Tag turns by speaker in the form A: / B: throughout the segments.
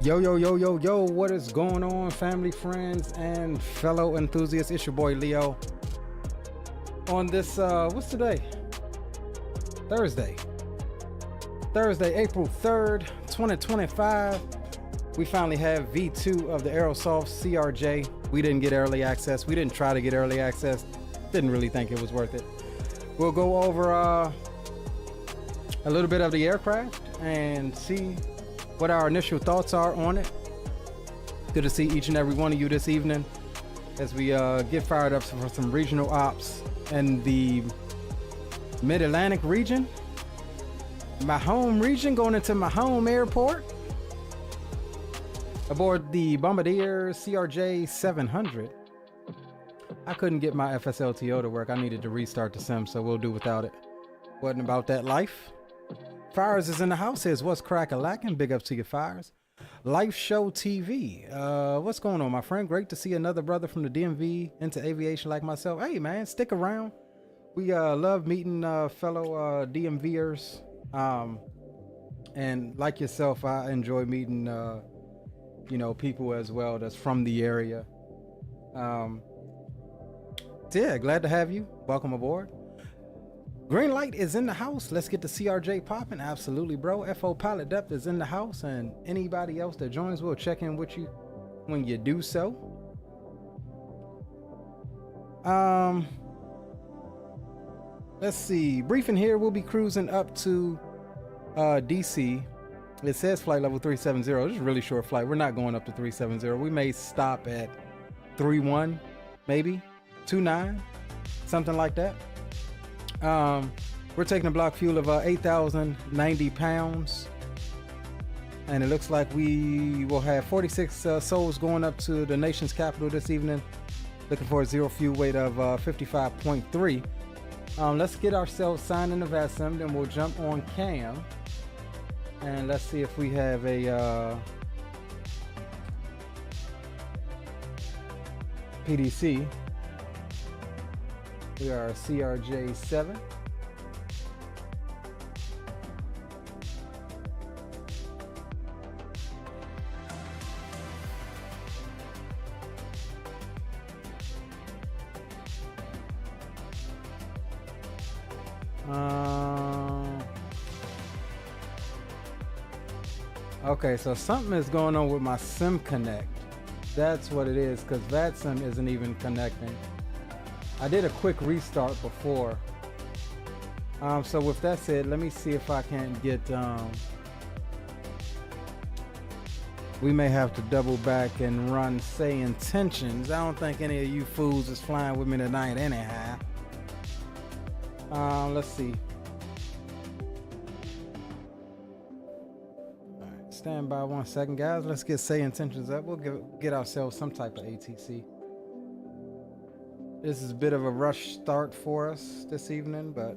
A: Yo, yo, yo, yo, yo, what is going on, family, friends, and fellow enthusiasts? It's your boy Leo. On this, what's today? Thursday, April 3rd, 2025. We finally have V2 of the Aerosoft CRJ. We didn't get early access. We didn't try to get early access. Didn't really think it was worth it. We'll go over a little bit of the aircraft and see what our initial thoughts are on it. Good to see each and every one of you this evening as we get fired up for some regional ops in the Mid-Atlantic region. My home region, going into my home airport. Aboard the Bombardier CRJ 700. I couldn't get my FSLTO to work. I needed to restart the sim, so we'll do without it. Wasn't about that life. Fires is in the house. Says what's crack-a-lackin'. Big up to your Fires. Life Show TV. What's going on, my friend? Great to see another brother from the DMV into aviation like myself. Hey man, stick around. We love meeting fellow DMVers. And like yourself, I enjoy meeting you know, people as well that's from the area. Yeah, glad to have you. Welcome aboard. Green light is in the house. Let's get the CRJ popping. Absolutely, bro. FO Pilot Depth is in the house, and anybody else that joins, we'll check in with you when you do so. Let's see. Briefing here. We'll be cruising up to DC. It says flight level 370. This is a really short flight. We're not going up to 370. We may stop at 31, maybe 29, something like that. We're taking a block fuel of 8,090 pounds, and it looks like we will have 46 souls going up to the nation's capital this evening, looking for a zero fuel weight of 55.3. Let's get ourselves signed in the VASM, then we'll jump on cam and let's see if we have a PDC. We are a CRJ 7. Okay, so something is going on with my Sim Connect. That's what it is, because VATSIM isn't even connecting. I did a quick restart before. So with that said, let me see if I can get, we may have to double back and run say intentions. I don't think any of you fools is flying with me tonight anyhow. Let's see. All right, stand by 1 second, guys. Let's get say intentions up. We'll get ourselves some type of ATC. This is a bit of a rush start for us this evening, but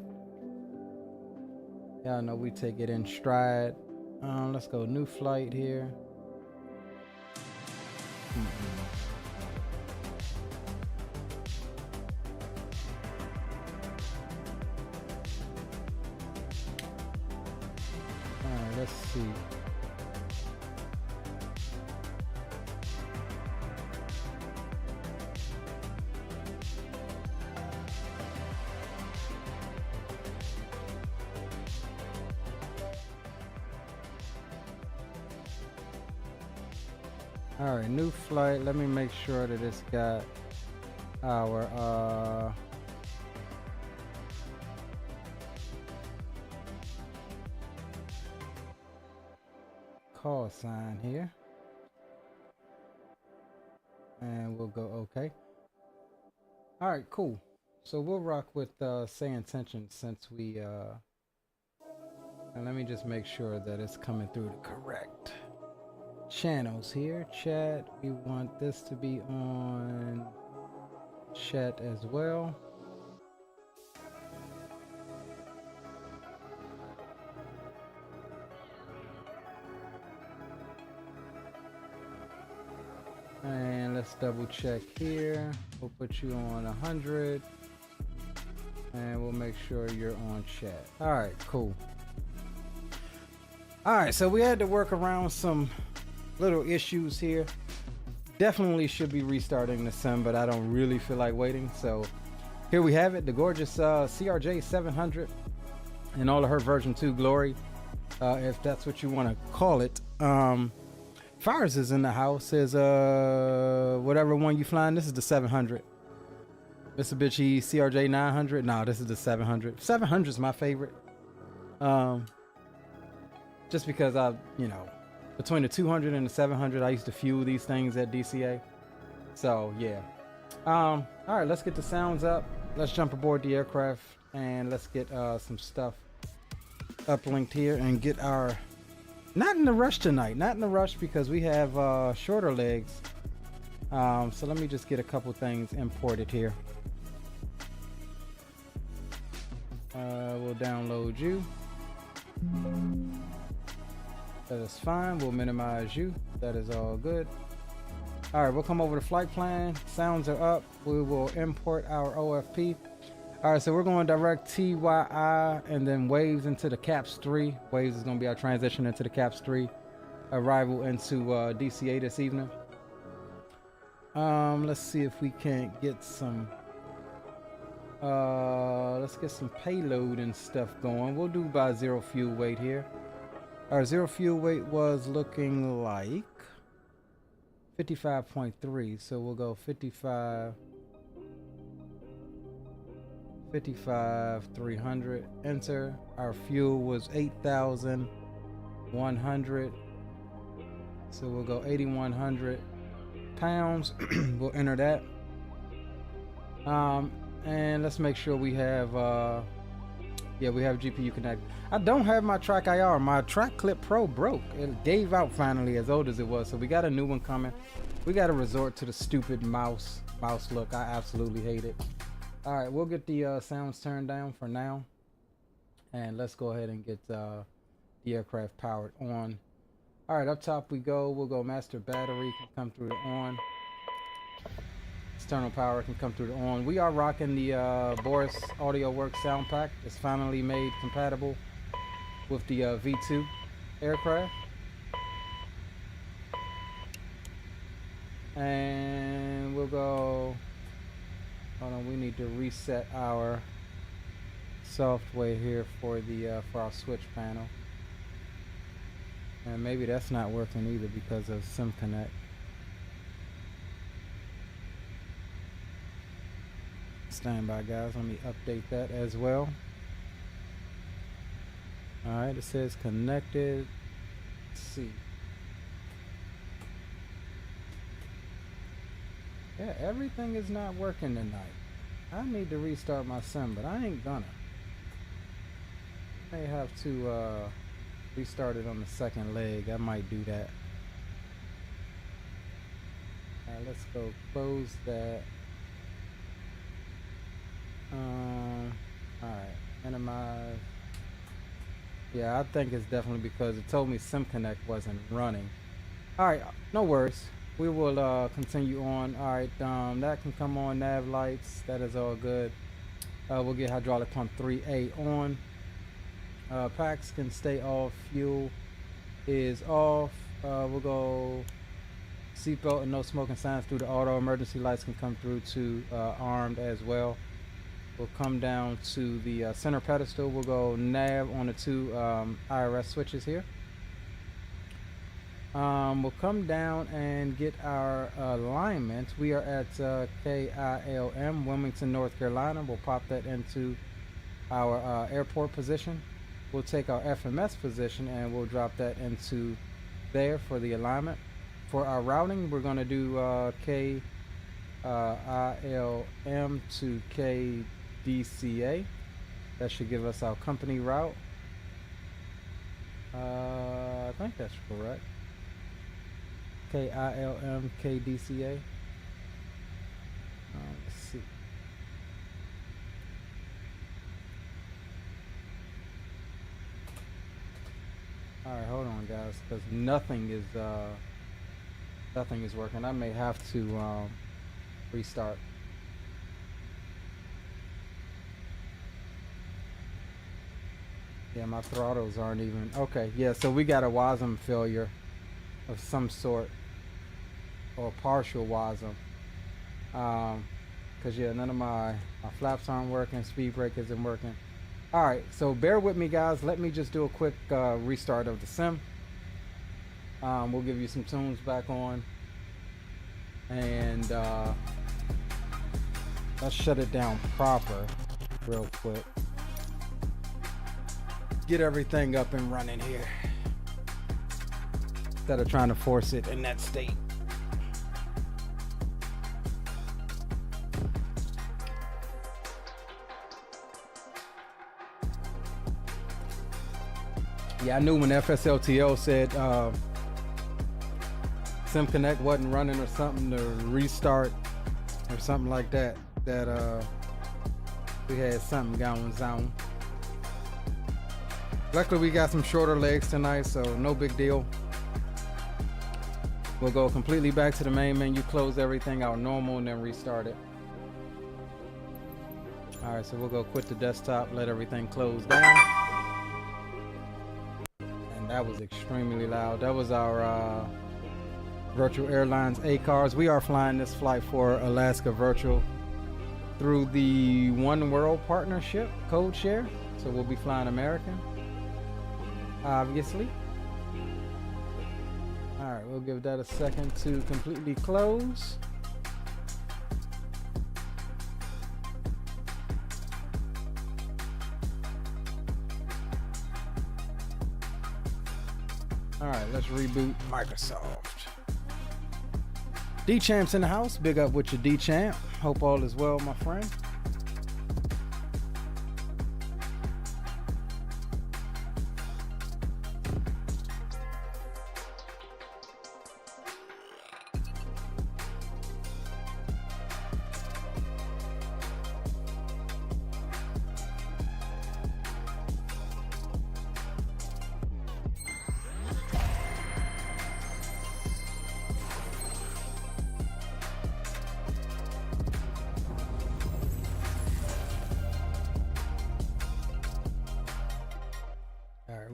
A: y'all know we take it in stride. Let's go new flight here. All right, let's see. All right, new flight. Let me make sure that it's got our call sign here, and we'll go okay. All right, cool. So we'll rock with say intention since we and let me just make sure that it's coming through the correct channels here. Chat, we want this to be on chat as well. And let's double check here. We'll put you on 100 and we'll make sure you're on chat. All right, cool. All right, so we had to work around some little issues here. Definitely should be restarting the sim, but I don't really feel like waiting. So here we have it, the gorgeous CRJ 700 and all of her version 2 glory, if that's what you want to call it. Fires is in the house. Is whatever one you flying. This is the 700. Mitsubishi CRJ 900. No, this is the 700. 700 is my favorite. Just because between the 200 and the 700, I used to fuel these things at DCA. So yeah. All right, let's get the sounds up. Let's jump aboard the aircraft and let's get some stuff uplinked here and get our. Not in a rush tonight. Not in a rush because we have shorter legs. So let me just get a couple things imported here. We'll download you. That is fine. We'll minimize you. That is all good. All right, we'll come over to flight plan. Sounds are up. We will import our OFP. All right, so we're going direct TYI and then waves into the CAPS 3. Waves is going to be our transition into the CAPS 3. Arrival into DCA this evening. Let's see if we can't get some. Let's get some payload and stuff going. We'll do by 0 fuel weight here. Our 0 fuel weight was looking like 55.3, so we'll go 55,300. Enter. Our fuel was 8,100, so we'll go 8,100 pounds. We'll enter that. And let's make sure we have we have GPU connected. I don't have my Track IR. My Track Clip Pro broke. It gave out finally, as old as it was. So we got a new one coming. We got to resort to the stupid mouse look. I absolutely hate it. All right, we'll get the sounds turned down for now. And let's go ahead and get the aircraft powered on. All right, up top we go. We'll go master battery can come through the on. External power can come through the on. We are rocking the Boris Audio Works sound pack. It's finally made compatible with the V2 aircraft. And we'll go. Hold on, we need to reset our software here for the for our switch panel. And maybe that's not working either because of SimConnect. Stand by, guys. Let me update that as well. All right, it says connected. Let's see. Yeah, everything is not working tonight. I need to restart my sim, but I ain't gonna. May have to restart it on the second leg. I might do that. All right, let's go close that. Alright, minimize. Yeah, I think it's definitely because it told me SimConnect wasn't running. Alright, no worries. We will continue on. Alright, that can come on. Nav lights, that is all good. We'll get hydraulic pump 3A on. Packs can stay off. Fuel is off. We'll go seatbelt and no smoking signs through the auto. Emergency lights can come through to armed as well. We'll come down to the center pedestal. We'll go nav on the two IRS switches here. We'll come down and get our alignment. We are at KILM, Wilmington, North Carolina. We'll pop that into our airport position. We'll take our FMS position and we'll drop that into there for the alignment. For our routing, we're going to do KILM to KDCA. That should give us our company route. I think that's correct. KILM KDCA. Let's see. All right, hold on, guys, because nothing is working. I may have to restart. Yeah, my throttles aren't even okay. Yeah, so we got a WASM failure of some sort, or partial WASM. Cause yeah, none of my flaps aren't working, speed brake isn't working. All right, so bear with me guys. Let me just do a quick restart of the sim. We'll give you some tunes back on, and let's shut it down proper real quick. Get everything up and running here instead of trying to force it in that state. Yeah, I knew when FSLTO said SimConnect wasn't running or something, to restart or something like that, that we had something going on. Luckily we got some shorter legs tonight, so no big deal. We'll go completely back to the main menu, close everything out normal, and then restart it. All right, so we'll go quit the desktop, let everything close down. And that was extremely loud. That was our Virtual Airlines ACARS. We are flying this flight for Alaska Virtual through the One World Partnership code share. So we'll be flying American, obviously. All right, we'll give that a second to completely close. All right, let's reboot Microsoft. D-Champ's in the house. Big up with your D-Champ. Hope all is well, my friend.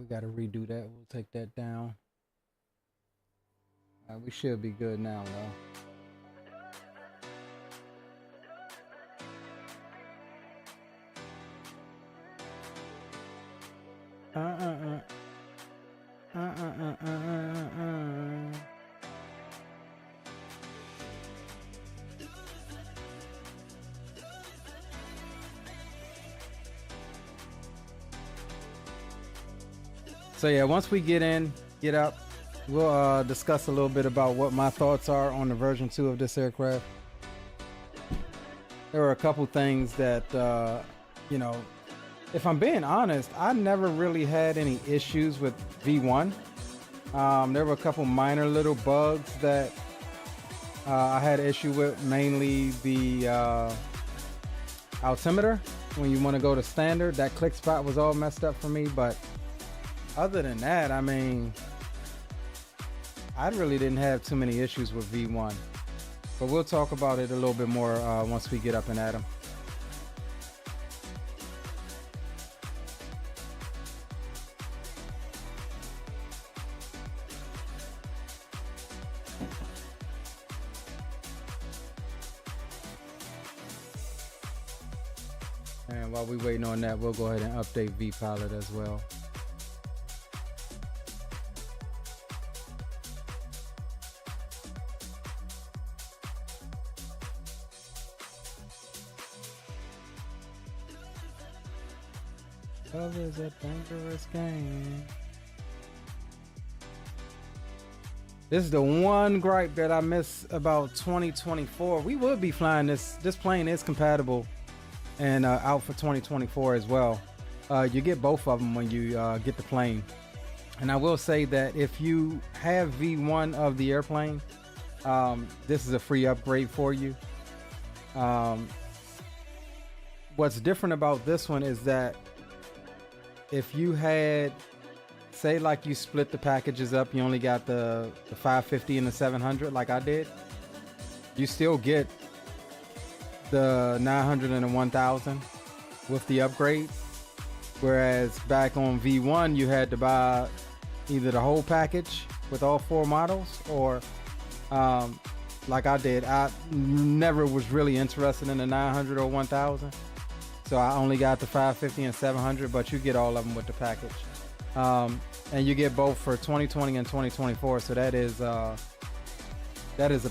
A: Got to redo that. We'll take that down. We should be good now, though. So yeah, once we get up, we'll discuss a little bit about what my thoughts are on the version 2 of this aircraft. There were a couple things that, you know, if I'm being honest, I never really had any issues with V1. There were a couple minor little bugs that I had an issue with, mainly the altimeter. When you want to go to standard, that click spot was all messed up for me, but other than that, I mean, I really didn't have too many issues with V1, but we'll talk about it a little bit more once we get up and at them. And while we're waiting on that, we'll go ahead and update vPilot as well. Love is a dangerous game. This is the one gripe that I miss about 2024. We would be flying this. This plane is compatible and out for 2024 as well. You get both of them when you get the plane. And I will say that if you have V1 of the airplane, this is a free upgrade for you. What's different about this one is that if you had, say like you split the packages up, you only got the 550 and the 700 like I did, you still get the 900 and the 1000 with the upgrade. Whereas back on V1, you had to buy either the whole package with all 4 models, or like I did, I never was really interested in the 900 or 1000, so I only got the 550 and 700, but you get all of them with the package. And you get both for 2020 and 2024, so that is a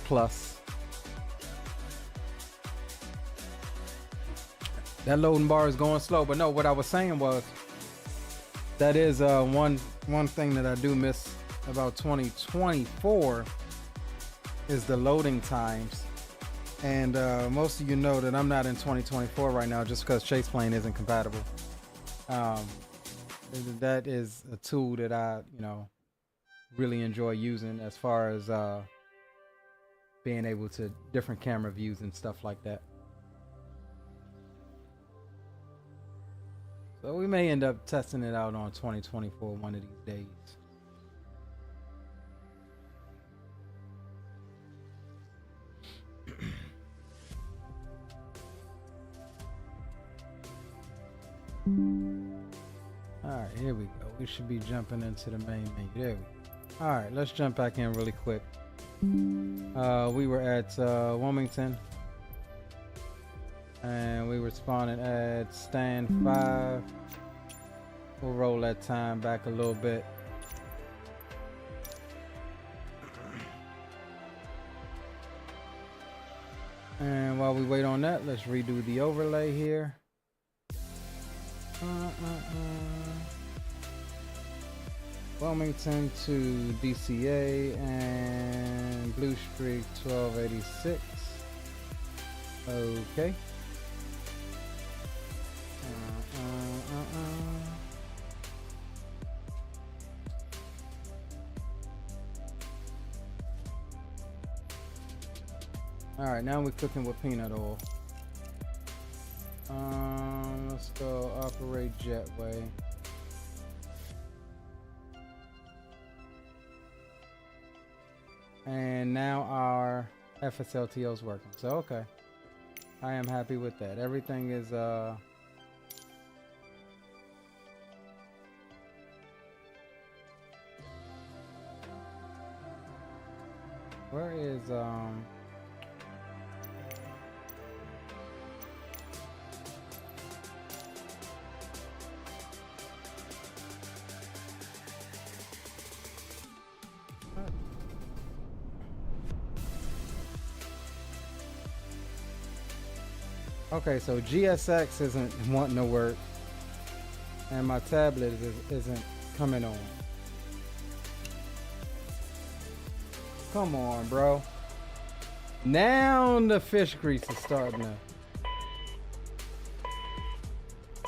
A: plus. That loading bar is going slow, but no, what I was saying was that is one thing that I do miss about 2024 is the loading times. And most of you know that I'm not in 2024 right now just because Chase Plane isn't compatible. That is a tool that I, really enjoy using as far as being able to different camera views and stuff like that. So we may end up testing it out on 2024 one of these days. All right, here we go. We should be jumping into the main menu. There we go. All right, let's jump back in really quick. We were at Wilmington, and we were spawning at stand 5. We'll roll that time back a little bit. And while we wait on that, let's redo the overlay here. Wilmington to DCA and Blue Streak 1286. Okay. All right, now we're cooking with peanut oil. Let's go operate jetway. And now our FSLTO is working. So okay, I am happy with that. Everything is where is okay, so GSX isn't wanting to work, and my tablet isn't coming on. Come on, bro. Now the fish grease is starting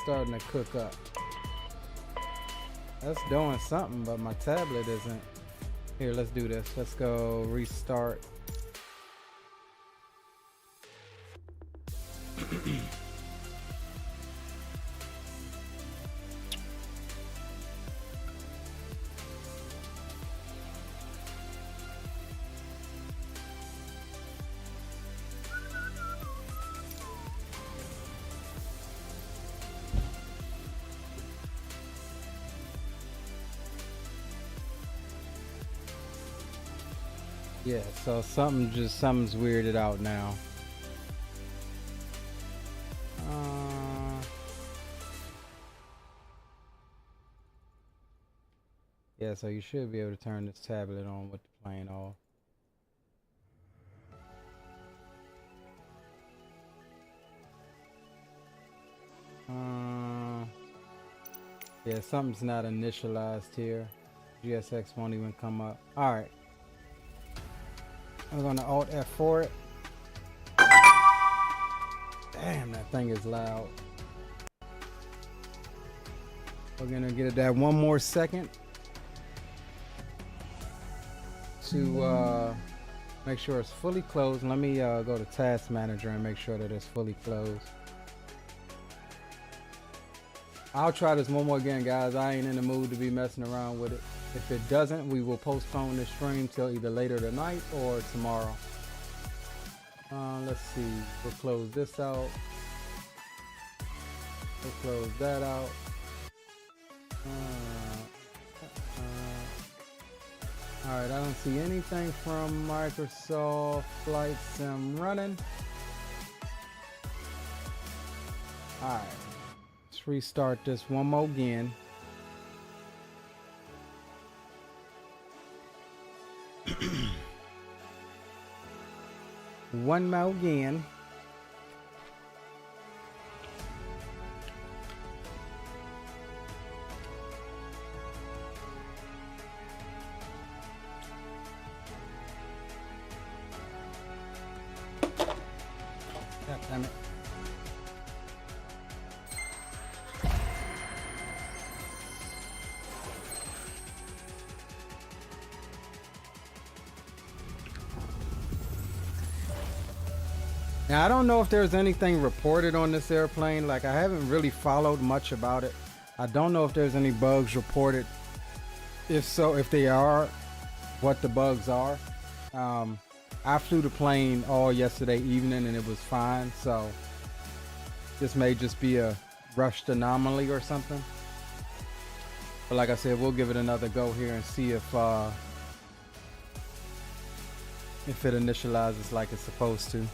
A: to cook up. That's doing something, but my tablet isn't. Here, let's do this. Let's go restart. Yeah, so something's weirded out now. Yeah, so you should be able to turn this tablet on with the plane off. Yeah, something's not initialized here. GSX won't even come up. All right. I'm gonna Alt F4 it. Damn, that thing is loud. We're gonna get it that one more second to make sure it's fully closed. Let me go to Task Manager and make sure that it's fully closed. I'll try this one more again, guys. I ain't in the mood to be messing around with it. If it doesn't, we will postpone this stream till either later tonight or tomorrow. Let's see. We'll close this out. We'll close that out. All right, I don't see anything from Microsoft Flight Sim running. All right, let's restart this one more again. One more again. Damn it. Now, I don't know if there's anything reported on this airplane. Like, I haven't really followed much about it. I don't know if there's any bugs reported. If so, if they are, what the bugs are. I flew the plane all yesterday evening and it was fine. So this may just be a rushed anomaly or something. But like I said, we'll give it another go here and see if it initializes like it's supposed to.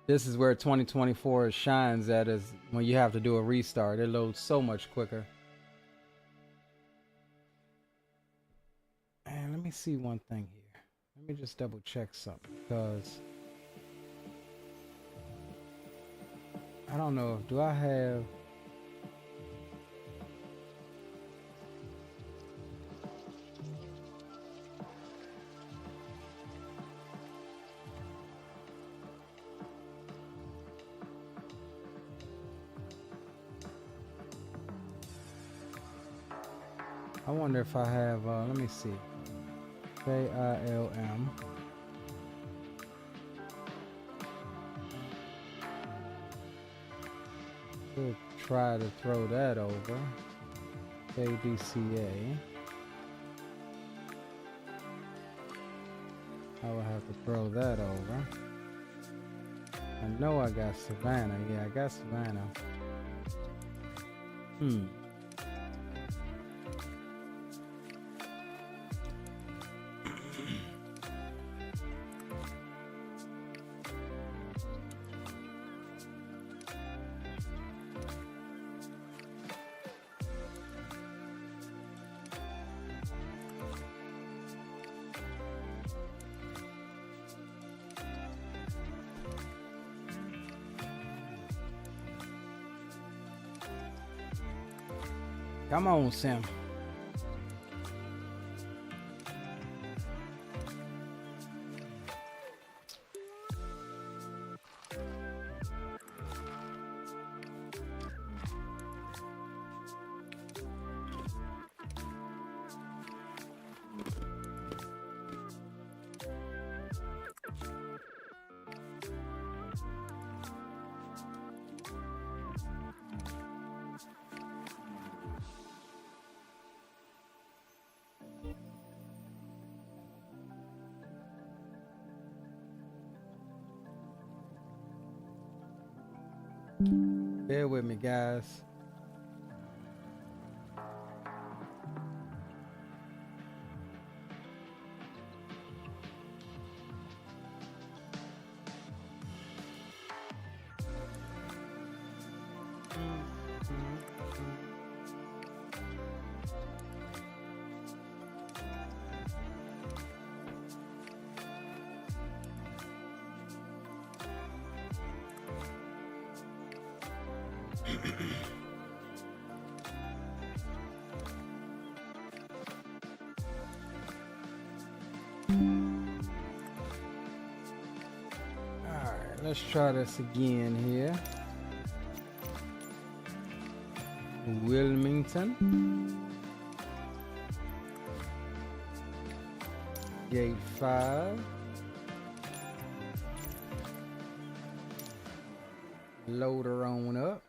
A: This is where 2024 shines at, is when you have to do a restart. It loads so much quicker. And let me see one thing here. Let me just double check something, because I don't know. Do I have... I wonder if I have, let me see. KILM. We'll try to throw that over. KDCA. I will have to throw that over. I know I got Savannah. Yeah, I got Savannah. Come on, Sam. Bear with me, guys. Let's try this again here. Wilmington. Gate 5. Load her on up.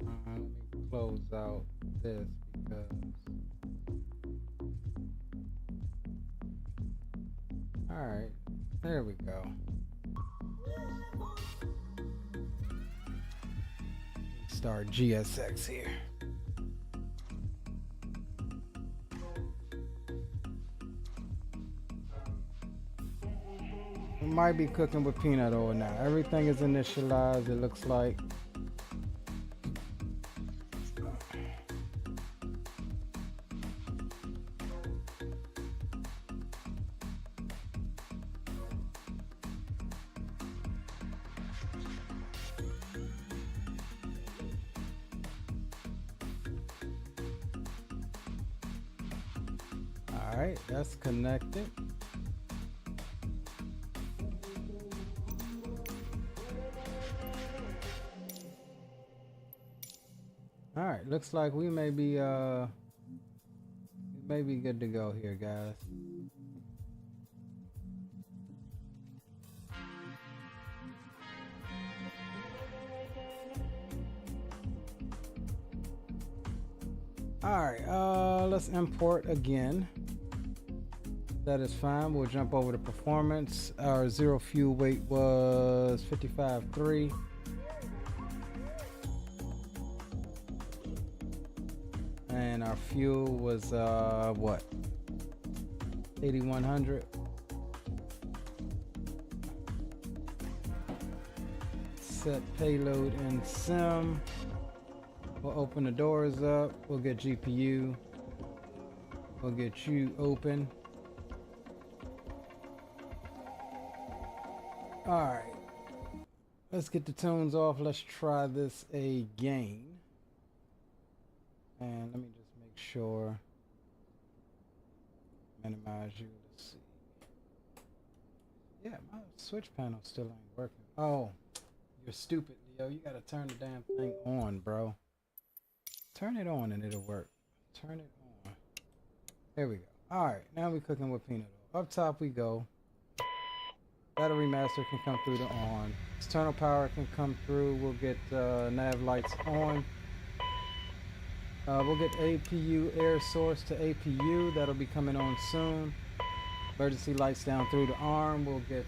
A: Let me close out this because all right, there we go. Start GSX here. We might be cooking with peanut oil now. Everything is initialized, it looks like. All right, that's connected. All right, looks like we may be good to go here, guys. All right, let's import again. That is fine. We'll jump over to performance. Our zero fuel weight was 55.3. And our fuel was what? 8100. Set payload in sim. We'll open the doors up. We'll get GPU. We'll get you open. All right. Let's get the tunes off. Let's try this again. And let me just make sure. Minimize you. Let's see. Yeah, my switch panel still ain't working. Oh, you're stupid, Leo. You gotta turn the damn thing on, bro. Turn it on and it'll work. Turn it on. There we go. All right, now we're cooking with peanut oil. Up top we go. Battery master can come through to on. External power can come through. We'll get nav lights on. We'll get APU air source to APU. That'll be coming on soon. Emergency lights down through the arm. We'll get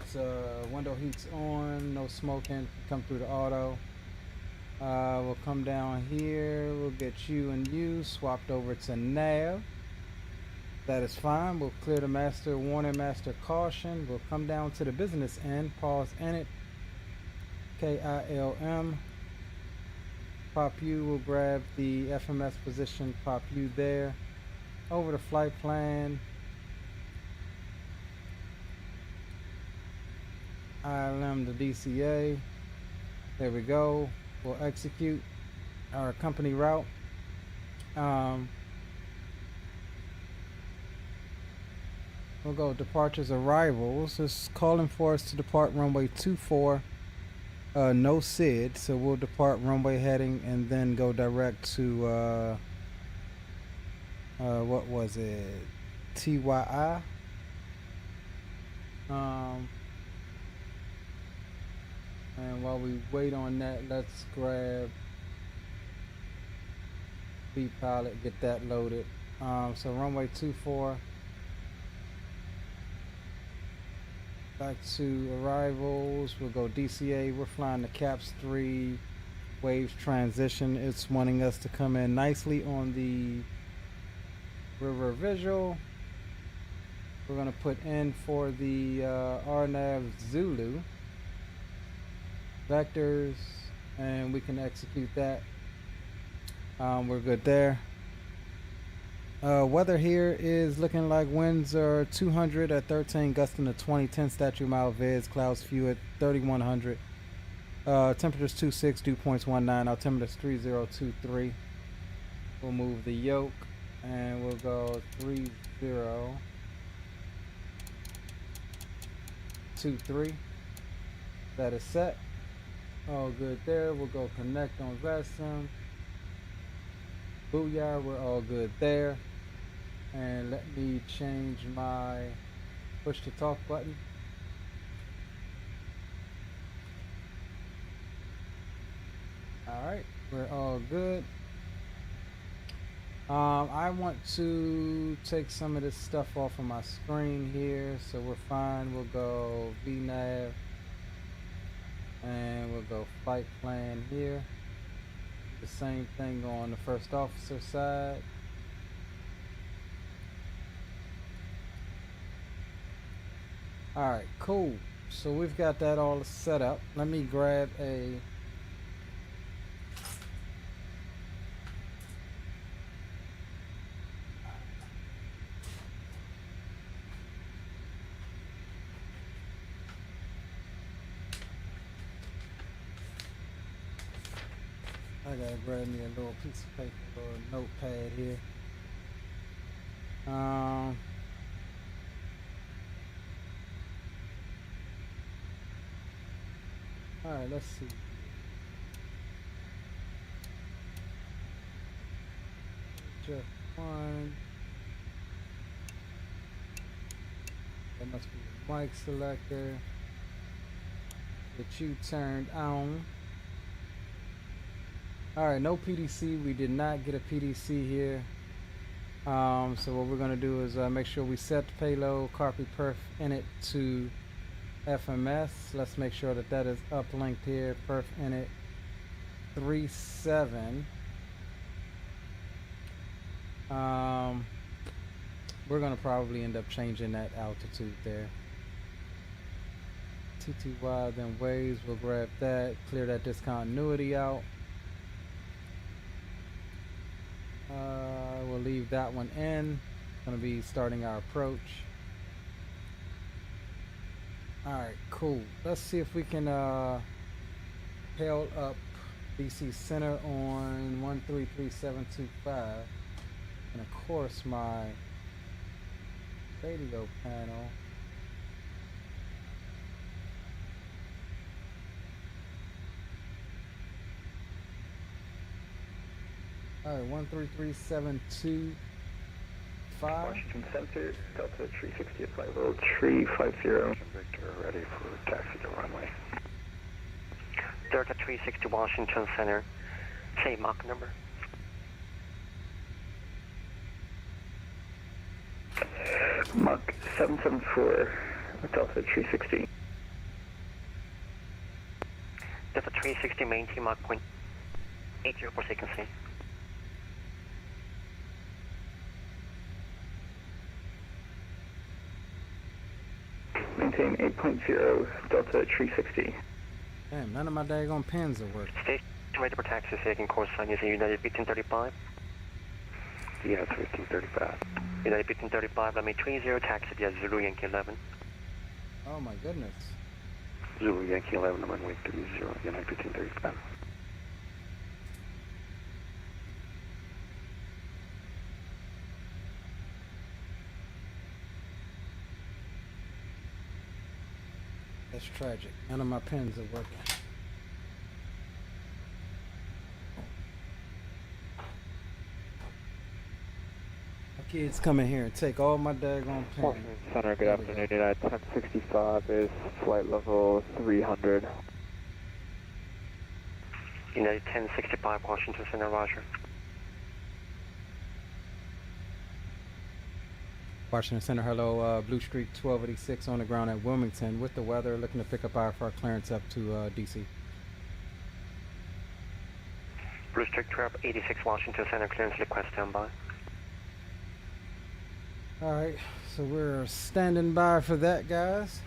A: window heats on. No smoking. Come through the auto. We'll come down here. We'll get you and you swapped over to nav. That is fine. We'll clear the master warning, master caution. We'll come down to the business end. Pause init. KILM. Pop U will grab the FMS position. Pop U there. Over the flight plan. ILM the DCA. There we go. We'll execute our company route. We'll go departures arrivals. It's calling for us to depart runway 24. No SID, so we'll depart runway heading and then go direct to what was it? TYI. And while we wait on that, let's grab B pilot, get that loaded. So runway 24. Back to arrivals. We'll go DCA. We're flying the CAPS 3 waves transition. It's wanting us to come in nicely on the river visual. We're going to put in for the RNAV Zulu vectors, and we can execute that. We're good there. Weather here is looking like winds are 200 at 13, gusting to 20, 10 statute mile viz, clouds few at 3100. Temperatures 26, dew points 19, altimeter's 3023. We'll move the yoke and we'll go 3023. That is set. All good there. We'll go connect on VESM. Booyah, we're all good there. And let me change my Push the talk button. Alright, we're all good. I want to take some of this stuff off of my screen here, so we're fine. We'll go VNav and we'll go flight plan here. The same thing on the first officer side. Alright, cool. So we've got that all set up. Let me grab a I gotta grab me a little piece of paper or a notepad here. Alright, let's see. Just one. That must be the mic selector that you turned on. Alright, no PDC. We did not get a PDC here. So what we're going to do is make sure we set the payload copy perf init to FMS. Let's make sure that that is uplinked here. Perf init 37. We're going to probably end up changing that altitude there. TTY, then waves. We'll grab that. Clear that discontinuity out. We'll leave that one in. Gonna be starting our approach. Alright, cool. Let's see if we can hail up DC center on 133725. And of course my radio panel. Alright, 133725.
B: Washington Center, Delta 360 at flight level 350. Victor, ready for taxi to runway.
C: Delta 360 Washington Center, say Mach number.
B: Mach 774, Delta 360.
C: Delta 360 maintain Mach 0.80 for sequencing.
B: Maintain 8.0, Delta 360.
A: Damn, none of my daggone pins are working.
C: Station ready for taxi, taking course sign using United 1535.
B: Yes, 1535.
C: United 1535, let me 30, taxi via Zulu Yankee 11.
A: Oh my goodness.
B: Zulu Yankee 11, runway 30, United 1535.
A: That's tragic. None of my pins are working. My kids come in here and take all my daggone pins.
D: Washington Center, good afternoon. United 1065 is flight level 300.
C: United 1065 Washington Center, roger.
A: Washington Center, hello, Blue Streak 1286 on the ground at Wilmington with the weather, looking to pick up our clearance up to DC.
C: Blue Streak 1286 Washington Center, clearance request standby.
A: Alright, so we're standing by for that, guys.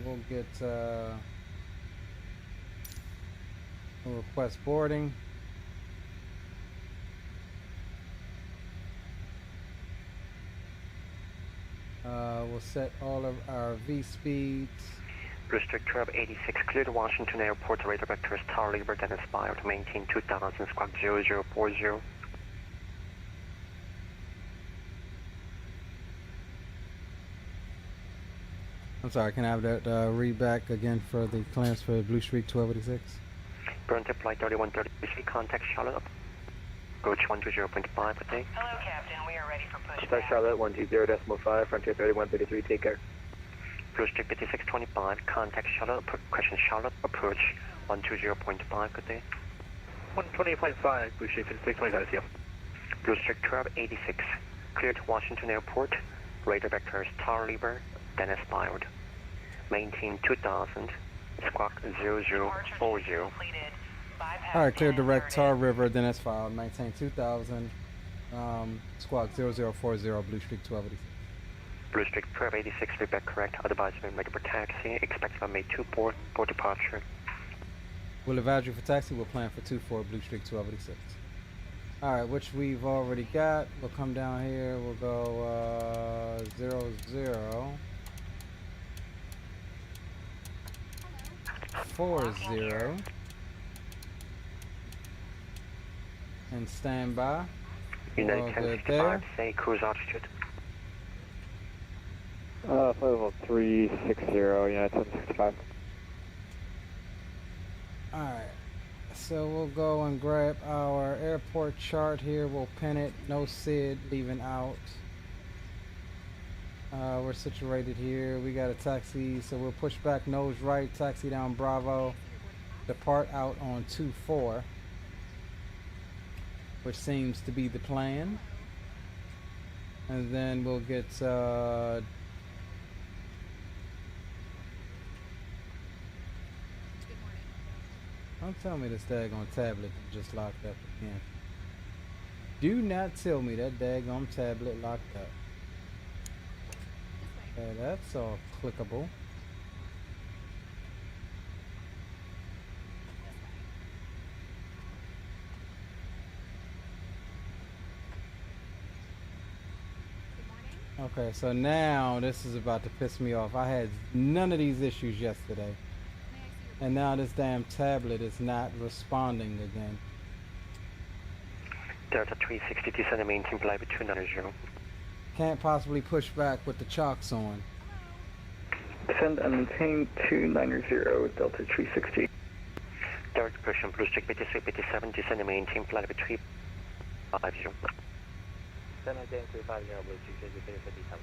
A: We'll get we'll request boarding. We'll set all of our V speeds.
C: Blue Streak 1286 clear to Washington Airport. Radar vector is Tower Liber, then Aspire to maintain 2000 squawk 0040.
A: I'm sorry, can I have that read back again for the clearance for Blue Streak 1286?
C: Burnt up flight 3133, contact Charlotte. Approach 120.5, good day.
E: Hello, Captain. We are ready for pushback.
B: Contact Charlotte 120.5, Frontier 3133, take care.
C: Blue Streak 5625, contact Charlotte, question Charlotte, approach 120.5, good day.
B: 120.5, Blue Streak 5625, see you.
C: Blue Streak 1286, cleared Washington Airport, radar vectors Tower Liber, then expired. Maintain 2000, squawk 0040.
A: Alright, clear direct Tar River, then that's filed. Maintain 2000, squawk 0040, Blue Streak 1286.
C: Blue Streak 1286, feedback correct. Otherwise, we make for taxi. Expected on May 24 for departure.
A: We'll advise you for taxi. We'll plan for 24 Blue Streak 1286. Alright, which we've already got. We'll come down here. We'll go 0040 and stand by.
C: United
A: All good
C: 1065,
A: there.
C: say cruise altitude.
D: Flight level 360, United 1065.
A: Alright, so we'll go and grab our airport chart here. We'll pin it. No SID leaving out. We're situated here. We got a taxi, so we'll push back nose right, taxi down Bravo, depart out on 24, which seems to be the plan. And then we'll get don't tell me this daggone tablet just locked up again. Do not tell me that daggone tablet locked up. Okay, that's all clickable. Okay, so now this is about to piss me off. I had none of these issues yesterday. And now this damn tablet is not responding again.
C: Delta 360 descend maintain flight with 290.
A: Can't possibly push back with the chocks on.
B: Descend and maintain 290, Delta 360.
C: Direct person, Blue Streak 5657, descend and maintain flight with 350.
B: Descend and maintain 350, Blue Streak 5657.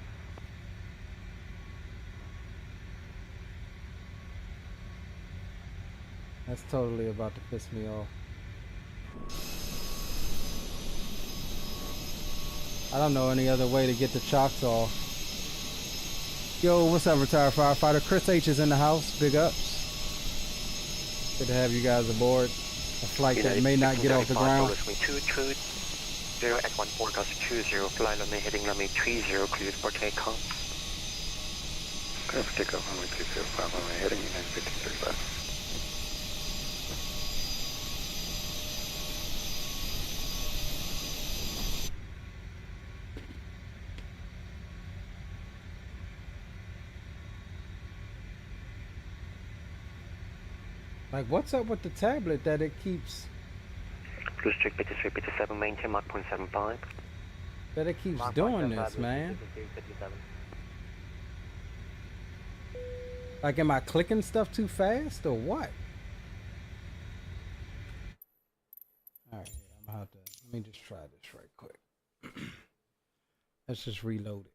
A: That's totally about to piss me off. I don't know any other way to get the chocks off. Yo, what's up, retired firefighter? Chris H is in the house. Big ups. Good to have you guys aboard. A flight that may not get off the ground.
C: 220 at 14.20, fly runway heading runway 30, cleared for takeoff.
B: Clear for takeoff, runway 30, fly runway heading 1535.
A: Like, what's up with the tablet that it keeps...
C: Blue Streak 5357, maintain Mach 0.75.
A: that it keeps doing this, man? Like, am I clicking stuff too fast or what? Alright, I'm gonna have to... Let me just try this right quick. Let's just reload it.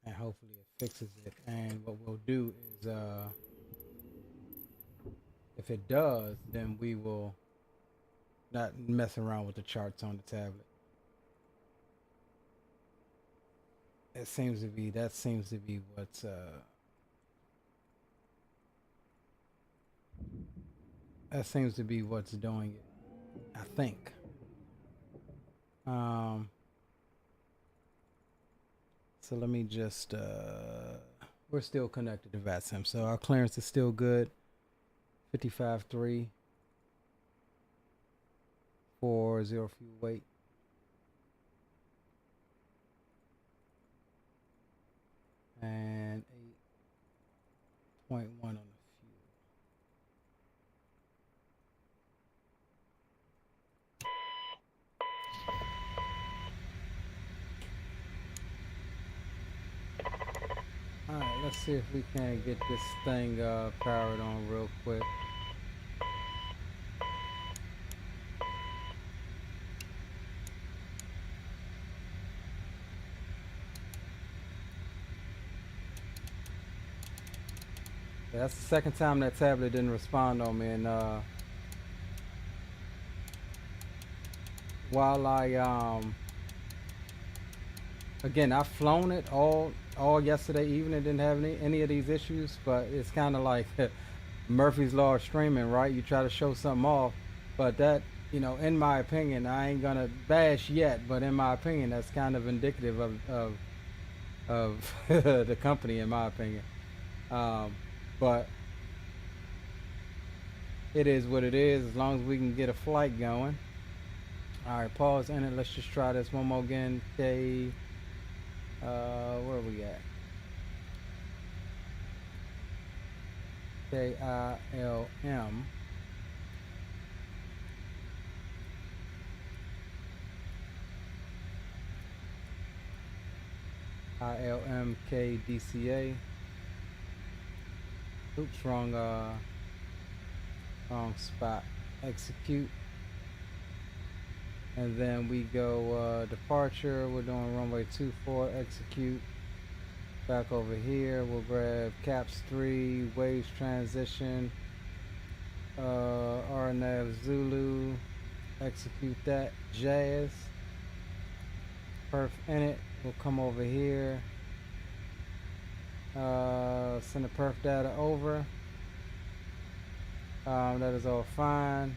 A: And hopefully it fixes it. And what we'll do is, if it does, then we will not mess around with the charts on the tablet. That seems to be what's that seems to be what's doing it, I think. So let me just we're still connected to VATSIM, so our clearance is still good. 55.3 40 fuel weight. And 8.1 on the fuel. Let's see if we can get this thing powered on real quick. Yeah, that's the second time that tablet didn't respond on me, and while I again, I've flown it all yesterday evening, didn't have any of these issues, but it's kind of like Murphy's Law of streaming, right? You try to show something off, but that, you know, in my opinion, I ain't gonna bash yet, but in my opinion, that's kind of indicative of the company, in my opinion. But it is what it is, as long as we can get a flight going. All right, pause in it. Let's just try this one more again. Where are we at? KILM. ILMKDCA. Oops, wrong spot. Execute. And then we go departure. We're doing runway 24. Execute. Back over here. We'll grab caps 3. Waves transition. RNAV Zulu. Execute that. Jazz. Perf in it. We'll come over here. Send the perf data over. That is all fine.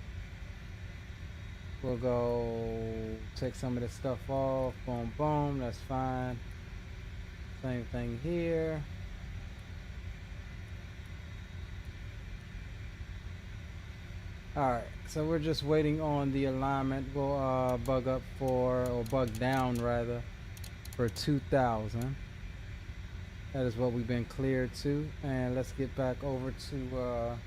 A: We'll go take some of this stuff off. Boom, boom. That's fine. Same thing here. Alright, so we're just waiting on the alignment. We'll bug up for, or bug down rather, for 2000. That is what we've been cleared to. And let's get back over to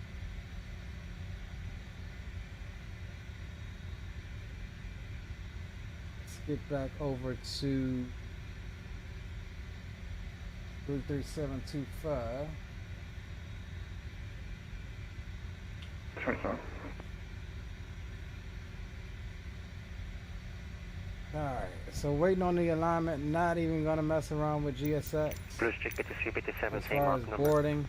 A: get back over to 33725.
B: 27.
A: Alright, so waiting on the alignment, not even gonna mess around with GSX.
C: Blue Street 5357,
A: As
C: same
A: far
C: mark
A: as
C: number.
A: boarding.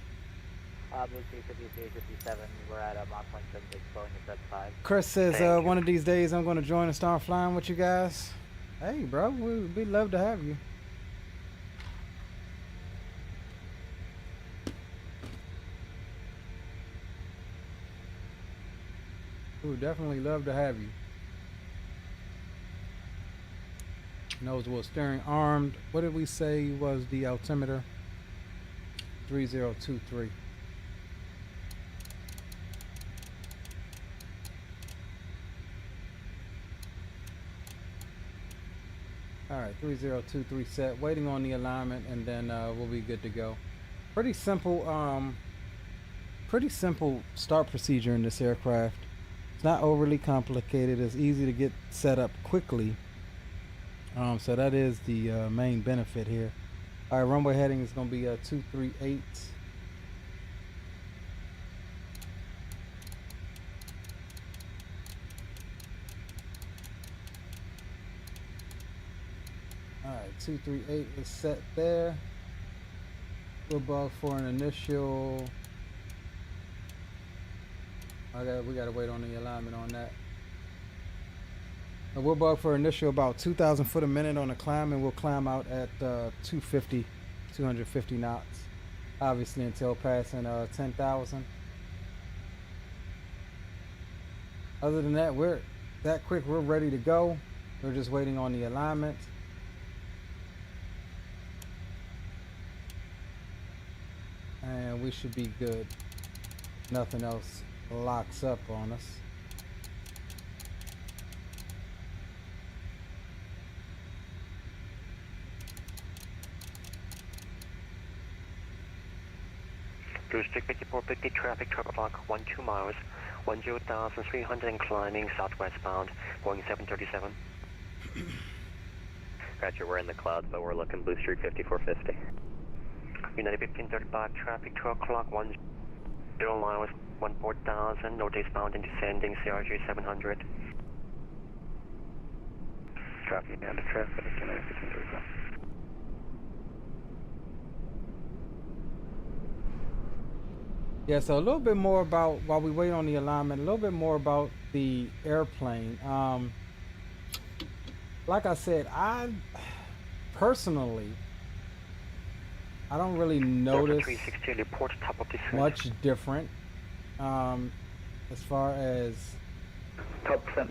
F: Blue Street 5357, we're at Mach 176, Boeing is at 5.
A: Chris says
C: Thank you.
A: one of these days I'm gonna join and start flying with you guys. Hey bro, we'd love to have you. We would definitely love to have you. Nose wheel steering armed. What did we say was the altimeter? 3023. Alright, 3023 set. Waiting on the alignment, and then we'll be good to go. Pretty simple start procedure in this aircraft. It's not overly complicated. It's easy to get set up quickly. So that is the main benefit here. Alright, runway heading is going to be 238. Alright, 238 is set there. We'll bug for an initial. We gotta wait on the alignment on that. We'll bug for initial about 2,000 foot a minute on the climb, and we'll climb out at 250 knots. Obviously until passing 10,000. Other than that, we're that quick. We're ready to go. We're just waiting on the alignment. And we should be good. Nothing else locks up on us.
C: Blue Street 5450, traffic 12 o'clock, 12 miles, 10,300 and climbing southwestbound, Boeing 737.
G: Roger, we're in the clouds, but we're looking Blue Street 5450.
C: United 1535, traffic 2 o'clock, 10 miles, 14,000, northeast bound and descending CRJ 700.
B: Copy, and traffic, United 1535.
A: Yeah, so a little bit more about, while we wait on the alignment, a little bit more about the airplane. Like I said, I personally, I don't really notice much different as far as,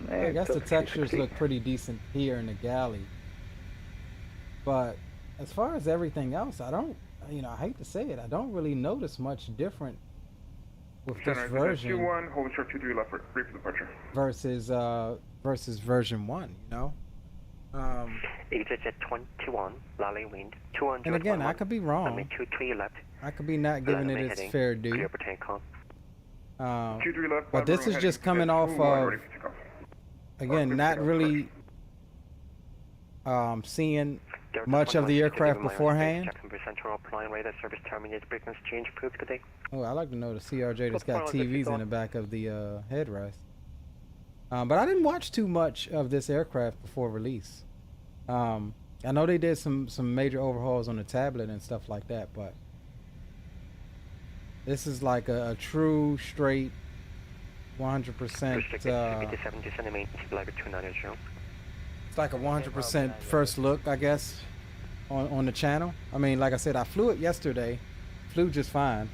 A: I guess the textures look pretty decent here in the galley, but as far as everything else, I don't, you know, I hate to say it, I don't really notice much different with this version
G: 2-1, hold short 2-3 left for brief departure.
A: versus version 1, you know.
C: EasyJet 21, Lally wind 200.
A: And again, I could be wrong.
C: 23 left.
A: I could be not giving it its fair due.
C: Clear for takeoff.
G: 2-3 left.
A: But this is just coming off of, again, not really seeing much of the aircraft beforehand. Oh, I like to know the CRJ that's got TVs in the back of the headrest. But I didn't watch too much of this aircraft before release. I know they did some major overhauls on the tablet and stuff like that, but this is like a true, straight, 100%. It's like a 100% first look, I guess, on the channel. I mean, like I said, I flew it yesterday, flew just fine.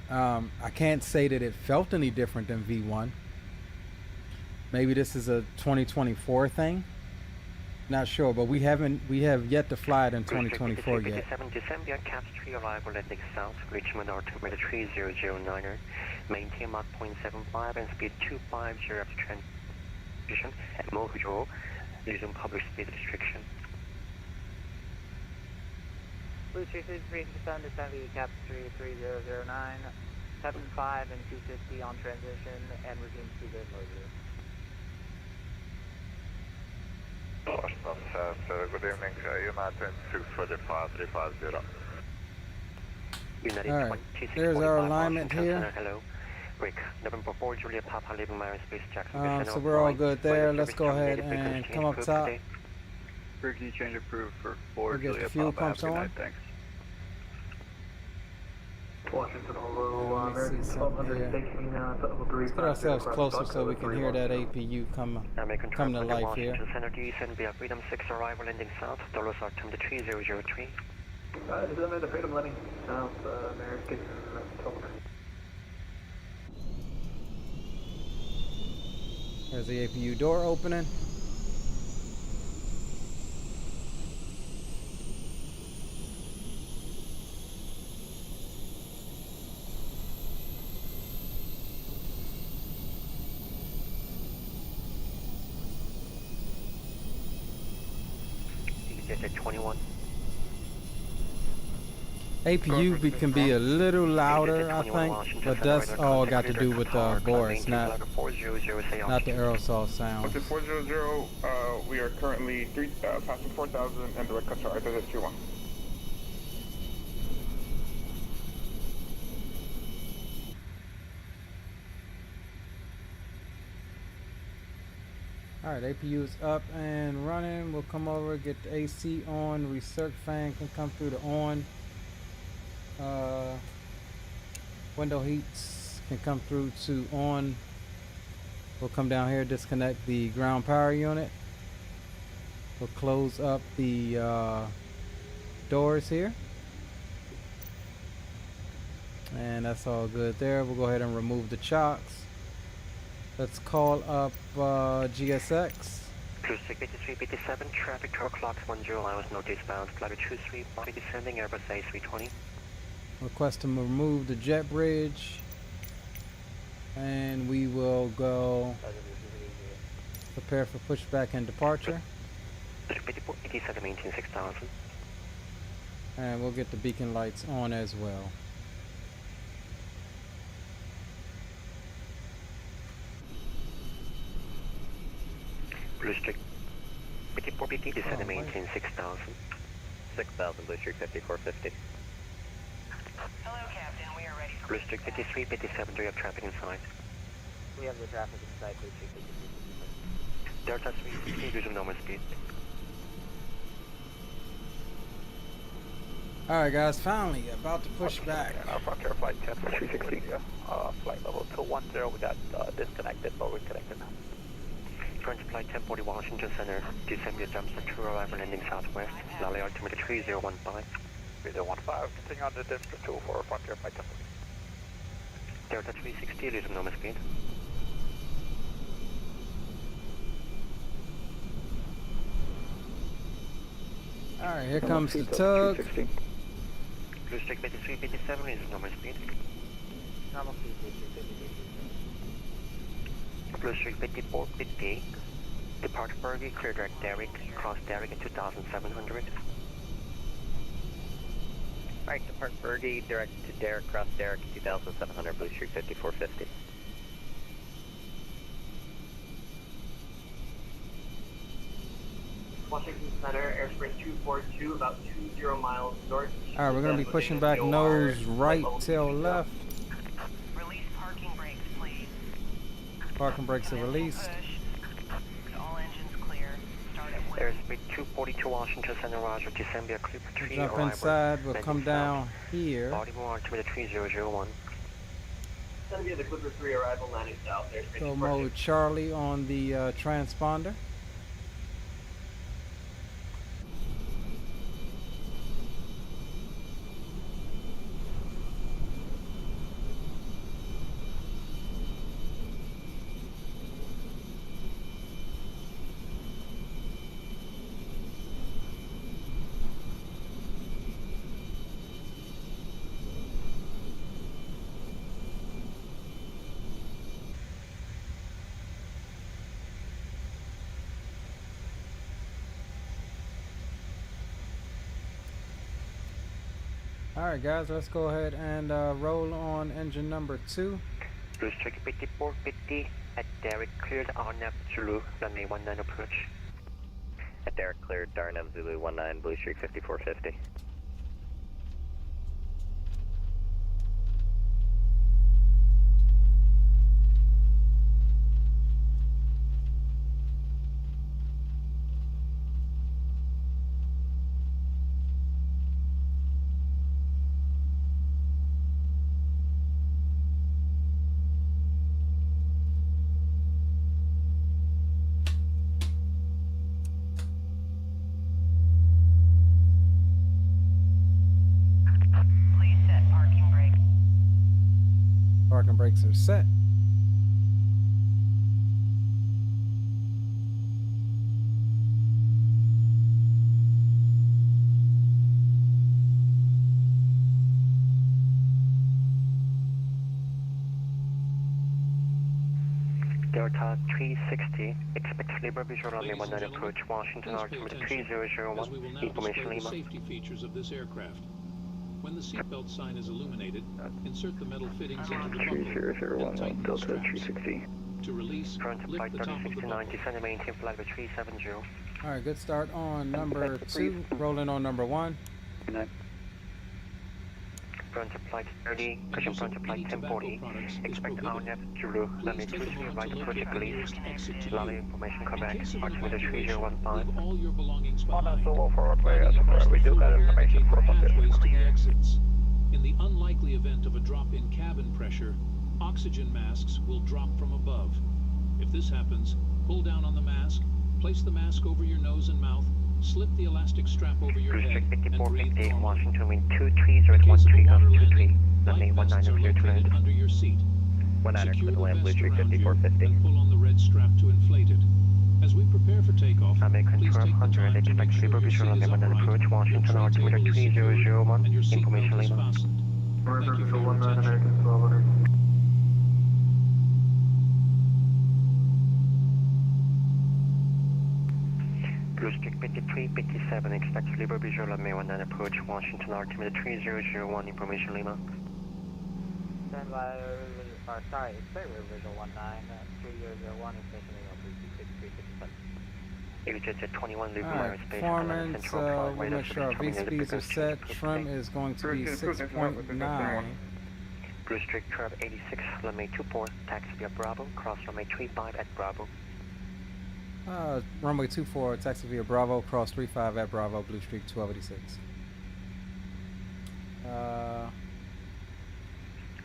A: I can't say that it felt any different than V1. Maybe this is a 2024 thing. Not sure, but we have yet to fly it in 2024 yet.
C: December, Caps 3 arrival landing south, Richmond altimeter 3009er, maintain Mach 0.75 and speed 250 after transition, and MoBo, using public speed restriction.
F: Blue 363 descend Caps 3 3009, 75 and 250 on transition, and resume speed at MoBo.
B: Good evening, United 645
A: Alright, there's our alignment here.
C: Hello. Rick, November 4, Julia Papa, leaving my space Jackson.
A: So we're all good there. Let's go ahead and come up top.
B: Rick, can you change approved for 4
A: We'll get
B: Julia
A: the fuel
B: Papa?
A: pumps on.
B: Thanks.
H: Washington Holo,
A: Let me see something here. Let's get ourselves closer so we can hear that APU come to life here.
C: Center to Eastern via Freedom 6 arrival landing south, dollars altimeter 3003.
H: Is that the Freedom landing South American talk?
A: There's the APU door opening.
C: At 21.
A: APU can be a little louder, I think, but that's all got to do with Boris, not the Aerosoft sound.
G: Okay, 400, we are currently passing 4,000 and direct cut to either 21.
A: Alright, APU is up and running. We'll come over, get the AC on. Recirc fan can come through the on. Window heats can come through to on. We'll come down here, disconnect the ground power unit. We'll close up the doors here. And that's all good there. We'll go ahead and remove the chocks. Let's call up GSX.
C: Blue 68357, traffic 2 o'clock, 10 hours, northeast bound, flight 23, body descending, Airbus A320.
A: Request to remove the jet bridge. And we will go prepare for pushback and departure.
C: 87, maintain 6000.
A: And we'll get the beacon lights on as well.
C: Blue Streak 54 descend and maintain 6000. 6000, Blue Streak 5450.
E: Hello, Captain. We are ready for
C: Blue Streak 53, 57, do you have traffic inside?
F: We have the traffic inside Blue Streak 53.
C: Delta 360, resume normal speed.
A: Alright guys, finally about to push back.
B: Frontier flight 10 for 360. Flight level 210. We got disconnected, but reconnected.
C: Frontier flight 1040 Washington Center, descend your jump to arrival landing southwest. Lally altimeter 3015.
B: 3015, continue on the distance 2 for Frontier flight 1040.
C: Delta 360, resume normal speed.
A: Alright, here comes the tug.
C: Blue Streak 53, 57, resume normal speed.
F: Normal speed, Blue Streak 53.
C: Blue Streak 54, 50. Depart Bergie, clear direct Derrick, cross Derrick at 2700. Alright, depart Bergie, direct to Derrick, cross Derrick at 2700, Blue Streak 5450.
H: Washington Center, airspace 242, about 20 miles north.
A: Alright, we're gonna be pushing back nose right, tail left.
E: release parking brakes, please.
A: Parking brakes are released.
E: Push. All engines clear. Start at wind.
C: Airspeed 242 Washington Center, Roger, descend via Clipper
A: We'll
C: 3,
A: jump
C: arrival.
A: inside, we'll
C: Landing
A: come
C: south.
A: down here.
C: Baltimore altimeter 3001.
H: Send via the Clipper 3 arrival landing south, airspace
A: Go
H: 242.
A: mode Charlie on the transponder. Alright guys, let's go ahead and roll on engine number 2.
C: Blue Streak 5450 at Derrick, cleared RNAV Zulu, runway 19 approach. At Derrick, cleared RNAV Zulu 19, Blue Streak 5450.
E: Please set parking brake.
A: Parking brakes are set.
C: Delta 360, expect Libra visual runway 19 approach, Washington altimeter 3001, information Lima.
I: Safety features of this aircraft. When the seatbelt sign is illuminated, insert the metal fittings into the buckle and tighten the
B: Delta
I: straps.
B: 360.
I: To release,
C: Front
I: lift
C: flight
I: the top of the
C: 3069,
I: buckle.
C: descend and maintain flight level 370.
A: Alright, good start on number 2. Rolling on number 1.
C: Front flight 30, cushion front flight 1040, expect RNAV Zulu, runway
I: Please take a
C: 23
I: moment
C: right
I: to
C: approach
I: locate the
C: police.
I: nearest exit to
C: Lally
I: you.
C: information
I: In
C: correct,
I: case of an
C: altimeter
I: evacuation,
C: 3015.
I: leave all your belongings
B: On
I: behind.
B: Solo for runway,
I: Planning across
B: we
I: the
B: do
I: full
B: got
I: area,
B: information
I: take
B: for
I: pathways to the
E: Clear.
I: exits. In the unlikely event of a drop in cabin pressure, oxygen masks will drop from above. If this happens, pull down on the mask, place the mask over your nose and mouth, slip the elastic strap over your
C: Blue
I: head,
C: Streak
I: and breathe
C: 5450,
I: normally.
C: Washington wind
I: In case of a
C: 23013
I: water
C: off 23,
I: landing,
C: runway
I: life
C: 19
I: vests are
C: clear to
I: located
C: land.
I: under your seat.
C: 19
I: Secure
C: clear to
I: the
C: land, Blue
I: vest
C: Streak
I: around you
C: 5450.
I: and pull on the red strap to inflate it. As we prepare for takeoff,
C: American
I: please take the
C: 1200,
I: time to make
C: expect
I: sure
C: Libra
I: your
C: visual
I: seat is
C: runway 19
I: upright,
C: approach,
I: your
C: Washington
I: tray
C: altimeter
I: table is secured,
C: 3001,
I: and your
C: information
I: seatbelt is
C: Lima.
I: fastened. Thank you for your
H: Visual 19,
I: attention.
H: American 1200.
C: Blue Streak 5357, expect Libra visual runway 19 approach, Washington altimeter 3001, information Lima.
F: Stand by, sorry, it's Visual 19, 3001, information Lima, 36357.
C: EasyJet at 21, leaving
A: Alright,
C: Myron Space.
A: performance, we'll make sure our V speeds are set. Trim is going to be 6.9.
C: Blue Streak curve 86, runway 24, taxi via Bravo, cross runway 35 at Bravo.
A: Runway 24, taxi via Bravo, cross 35 at Bravo, Blue Streak 1286.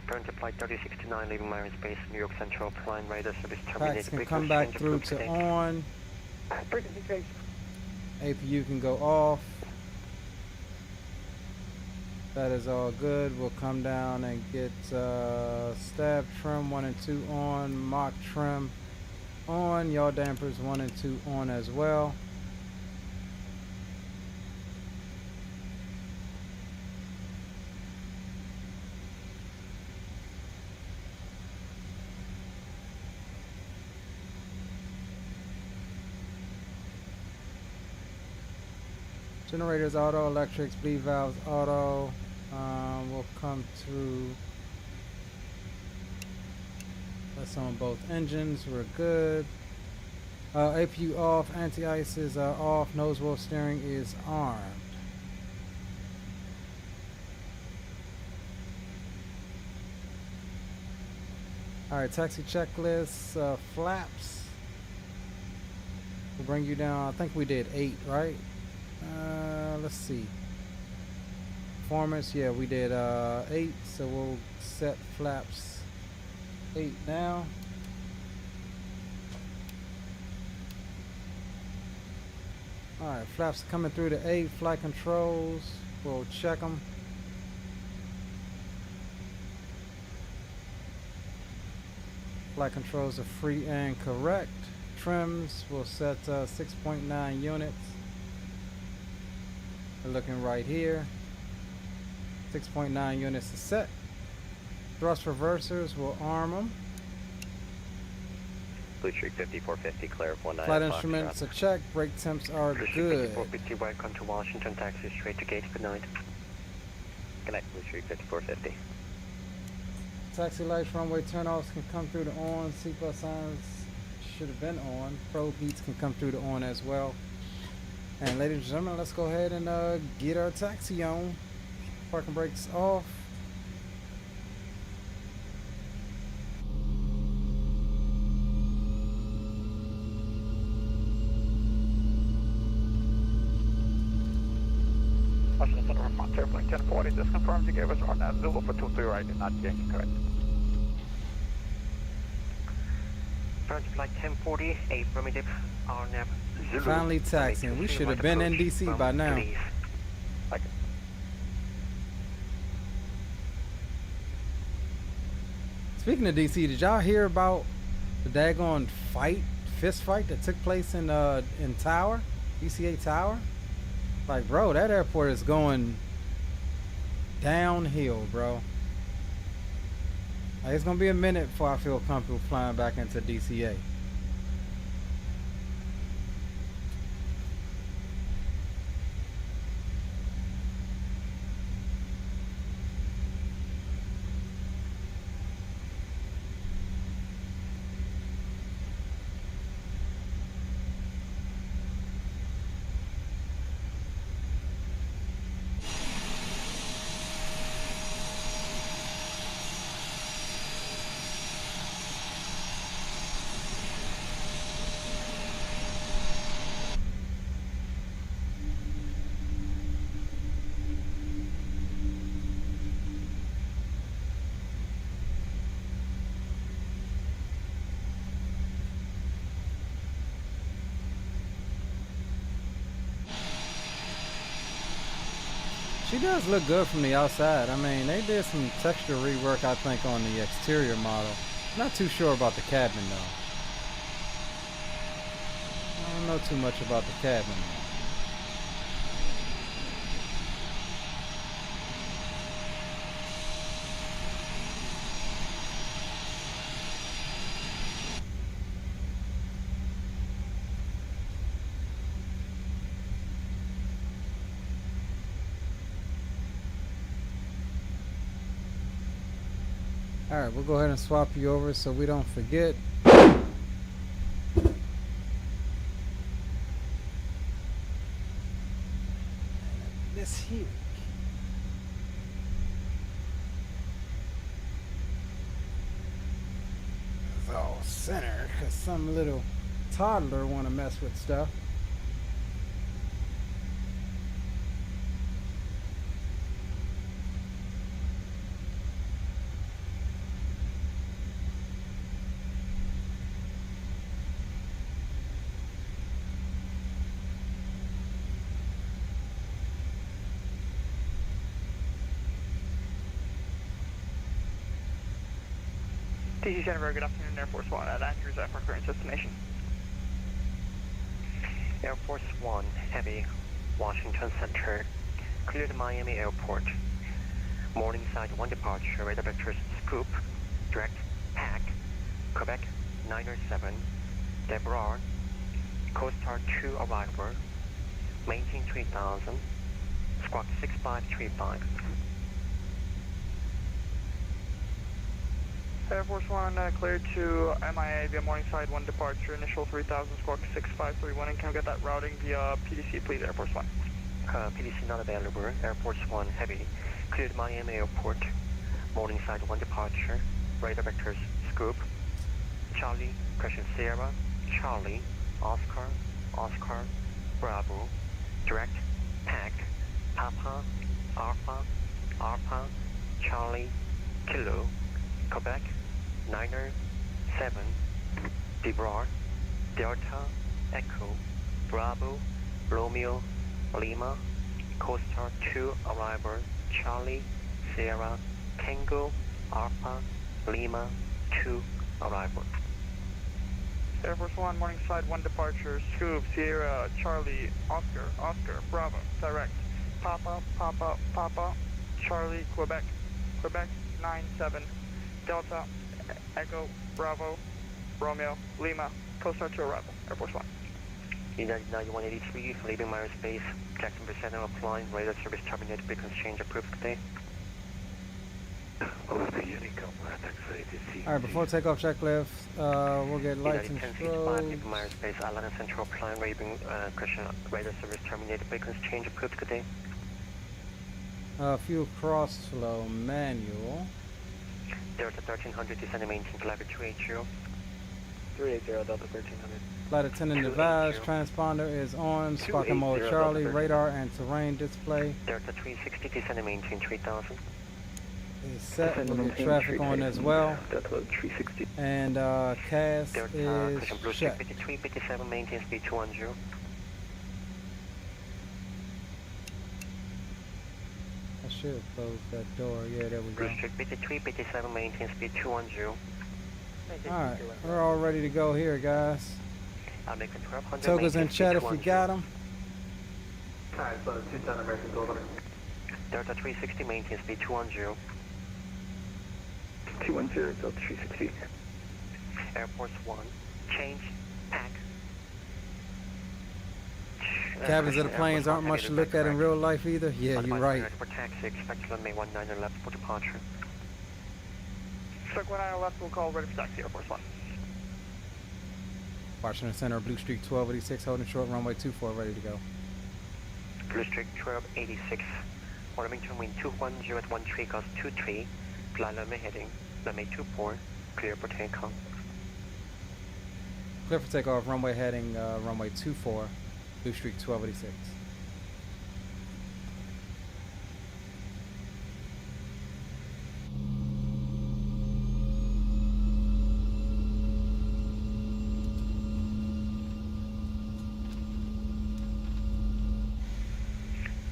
C: Current flight 3069, leaving Myron Space, New York Central, flying radar service
A: Packs
C: terminated.
A: can come back through to on. APU can go off. That is all good. We'll come down and get stab trim 1 and 2 on, mock trim on, yaw dampers 1 and 2 on as well. Generators auto, electrics, bleed valves auto. We'll come through. That's on both engines. We're good. APU off, anti-ice is off, nose wheel steering is armed. Alright, taxi checklist, flaps. We'll bring you down, I think we did 8, right? Let's see. Performance, yeah, we did 8, so we'll set flaps 8 now. Alright, flaps coming through to 8, flight controls, we'll check them. Flight controls are free and correct. Trims, we'll set 6.9 units. We're looking right here. 6.9 units is set. Thrust reversers, we'll arm them.
C: Blue Streak 5450, clear of 19.
A: Flight instruments are checked. Brake temps are
C: Blue Streak
A: good.
C: 5450, welcome to Washington, taxi straight to gate, good night. Good night, Blue Streak 5450.
A: Taxi lights, runway turnoffs can come through the on. Seatbelt signs should have been on. Probe heats can come through the on as well. And ladies and gentlemen, let's go ahead and get our taxi on. Parking brakes off.
B: Washington Center, Vermont, airplane 1040, this confirms you gave us RNAV Zulu for 23 right and not Yankee, correct?
C: Front flight 1040, affirmative, RNAV Zulu.
A: Finally taxiing. We should have been in DC by now. Speaking of DC, did y'all hear about the daggone fist fight that took place in Tower, DCA Tower? Like, bro, that airport is going downhill, bro. Like, it's gonna be a minute before I feel comfortable flying back into DCA. She does look good from the outside. I mean, they did some texture rework, I think, on the exterior model. Not too sure about the cabin, though. I don't know too much about the cabin. Alright, we'll go ahead and swap you over so we don't forget. this here. It's all center because some little toddler want to mess with stuff.
J: TC Jennifer, good afternoon, Air Force One at Andrews at our current destination.
C: Air Force One, Heavy, Washington Center, cleared Miami Airport. Morningside 1 departure, radar vectors Scoop, direct, PAC, Quebec 907, Deborah, Coastar 2 arrival, maintain 3000, squawk 6535.
J: Air Force One cleared to MIA via Morningside 1 departure, initial 3000, squawk 6531, and can we get that routing via PDC, please, Air Force One?
C: PDC not available. Air Force One, Heavy, cleared Miami Airport. Morningside 1 departure, radar vectors Scoop, Charlie, question Sierra, Charlie, Oscar, Oscar, Bravo, direct, PAC, Papa, Alpha, Alpha, Charlie, Kilo, Quebec, 907, Deborah, Delta, Echo, Bravo, Romeo, Lima, Coastar 2 arrival, Charlie, Sierra, Tango, Alpha, Lima, 2 arrival.
J: Air Force One, Morningside 1 departure, Scoop, Sierra, Charlie, Oscar, Oscar, Bravo, direct, Papa, Papa, Papa, Charlie, Quebec, Quebec, 97, Delta, Echo, Bravo, Romeo, Lima, Coastar 2 arrival, Air Force One.
C: United 9183, leaving Myers Base, Jacksonville Center, applying radar service terminated, frequency change approved today.
A: Alright, before takeoff checklist, we'll get lights and
C: United 1065,
A: strobes.
C: leaving Myers Base, Atlanta Central, applying radar service terminated, frequency change approved today.
A: Fuel cross flow manual.
C: Delta 1300, descending maintain to level 280.
B: 380, Delta 1300.
A: Flight attendant device, transponder is on, sparking mode Charlie, radar and terrain display
C: Delta 360, descending maintain 3000.
A: is set. We'll get traffic on as well.
B: Delta 360.
A: And CAS
C: Delta,
A: is
C: question Blue
A: shut.
C: 53, 57, maintain speed 210.
A: I should have closed that door. Yeah, there we go.
C: Blue 53, 57, maintain speed 210.
A: Alright, we're all ready to go here, guys.
C: I'll make it 1200.
A: Toga's in
C: maintain
A: chat
C: speed
A: if you
C: 210.
A: got them.
H: Alright, so 210 American 1200.
C: Delta 360, maintain speed 210.
B: 210, Delta 360.
C: Air Force One, change, pack.
A: Cabins of the planes aren't much to look at in real life either. Yeah, you're right.
C: For taxi, expect runway 19 left for departure.
J: Struck 19 left, we'll call ready for taxi, Air Force One.
A: Washington Center, Blue Streak 1286, holding short runway 24, ready to go.
C: Blue Streak 1286, Wilmington wind 210 at 13 gust 23, fly runway heading, runway 24, clear for takeoff.
A: Clear for takeoff, runway heading, runway 24, Blue Streak 1286.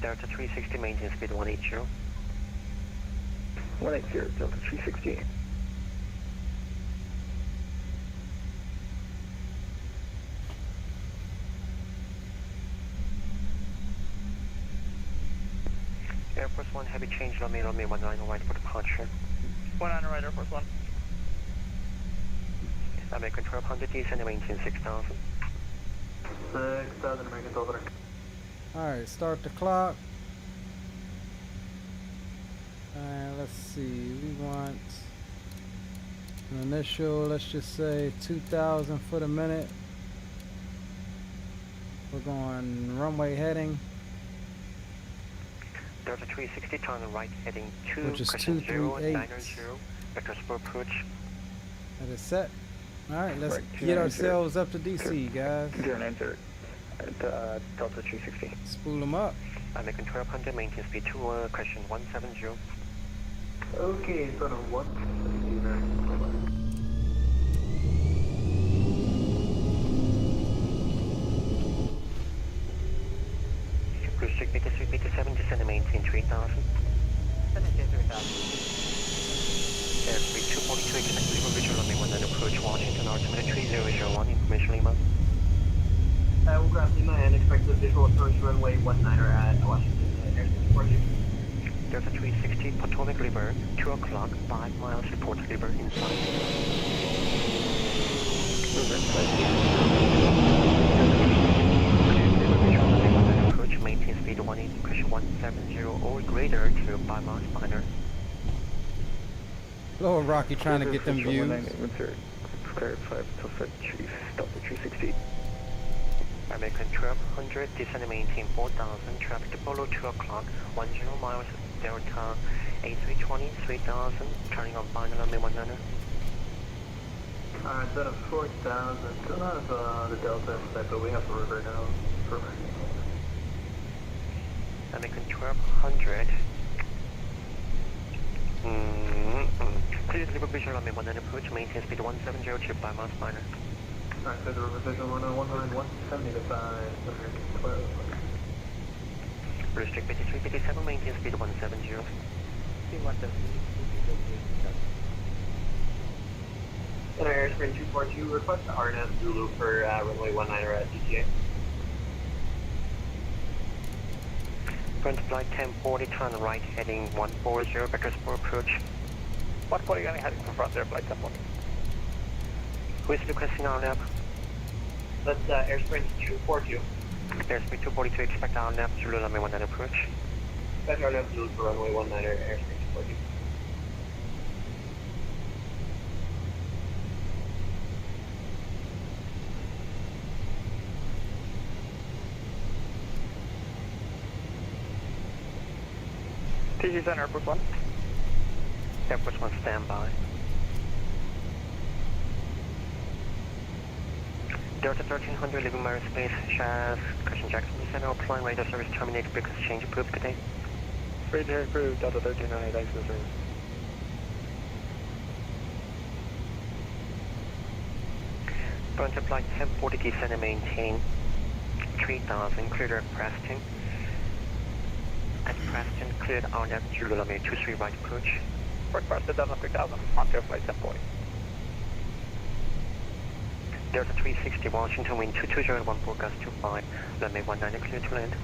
C: Delta 360, maintain speed 180.
B: 180, Delta 360.
C: Air Force One, heavy change, runway 19 right for departure.
J: 19 right, Air Force One.
C: American 1200, descend and maintain 6000.
H: 6000 American 1200.
A: Alright, start the clock. And let's see, we want an initial, let's just say 2,000 foot a minute. We're going runway heading.
C: Delta 360, turn right heading 2,
A: Which is
C: cushion
A: 238.
C: 090, vector spur approach.
A: That is set. All right, let's
B: Right,
A: get ourselves up to DC, guys.
B: 090 at Delta 360.
A: Spool them up.
C: American 1200, maintain speed 2, cushion 170.
H: Okay, so the 170 American.
C: Cruise strict BT3, BT7, descend and maintain 3000.
F: Maintain 3000.
C: Airspeed 242, expect Lima visual on me 19 approach Washington, altimeter 3001, information Lima.
H: We'll grab Lima and expect the visual approach runway 19 at Washington, airspace 40.
C: Delta 360, Potomac River, 2 o'clock, 5 miles, report River inside. Approach, maintain speed 18, cushion 170 or greater to 5 miles minor.
A: Lower Rocky trying to get them views.
B: Square 5 to 5 Chief, Delta 360.
C: American 1200, descend and maintain 4000, traffic to Polo 2 o'clock, 10 miles, Delta A320, 3000, turning on final on me 19.
H: Alright, so 4,000. Still not the Delta in sight, but we have the river now. For
C: American 1200. Please leave a visual on me 19 approach, maintain speed 170 to 5 miles minor.
H: Alright, so the river visual 170 to 5, American 12.
C: Restrict BT3, BT7, maintain speed 170.
H: And Airspace 242, request RNS Zulu for runway 19 at DTA.
C: Front flight 1040, turn right heading 140, vector spur approach.
J: 140 going heading from front there, flight 1040.
C: Who is requesting RNAV?
H: That's Airspace 242.
C: Airspeed 242, expect RNAV, Zulu Lame 19 approach.
H: That's RNS Zulu for runway 19 at Airspace 242.
J: TC Center, Air Force 1.
C: Air Force 1 standby. Delta 1300, leaving my airspace, Shaz, cushion Jackson Center, applying radar service terminated because change approved, good day.
J: Free to approved, Delta 1300, thanks for the service.
C: Front flight 1040, descend and maintain 3000, cleared at Preston. At Preston, cleared RNAV, Zulu Lame 23 right approach.
J: Fort Preston, Delta 3000, on to flight 1040.
C: Delta 360, Washington, wind 220 at 14, gust 25, runway 19, clear to land.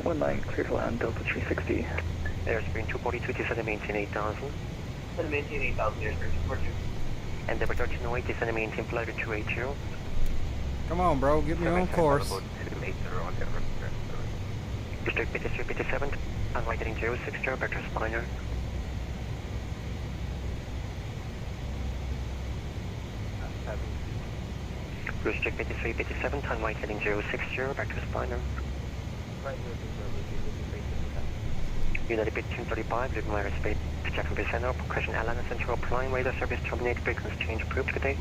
B: 19, clear to land, Delta 360.
C: Airspeed 242, descend and maintain 8000.
H: Descend and maintain 8,000, Airspace 242.
C: And Delta 1308, descend and maintain flight 280.
A: Come on, bro, get me on course.
C: Restrict BT3, BT7, and right heading 060, vector spiner. Restrict BT3, BT7, turn right heading 060, vector spiner. United Bit 235, leaving my airspace to Jacksonville Center, question Atlanta Central, applying radar service terminate, frequency change approved, good day.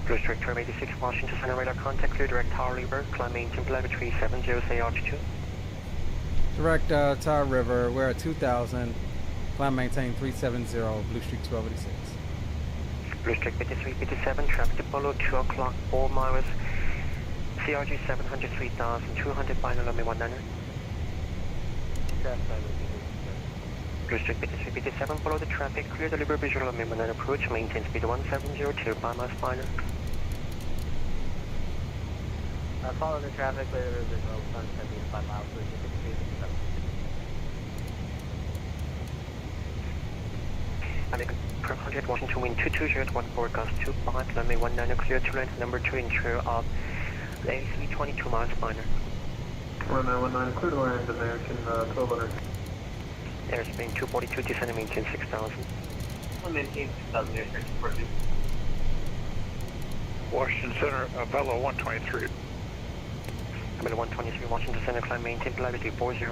C: Restrict 1286, Washington Center, radar contact, clear direct Tower River, climb maintain level 370, say altitude.
A: Direct Tower River, we're at 2000, climb maintain 370, Blue Streak 1286.
C: Restrict BT3, BT7, traffic to Polo, 2 o'clock, 4 miles, CRJ 700, 3200, final on me 19. Restrict BT3, BT7, follow the traffic, clear the Libre visual on me 19 approach, maintain speed 170 to 5 miles final.
F: Follow the traffic, clear the visual, 175 miles, 363.
C: American 100, Washington, wind 220 at 14, gust 25, runway 19, clear to land, number 2, intro of A320, 2 miles minor.
H: Runway 19, clear to land, American 1200.
C: Airspeed 242, descend and maintain 6000.
H: Maintain 6,000, Airspace 242.
B: Washington Center, Velo 123.
C: Velo 123, Washington Center, climb maintain flight 340.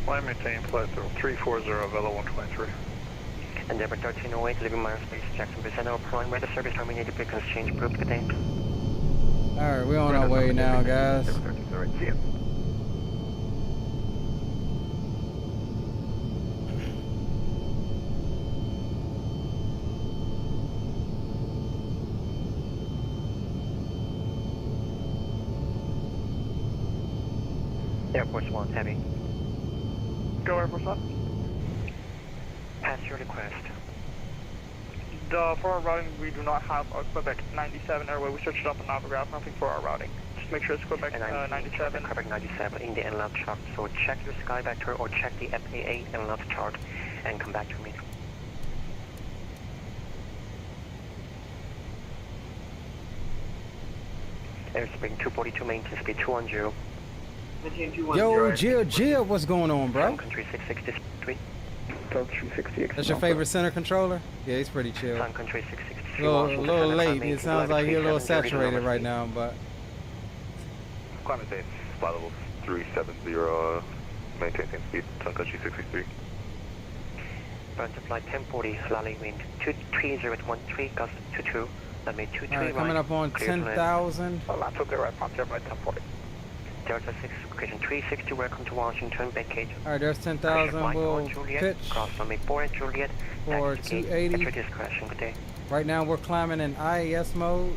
B: Climb maintain flight 340, Velo 123.
C: Endeavor 1308, leaving my space, Jacksonville Center, prime weather service terminated, frequency change approved, good day.
A: Alright, we're on our way now, guys.
B: See ya.
C: Air Force One, heavy.
J: Go Air Force One.
C: Pass your request.
J: For our routing, we do not have a Quebec 97 airway. We searched it up on Navigap, nothing for our routing. Just make sure it's Quebec 97.
C: Quebec 97 in the NLAB chart. So check your sky vector or check the FAA NLAB chart and come back to me. Airspeed 242, maintain speed 210.
A: Yo, Gia, what's going on, bro?
C: Country 663.
B: Country 60.
A: That's your favorite center controller? Yeah, he's pretty chill.
C: Country 663.
A: A little late. It sounds like he's a little saturated right now, but.
K: Climb maintain, flight level 370, maintain speed, Sun Country 663.
C: Burn to flight 1040, Lally wind 23013, gust 22, runway 23
A: Alright, coming up on 10,000.
B: That's okay, right, prompt by 1040.
C: Delta 6, location 360, welcome to Washington, vacate.
A: Alright, there's 10,000, we'll pitch
C: cross runway 4 at Juliet,
A: for 280.
C: at your discretion, good day.
A: Right now we're climbing in IAS mode,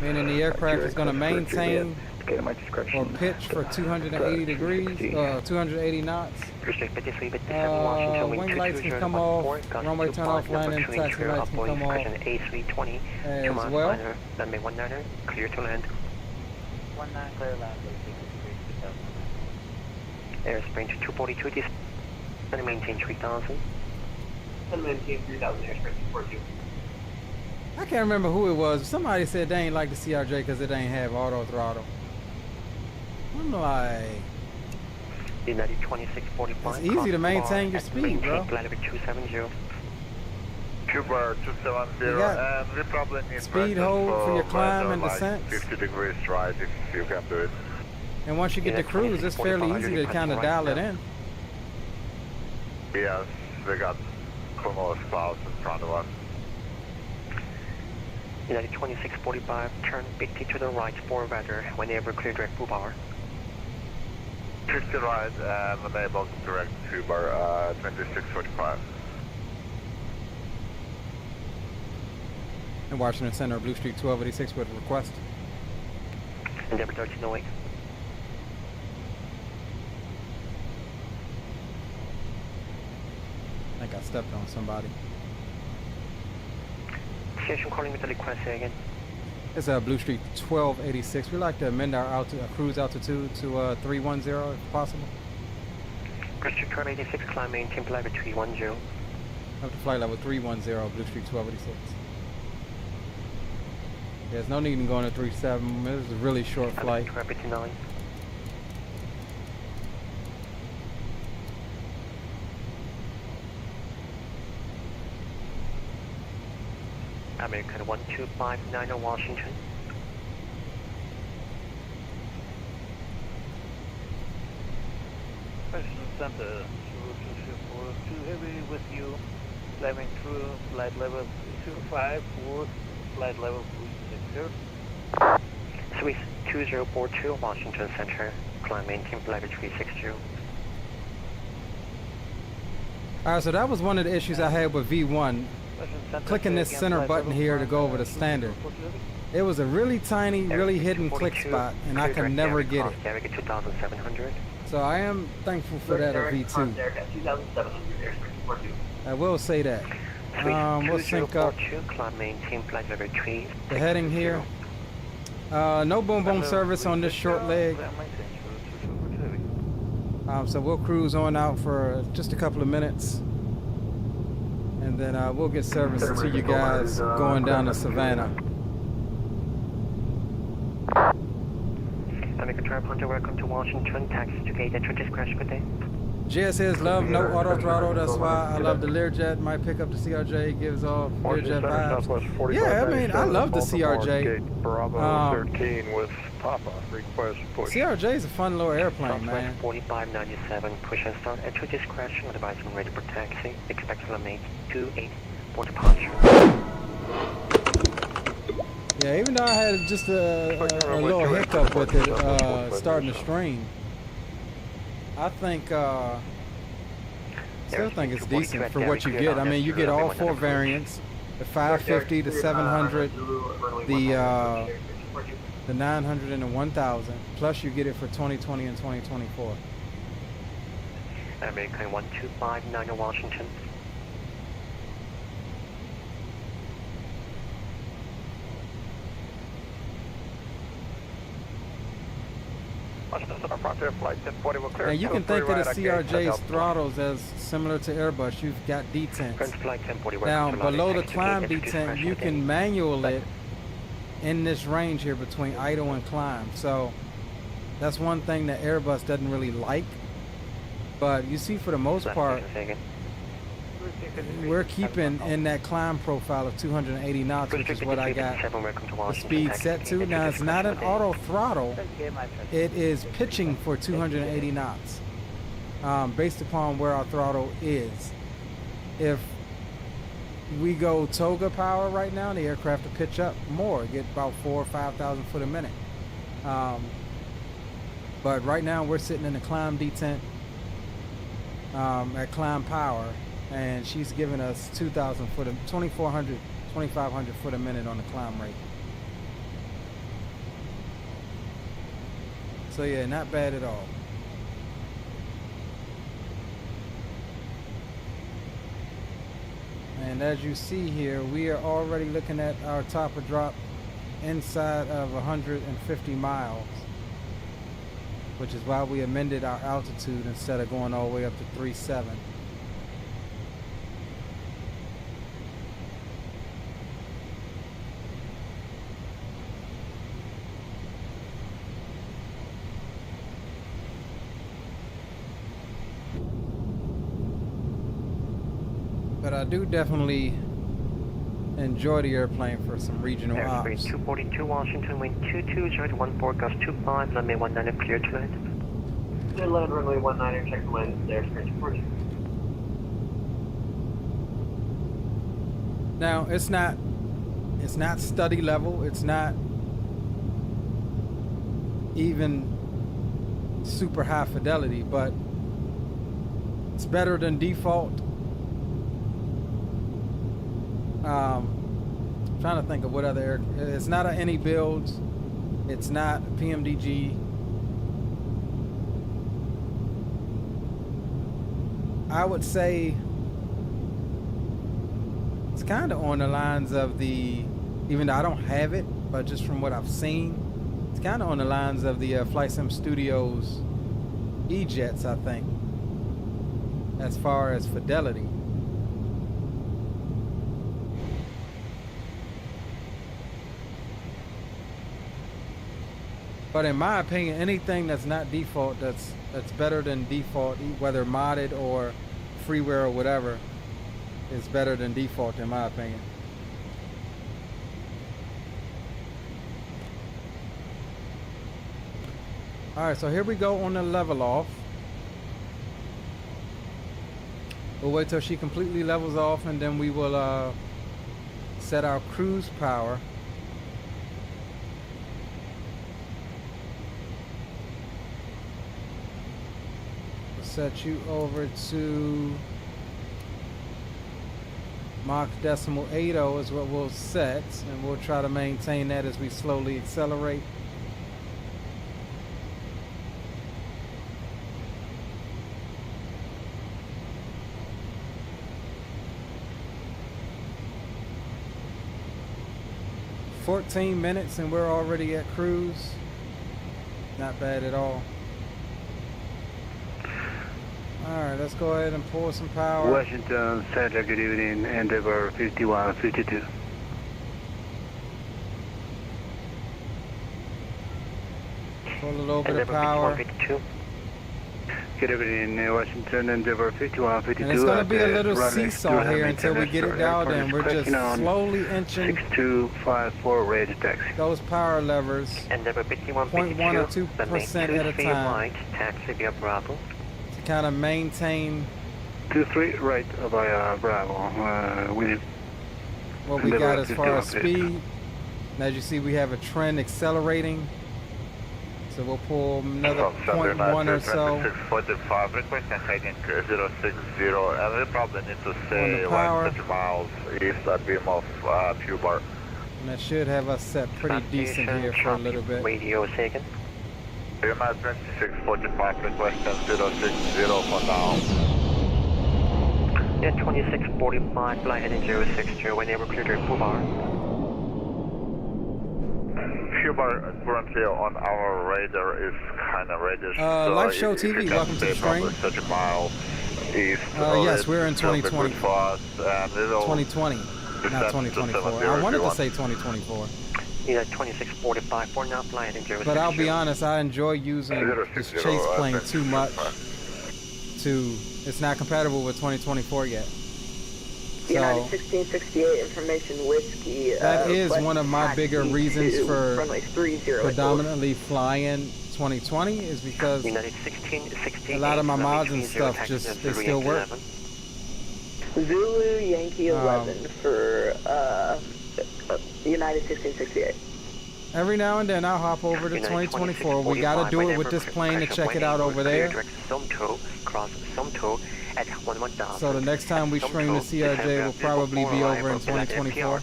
A: meaning the aircraft is going to maintain or pitch for 280 degrees, 280 knots. Wing lights can come off, runway turn off, landing, taxi lights can come off
C: A320
A: as well.
C: Runway 19, clear to land.
F: 19 clear land,
C: Airspeed 242, this and maintain 3000.
H: And maintain 3000, airspeed 242.
A: I can't remember who it was. Somebody said they ain't like the CRJ because it ain't have auto throttle. I'm like,
C: United 2645.
A: it's easy to maintain your speed, bro.
C: Ladder 270.
K: Cuba 270,
A: You got
K: and we probably need
A: speed hold for your climb and descent.
K: 50 degrees right if you can do it.
A: And once you get to cruise, it's fairly easy to kind of dial it in.
K: Yes, we got cumulus clouds in front of us.
C: United 2645, turn 50 to the right for weather whenever clear direct full power.
K: 50 right and enable direct to bar 2645.
A: In Washington Center, Blue Street 1286 with a request.
C: Endeavor 1308.
A: I think I stepped on somebody.
C: Station calling with the request here again.
A: It's Blue Street 1286. We like to amend our cruise altitude to 310 if possible.
C: Christian 1286, climb maintain flight 310.
A: Up to flight level 310, Blue Street 1286. There's no need in going to 37. This is a really short flight.
C: 1259. American 1259 Washington.
F: Washington Center, 2 heavy with you, climbing through flight level 325, flight level 360.
C: Swiss 2042 Washington Center, climb maintain flight 360.
A: Alright, so that was one of the issues I had with V1. Clicking this center button here to go over the standard. It was a really tiny, really hidden click spot, and I could never get it.
C: 2700.
A: So I am thankful for that of V2. I will say that. We'll sync up the heading here. No boom boom service on this short leg. So we'll cruise on out for just a couple of minutes. And then we'll get service to you guys going down to Savannah.
C: American Tribe Hunter, welcome to Washington. Taxi to gate at your discretion, good day.
A: JS says love no auto throttle. That's why I love the Learjet. Might pick up the CRJ. Gives off Learjet vibes. Yeah, I mean I love the CRJ.
B: Bravo 13 with Papa. Request push.
A: CRJ is a fun little airplane, man.
C: 4597, push and start. Enter discretion. Device when ready for taxi. Expect to make 28 for departure.
A: Yeah, even though I had just a little hiccup with it starting to stream, I think still think it's decent for what you get. I mean, you get all 4 variants: the 550, the 700, the 900, and the 1000. Plus, you get it for 2020 and 2024.
C: American 1259 Washington.
A: And you can think of the CRJ's throttles as similar to Airbus. You've got detents. Now, below the climb detent, you can manual it in this range here between idle and climb. So that's one thing that Airbus doesn't really like. But you see, for the most part, we're keeping in that climb profile of 280 knots, which is what I got the speed set to. Now, it's not an auto throttle. It is pitching for 280 knots based upon where our throttle is. If we go toga power right now, the aircraft will pitch up more, get about 4,000 or 5,000 foot a minute. But right now, we're sitting in the climb detent at climb power. And she's giving us 2,000 foot, 2,400, 2,500 foot a minute on the climb rate. So yeah, not bad at all. And as you see here, we are already looking at our top of drop inside of 150 miles, which is why we amended our altitude instead of going all the way up to 3.7. But I do definitely enjoy the airplane for some regional ops.
C: 242 Washington, wind 22, 14, gust 25, runway 19 clear to land.
H: 11 runway 19, check the wind, there's French approaching.
A: Now it's not study level, it's not even super high fidelity, but it's better than default. Trying to think of what other it's not a any builds, it's not PMDG. I would say it's kind of on the lines of the, even though I don't have it, but just from what I've seen, it's kind of on the lines of the Flight Sim Studios E-Jets, I think, as far as fidelity. But in my opinion, anything that's not default, that's better than default, whether modded or freeware or whatever, is better than default in my opinion. Alright, so here we go on the level off. We'll wait till she completely levels off and then we will set our cruise power. Set you over to Mach 0.80 is what we'll set, and we'll try to maintain that as we slowly accelerate. "14 minutes and we're already at cruise. Not bad at all." Alright, let's go ahead and pull some power.
L: Washington Center, good evening, Endeavor 5152.
A: Pull a little bit of power.
L: Good evening, Washington, Endeavor 5152.
A: And it's going to be a little seesaw here until we get it dialed in. We're just slowly inching
L: 6254 ready to taxi.
A: those power levers,
C: Endeavor 51,
A: 0.1 or 2% at a time,
C: right, taxi via Bravo.
A: to kind of maintain
L: 23 right via Bravo.
A: what we got as far as speed. And as you see, we have a trend accelerating. So we'll pull another 0.1 or so.
K: 4645, requesting heading 060, and we probably need to stay 130 miles east at beam of Q-bar.
A: And that should have us set pretty decent here for a little bit.
C: Radio second.
K: United 2645, requesting 060 for now.
C: Yeah, 2645, fly heading 060, whenever clear to Q-bar.
K: Q-bar currently on our radar is kind of reddish. So
A: Live Show TV, welcome to the stream.
K: 30 miles east.
A: Yes, we're in 2020. 2020, not 2024. I wanted to say 2024.
C: Yeah, 2645 for now, fly heading 060.
A: But I'll be honest, I enjoy using this chase plane too much to, it's not compatible with 2024 yet.
M: United 1668 information whiskey.
A: That is one of my bigger reasons for predominantly flying 2020 is because a lot of my mods and stuff just, they still work.
M: Zulu Yankee 11 for United 1668.
A: Every now and then I'll hop over to 2024. We gotta do it with this plane to check it out over there. So the next time we stream the CRJ will probably be over in 2024.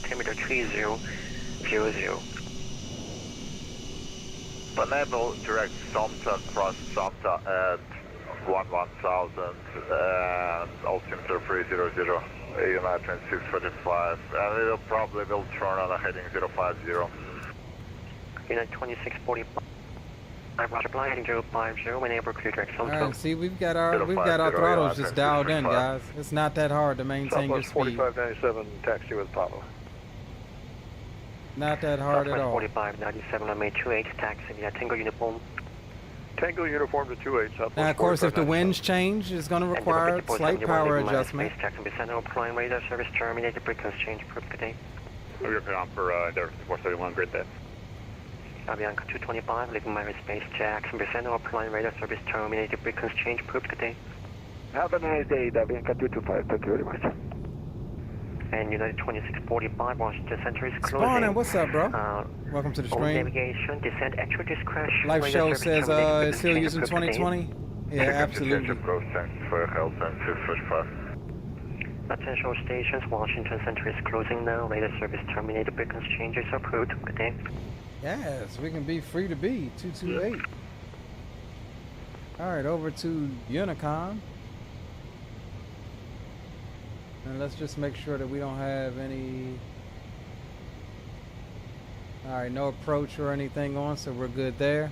K: Enable direct SOMTA across SOMTA at 1000 and altimeter 300, United 2645, and it'll probably will turn on a heading 050.
C: United 2645. Roger, fly heading 050, whenever clear direct SOMTA.
A: Alright, see, we've got our throttles just dialed in, guys. It's not that hard to maintain your speed.
B: 4597, taxi with Papa.
A: Not that hard at all.
C: 4597, runway 28, taxi via Tango Uniform.
B: Tango Uniform to 28, Southwest.
A: Now, of course, if the winds change, it's going to require slight power adjustment.
C: Taxi Vicente, prime radar service terminated, frequency change approved today.
K: We're going on for Endeavor 431, great day.
C: Avianca 225, leaving my space, Jackson Vicente, prime radar service terminated, frequency change approved today.
B: Have a nice day, Avianca 225, thank you very much.
C: And United 2645, Washington Center is closing.
A: Spawning, what's up, bro? Welcome to the stream.
C: Navigation, descent, actual discretion.
A: Live Show says it's still using 2020. Yeah, absolutely.
C: Attention stations, Washington Center is closing now. Radar service terminated, frequency changes approved. Good day.
A: Yes, we can be free to be 228. All right, over to Unicom. And let's just make sure that we don't have any. All right, no approach or anything on, so we're good there.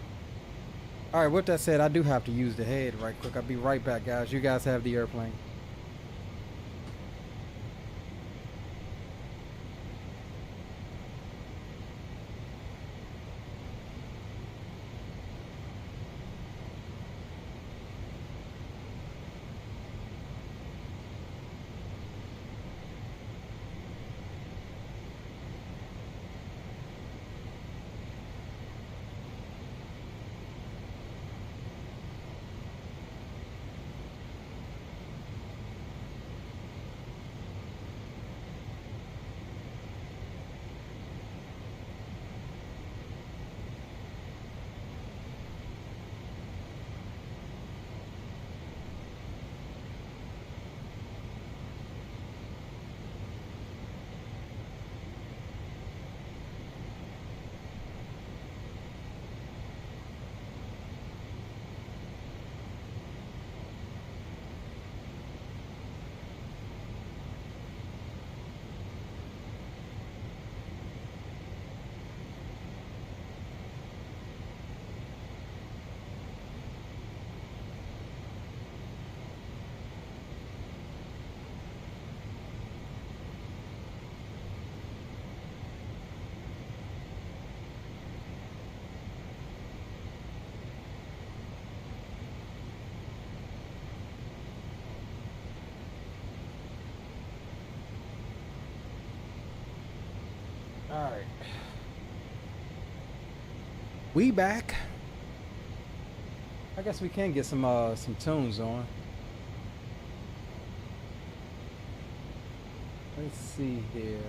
A: All right, with that said, I do have to use the head right quick. I'll be right back, guys. You guys have the airplane. All right. We back. I guess we can get some tunes on. Let's see here.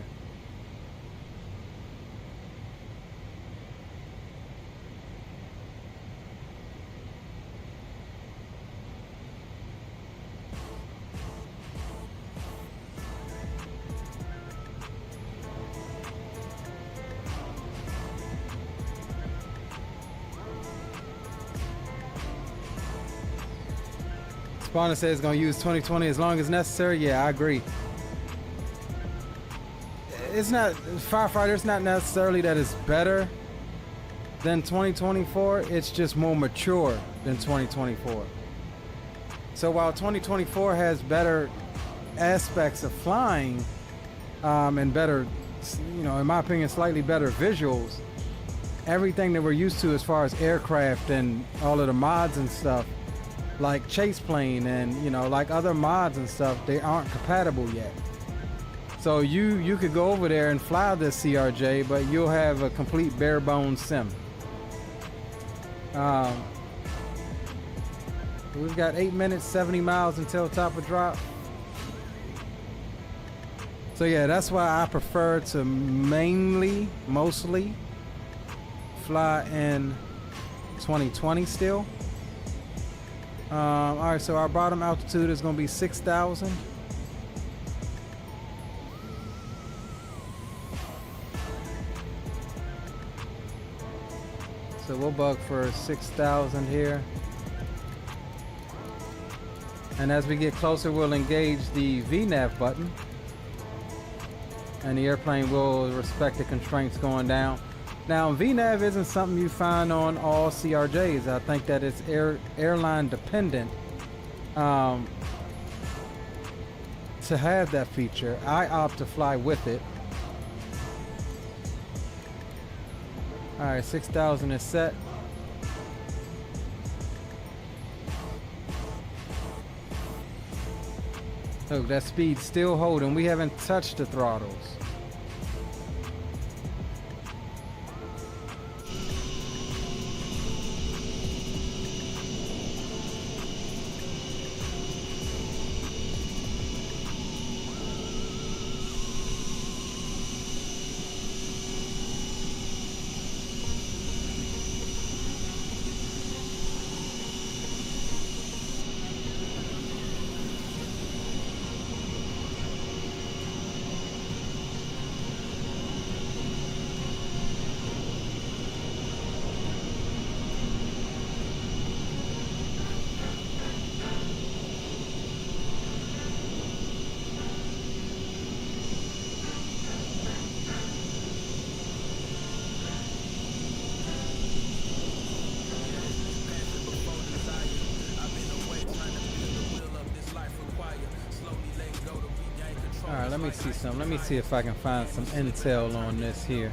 A: Spawner says it's gonna use 2020 as long as necessary. Yeah, I agree. It's not Firefighter. It's not necessarily that it's better than 2024. It's just more mature than 2024. So while 2024 has better aspects of flying and better, you know, in my opinion, slightly better visuals, everything that we're used to as far as aircraft and all of the mods and stuff, like chase plane and, you know, like other mods and stuff, they aren't compatible yet. So you could go over there and fly this CRJ, but you'll have a complete bare bones sim. We've got 8 minutes, 70 miles until top of drop. So yeah, that's why I prefer to mostly fly in 2020 still. All right, so our bottom altitude is going to be 6,000. So we'll bug for 6,000 here. And as we get closer, we'll engage the VNAV button. And the airplane will respect the constraints going down. Now, VNAV isn't something you find on all CRJs. I think that it's airline dependent to have that feature. I opt to fly with it. All right, 6,000 is set. Look, that speed's still holding. We haven't touched the throttles. Let me see some. Let me see if I can find some intel on this here.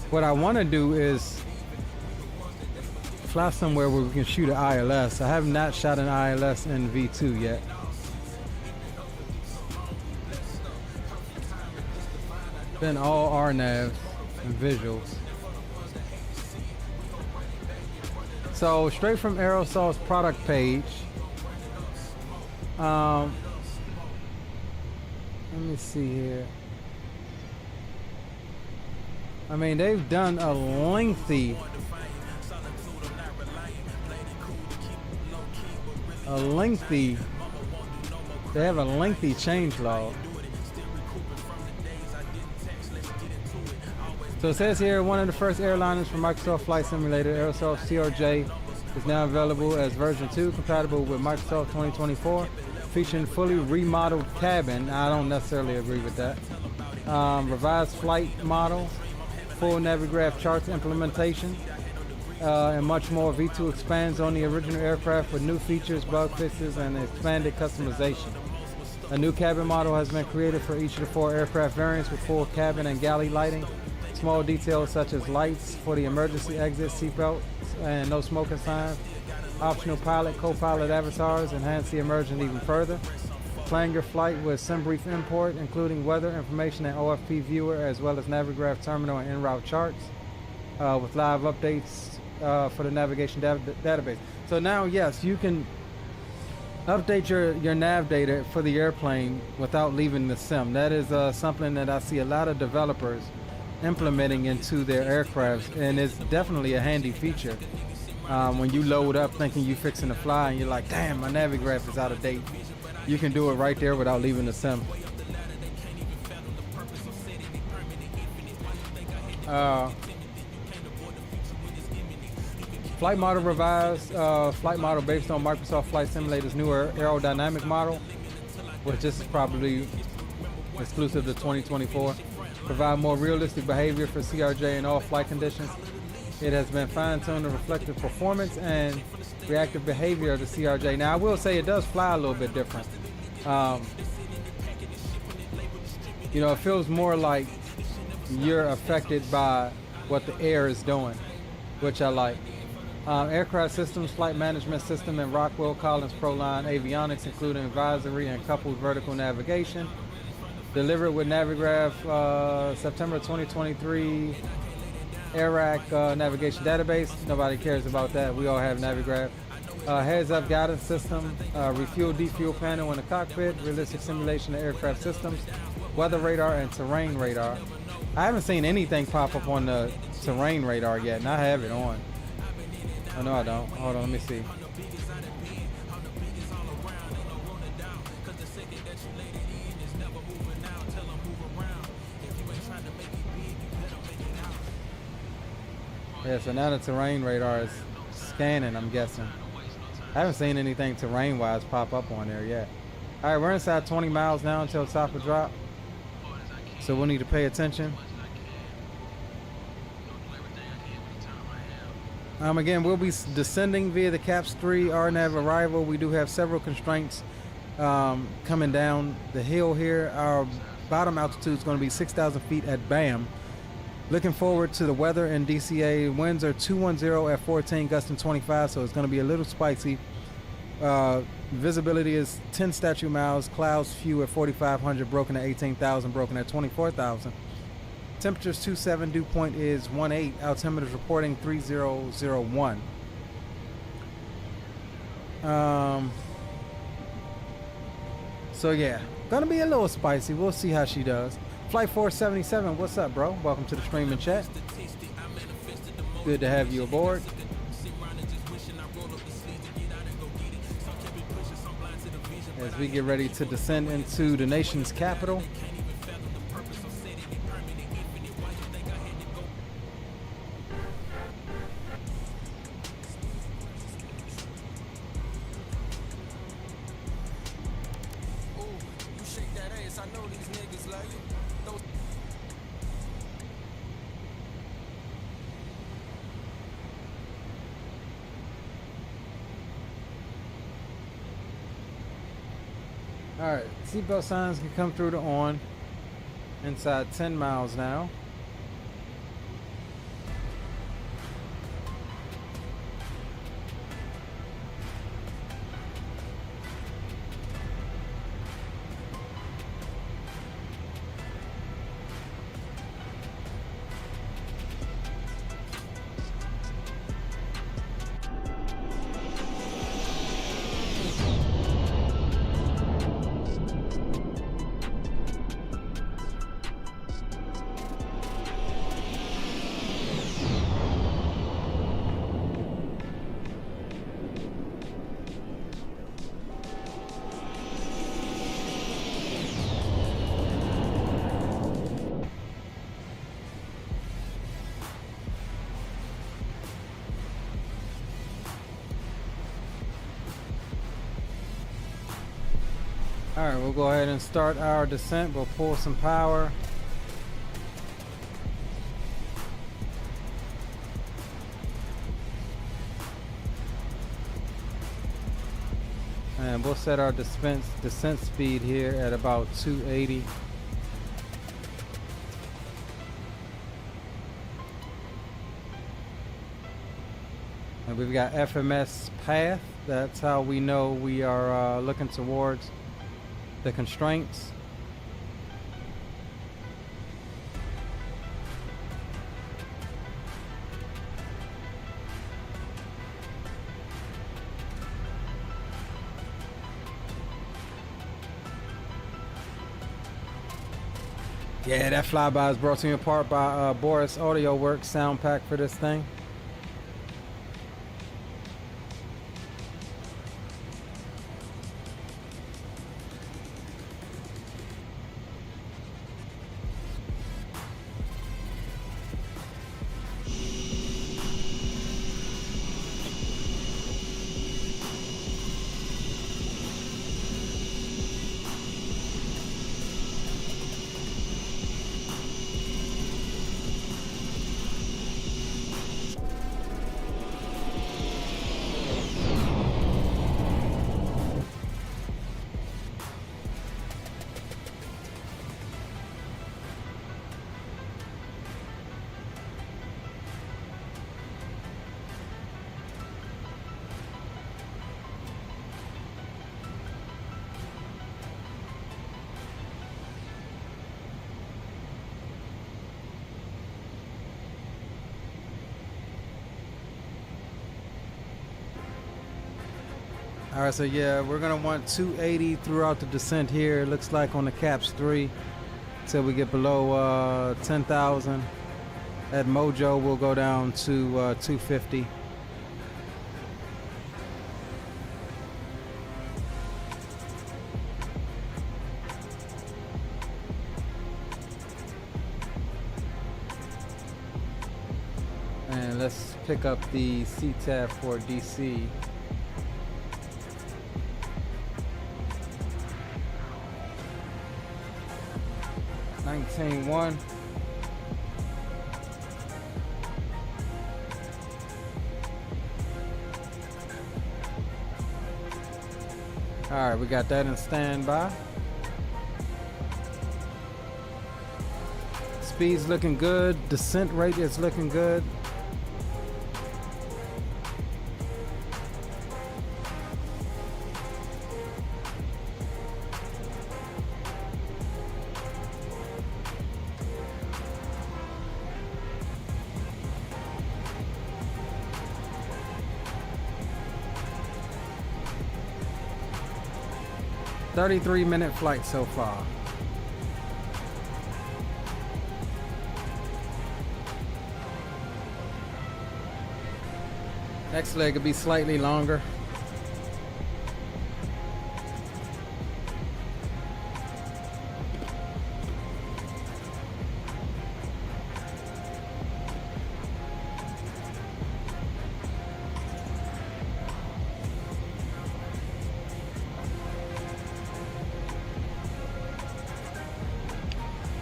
A: What I want to do is fly somewhere where we can shoot an ILS. I have not shot an ILS in V2 yet. Been all RNAVs and visuals. So straight from Aerosoft's product page. Let me see here. I mean, they've done a lengthy they have a lengthy change log. So it says here, one of the first airliners for Microsoft Flight Simulator, Aerosoft CRJ, is now available as version 2, compatible with Microsoft 2024, featuring fully remodeled cabin. I don't necessarily agree with that. Revised flight model, full Navigraph charts implementation, and much more. V2 expands on the original aircraft with new features, bug fixes, and expanded customization. A new cabin model has been created for each of the 4 aircraft variants with full cabin and galley lighting. Small details such as lights for the emergency exit, seatbelts, and no smoking signs. Optional pilot, co-pilot avatars enhance the immersion even further. Plan your flight with SimBrief import, including weather information and OFP viewer, as well as Navigraph terminal and en route charts, with live updates for the navigation database. So now, yes, you can update your nav data for the airplane without leaving the sim. That is something that I see a lot of developers implementing into their aircrafts, and it's definitely a handy feature. When you load up thinking you're fixing to fly and you're like, damn, my Navigraph is out of date, you can do it right there without leaving the sim. Flight model revised. Flight model based on Microsoft Flight Simulator's newer aerodynamic model, which this is probably exclusive to 2024. Provide more realistic behavior for CRJ in all flight conditions. It has been fine-tuned to reflect the performance and reactive behavior of the CRJ. Now, I will say it does fly a little bit different. You know, it feels more like you're affected by what the air is doing, which I like. Aircraft systems, flight management system, and Rockwell Collins ProLine avionics, including advisory and coupled vertical navigation. Delivered with Navigraph September 2023 AIRAC navigation database. Nobody cares about that. We all have Navigraph. Heads-up guidance system, refuel, defuel panel in the cockpit, realistic simulation of aircraft systems, weather radar, and terrain radar. I haven't seen anything pop up on the terrain radar yet, and I have it on. Oh, no, I don't. Hold on, let me see. Yeah, so now the terrain radar is scanning, I'm guessing. I haven't seen anything terrain-wise pop up on there yet. All right, we're inside 20 miles now until top of drop. So we'll need to pay attention. Again, we'll be descending via the CAPS 3 RNAV arrival. We do have several constraints coming down the hill here. Our bottom altitude is going to be 6,000 feet at BAM. Looking forward to the weather in DCA. Winds are 210 at 14, gusting 25, so it's going to be a little spicy. Visibility is 10 statute miles. Clouds few at 4,500, broken at 18,000, broken at 24,000. Temperatures 27, dew point is 18. Altimeter is reporting 3001. So yeah, gonna be a little spicy. We'll see how she does. Flight 477, what's up, bro? Welcome to the stream and chat. Good to have you aboard. As we get ready to descend into the nation's capital. Alright, seatbelt signs can come through to on. Inside 10 miles now. All right, we'll go ahead and start our descent. We'll pull some power. And we'll set our descent speed here at about 280. And we've got FMS path. That's how we know we are looking towards the constraints. Yeah, that flyby is brought to you in part by Boris Audio Works sound pack for this thing. All right, so yeah, we're gonna want 280 throughout the descent here. It looks like on the caps 3 till we get below 10,000. At Mojo, we'll go down to 250. And let's pick up the CTAP for DC. 19.1. All right, we got that in standby. Speed's looking good. Descent rate is looking good. $33-minute flight so far. Next leg will be slightly longer.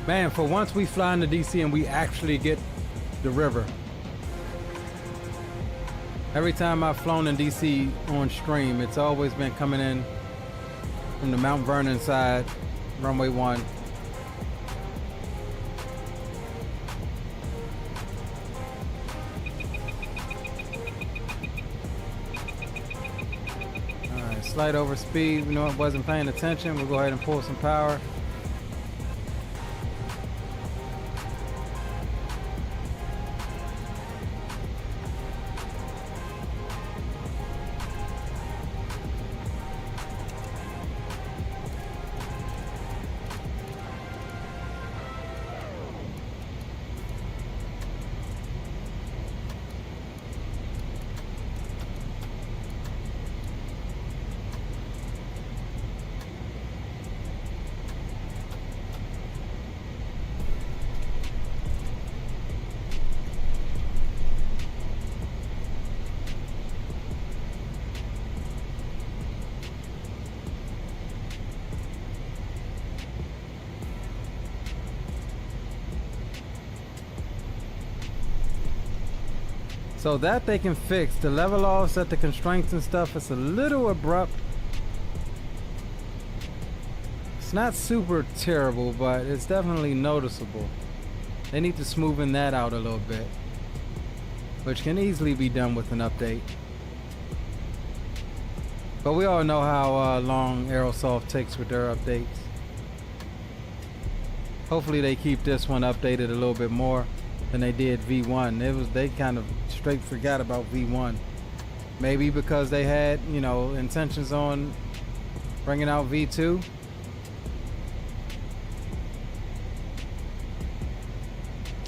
A: Man, for once we fly into DC and we actually get the river. Every time I've flown in DC on stream, it's always been coming in from the Mount Vernon side, runway 1. All right, slight overspeed. We know it wasn't paying attention. We'll go ahead and pull some power. So that they can fix. The level offset, the constraints and stuff, it's a little abrupt. It's not super terrible, but it's definitely noticeable. They need to smoothen that out a little bit, which can easily be done with an update. But we all know how long Aerosoft takes with their updates. Hopefully they keep this one updated a little bit more than they did V1. They kind of straight forgot about V1. Maybe because they had, you know, intentions on bringing out V2.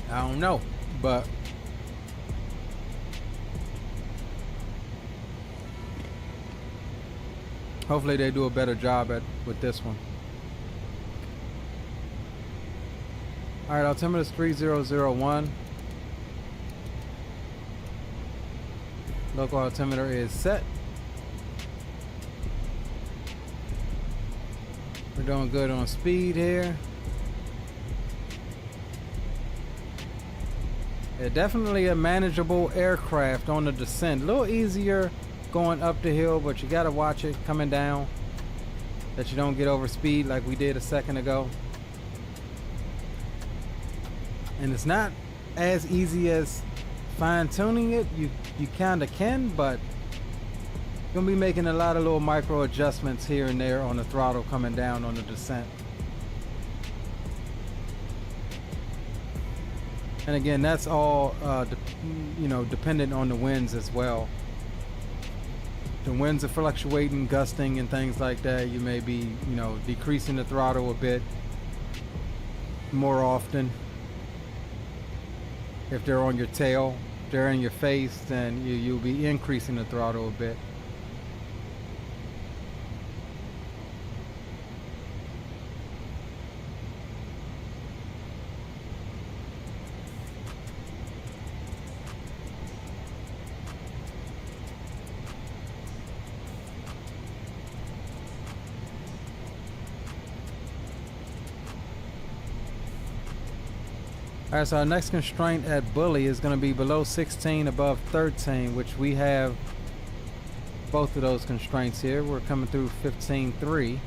A: I don't know, but hopefully they do a better job with this one. All right, altimeter is 3001. Local altimeter is set. We're doing good on speed here. Yeah, definitely a manageable aircraft on the descent. A little easier going up the hill, but you gotta watch it coming down, that you don't get over speed like we did a second ago. And it's not as easy as fine-tuning it. You kind of can, but you're gonna be making a lot of little micro adjustments here and there on the throttle coming down on the descent. And again, that's all you know, dependent on the winds as well. The winds are fluctuating, gusting and things like that. You may be, you know, decreasing the throttle a bit more often. If they're on your tail, if they're in your face, then you'll be increasing the throttle a bit. Alright, so our next constraint at Bully is going to be below 16, above 13, which we have both of those constraints here. We're coming through 15.3.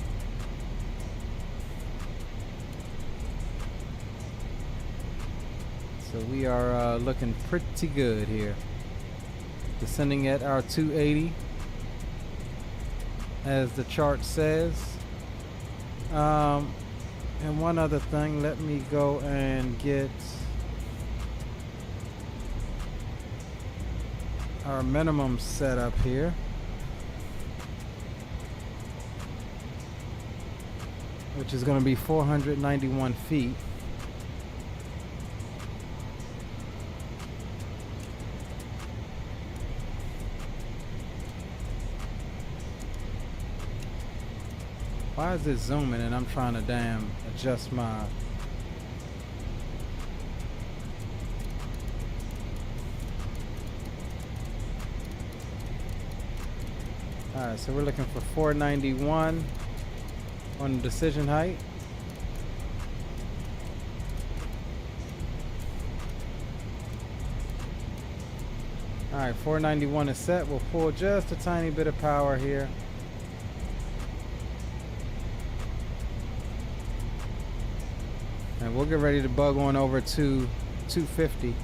A: So we are looking pretty good here. Descending at our 280, as the chart says. And one other thing, let me go and get our minimum setup here. Which is going to be 491 feet. Why is it zooming and I'm trying to damn adjust my... Alright, so we're looking for 491 on the decision height. Alright, 491 is set. We'll pull just a tiny bit of power here. And we'll get ready to bug on over to 250.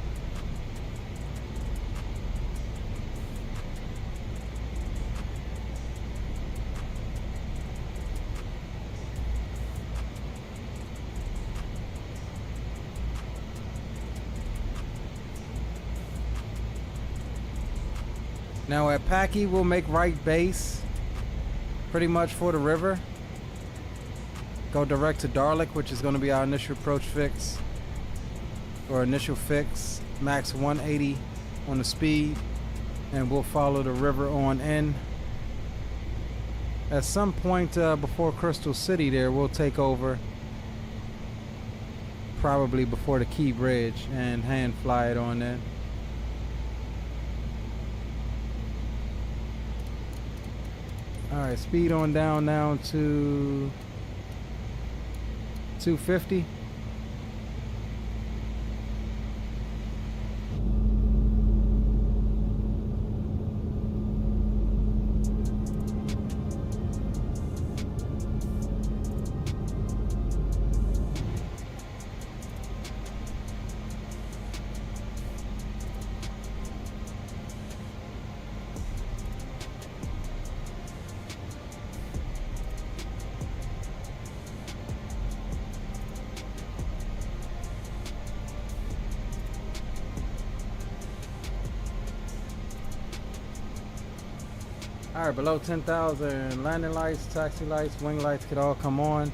A: Now at Packy, we'll make right base pretty much for the river. Go direct to Darlick, which is going to be our initial approach fix, or initial fix, max 180 on the speed, and we'll follow the river on in. At some point before Crystal City there, we'll take over, probably before the Key Bridge, and hand fly it on in. Alright, speed on down now to 250. All right, below 10,000, landing lights, taxi lights, wing lights could all come on.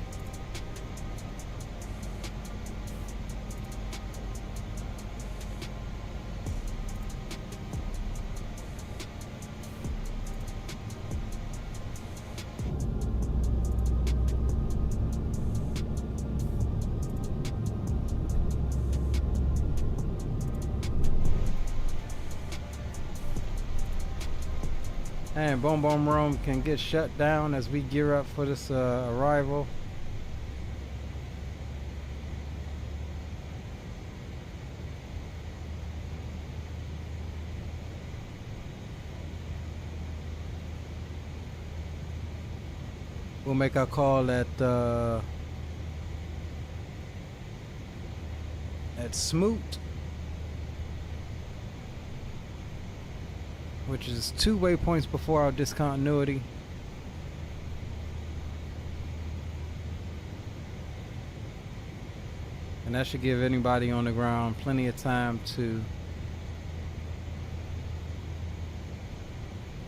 A: And Boom Boom Room can get shut down as we gear up for this arrival. We'll make our call at Smoot, which is 2 waypoints before our discontinuity. And that should give anybody on the ground plenty of time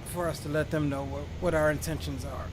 A: for us to let them know what our intentions are.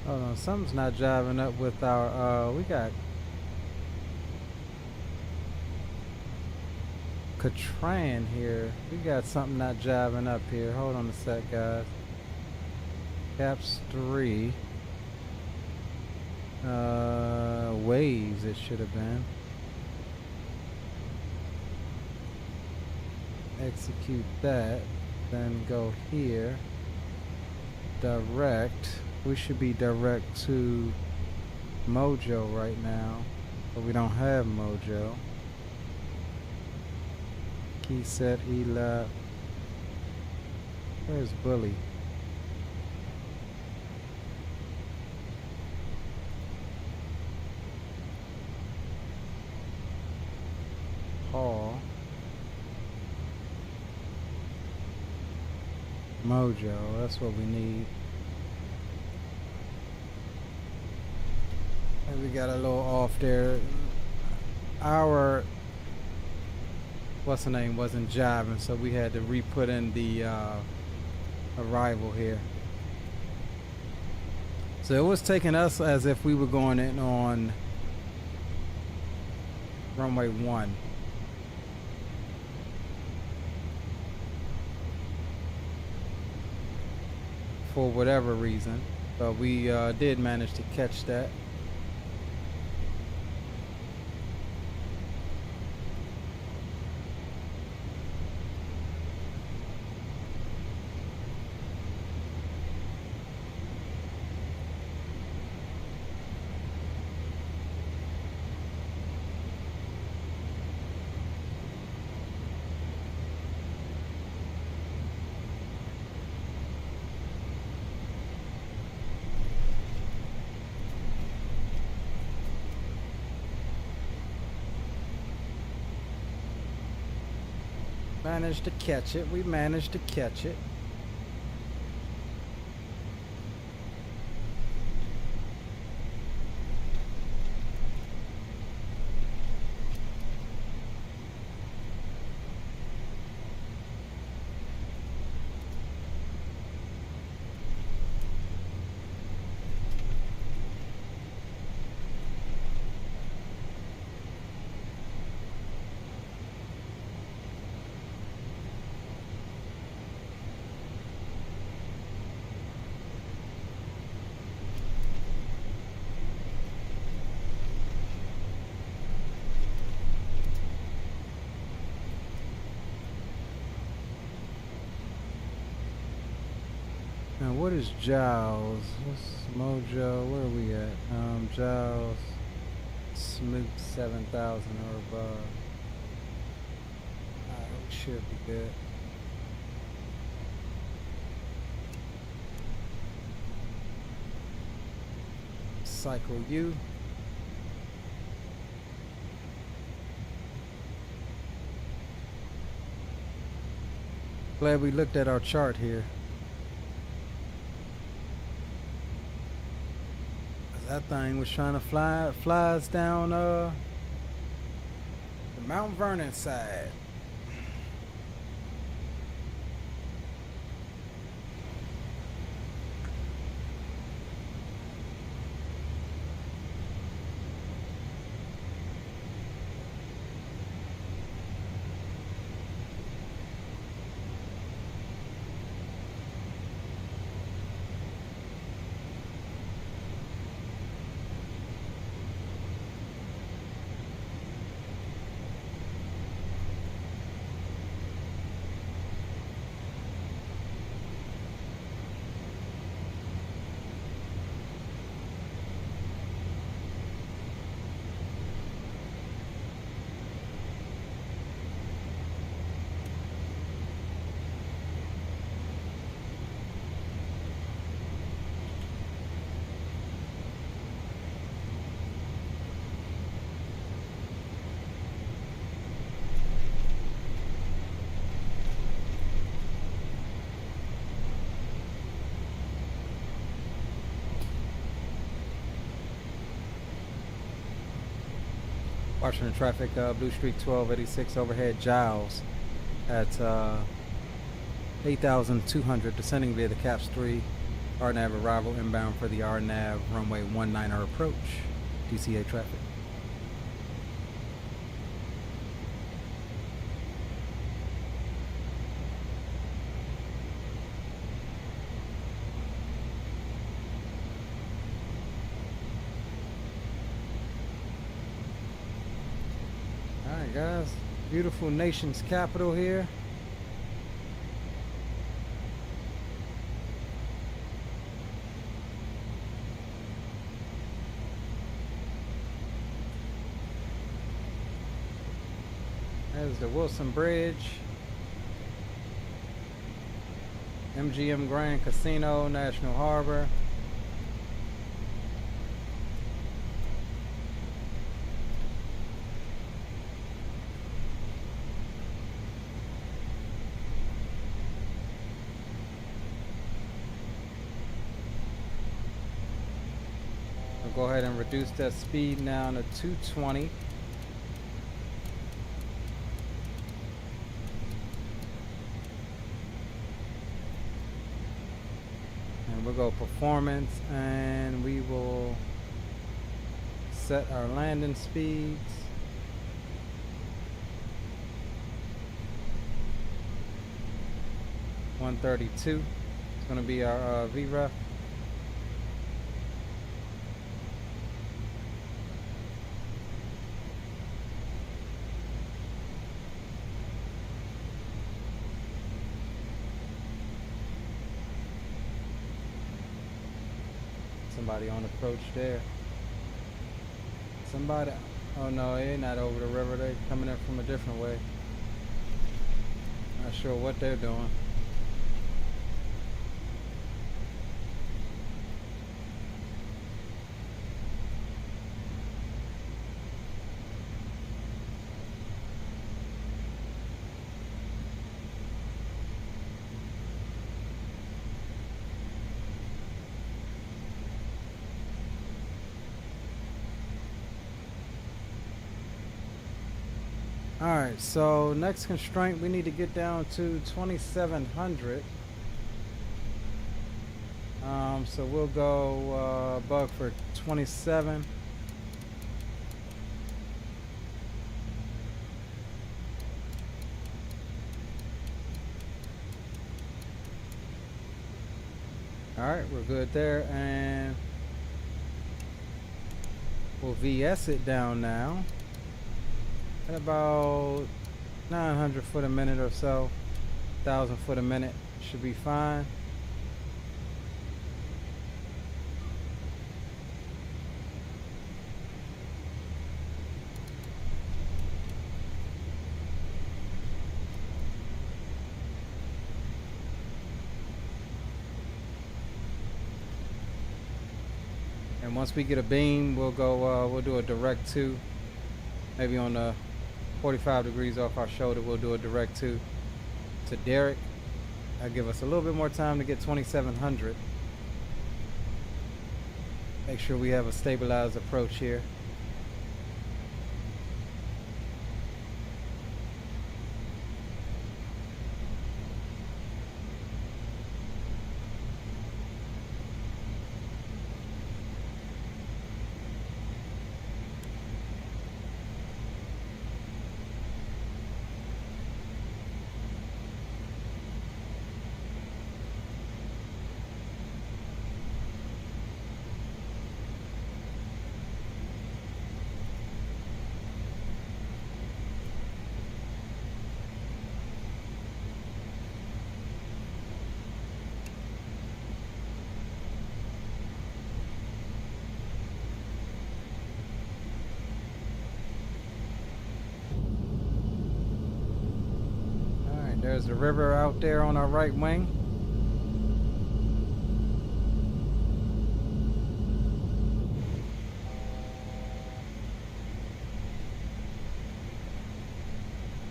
A: Hold on, something's not jiving up with our, we got Katran here. We got something not jiving up here. Hold on a sec, guys. Caps 3. Waves, it should have been. Execute that, then go here. Direct. We should be direct to Mojo right now, but we don't have Mojo. Key set, ELAP. Where's Bully? Paul. Mojo, that's what we need. And we got a little off there. Our what's the name wasn't jiving, so we had to re-put in the arrival here. So it was taking us as if we were going in on runway 1. For whatever reason, but we did manage to catch that. Managed to catch it. We managed to catch it. what is Giles? What's Mojo? Where are we at? Giles. Smooth 7,000 or above. We should be good. Cycle U. Glad we looked at our chart here. That thing was trying to fly us down the Mount Vernon side. Watching the traffic, Blue Streak 1286 overhead Giles at 8,200, descending via the CAPS 3, RNAV arrival inbound for the RNAV runway 19er approach, DCA traffic. Guys, beautiful nation's capital here. There's the Wilson Bridge, MGM Grand Casino, National Harbor. Go ahead and reduce that speed now to 220. And we'll go performance, and we will set our landing speeds. $132. It's going to be our VREF. Somebody on approach there. Somebody, oh no, they're not over the river, they're coming in from a different way. Not sure what they're doing. Alright, so next constraint, we need to get down to 2700. So we'll go bug for 27. Alright, we're good there, and we'll VS it down now at about 900 foot a minute or so. 1,000 foot a minute should be fine. And once we get a beam, we'll go, we'll do a direct to, maybe on the 45 degrees off our shoulder, we'll do a direct to Derek. That'll give us a little bit more time to get 2700. Make sure we have a stabilized approach here. There's the river out there on our right wing.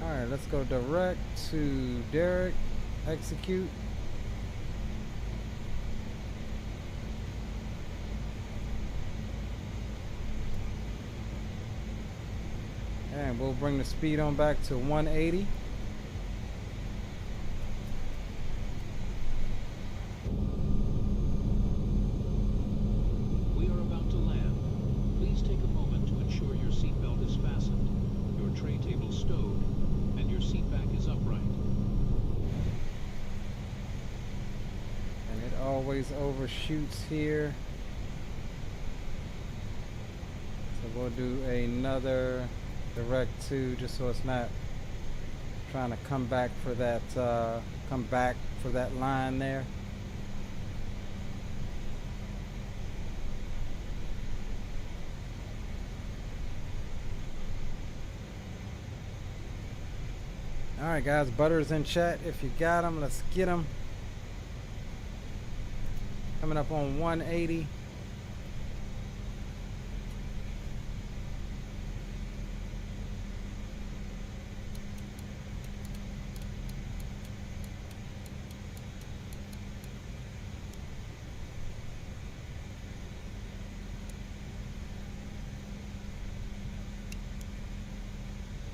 A: Alright, let's go direct to Derek. Execute. And we'll bring the speed on back to 180. Overshoots here, so we'll do another direct to, just so it's not trying to come back for that line there. All right, guys, Butter's in chat. If you got him, let's get him. Coming up on 180.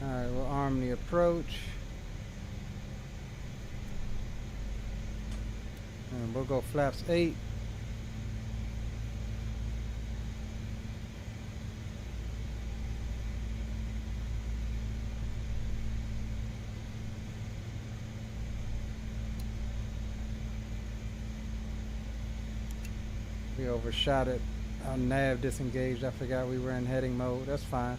A: All right, we'll arm the approach. And we'll go flaps 8. We overshot it. Our nav disengaged. I forgot we were in heading mode. That's fine.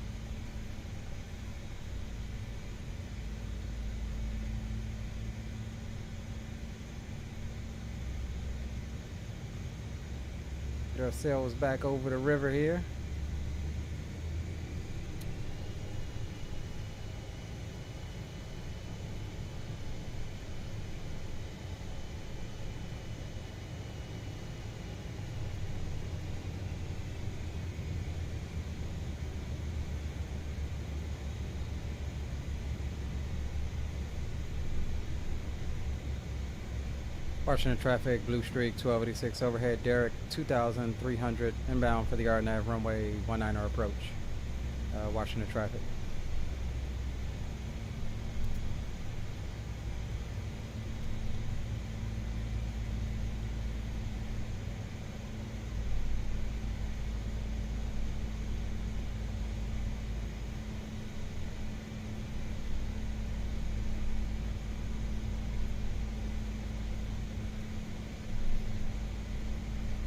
A: Get ourselves back over the river here. Watching the traffic, Blue Streak, 1286 overhead, Derek, 2300 inbound for the RNAV runway 19 approach. Watching the traffic.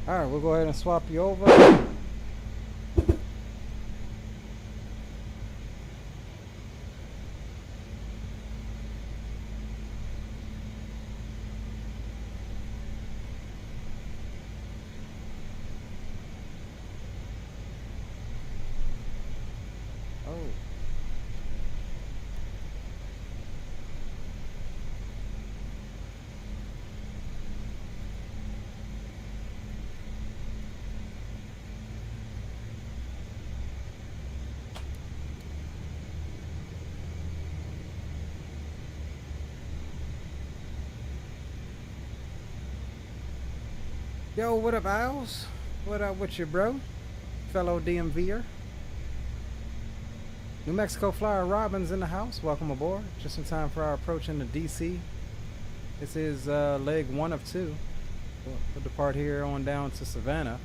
A: All right, we'll go ahead and swap you over. Yo, what up, Owls? What up with you, bro? Fellow DMVer. New Mexico Flyer Robin's in the house. Welcome aboard. Just in time for our approach into DC. This is leg 1 of 2. We'll depart here on down to Savannah.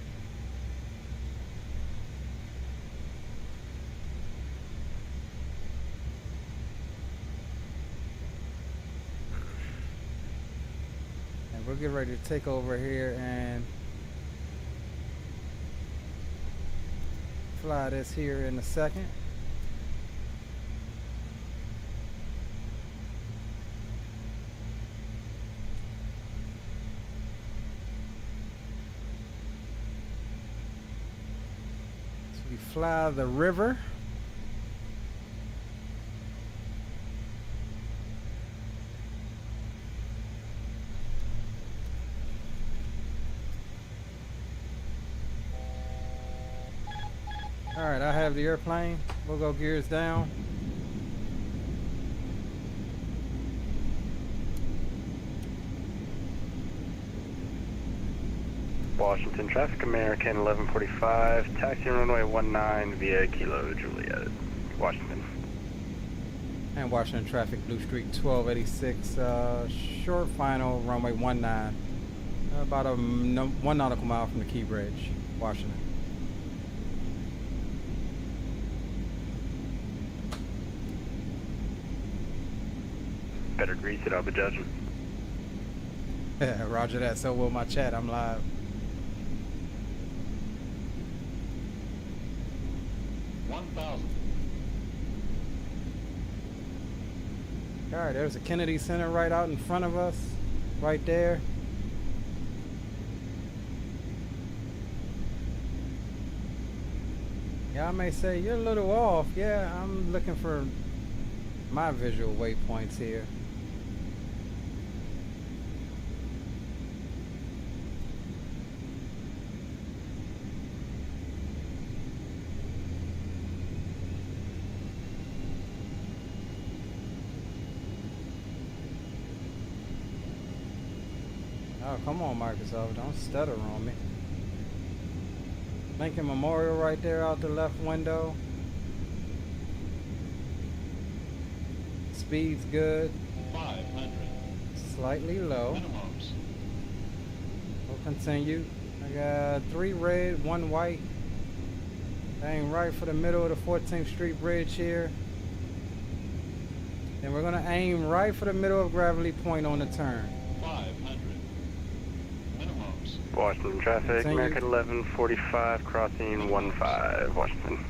A: And we'll get ready to take over here and fly this here in a second. We fly the river. All right, I have the airplane. We'll go gears down.
C: Washington traffic, American 1145, taxi runway 19 via Kilo Juliet, Washington.
A: And Washington traffic, Blue Street 1286, short final runway 19, about 1 nautical mile from the Key Bridge, Washington.
C: Better grease it, I'll be judging.
A: Roger that, so will my chat, I'm live. Alright, there's a Kennedy Center right out in front of us, right there. Yeah, I may say you're a little off. Yeah, I'm looking for my visual waypoints here. Oh, come on, Microsoft. Don't stutter on me. Lincoln Memorial right there out the left window. Speed's good.
N: 500.
A: Slightly low.
N: Minimums.
A: We'll continue. I got 3 red, 1 white. Aim right for the middle of the 14th Street Bridge here. And we're gonna aim right for the middle of Gravely Point on the turn.
N: 500. Minimums.
C: Washington traffic,
A: Continue.
C: American 1145, crossing 15, Washington.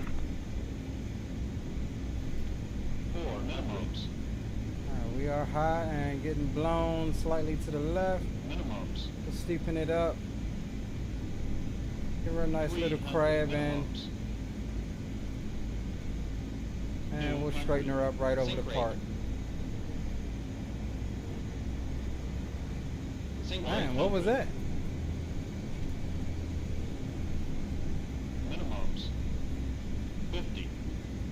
N: 4 minimums.
A: Alright, we are high and getting blown slightly to the left.
N: Minimums.
A: We'll steepen it up. Give her a nice little crab in. And we'll straighten her up right over the park. Man, what was that?
N: Minimums. 50.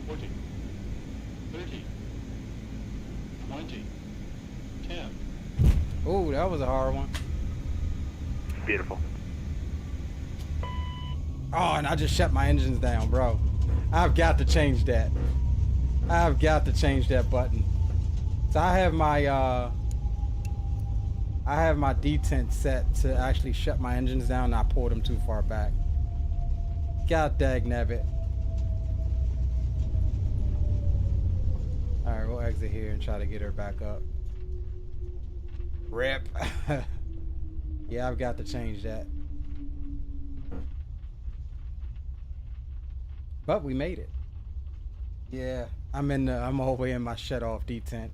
N: 40. 30. 20. 10.
A: Oh, that was a hard one.
C: Beautiful.
A: Oh, and I just shut my engines down, bro. I've got to change that. I've got to change that button. So I have my detent set to actually shut my engines down, and I pulled them too far back. God dag nabbit. Alright, we'll exit here and try to get her back up. Rip. Yeah, I've got to change that. But we made it. Yeah, I'm all the way in my shut off detent.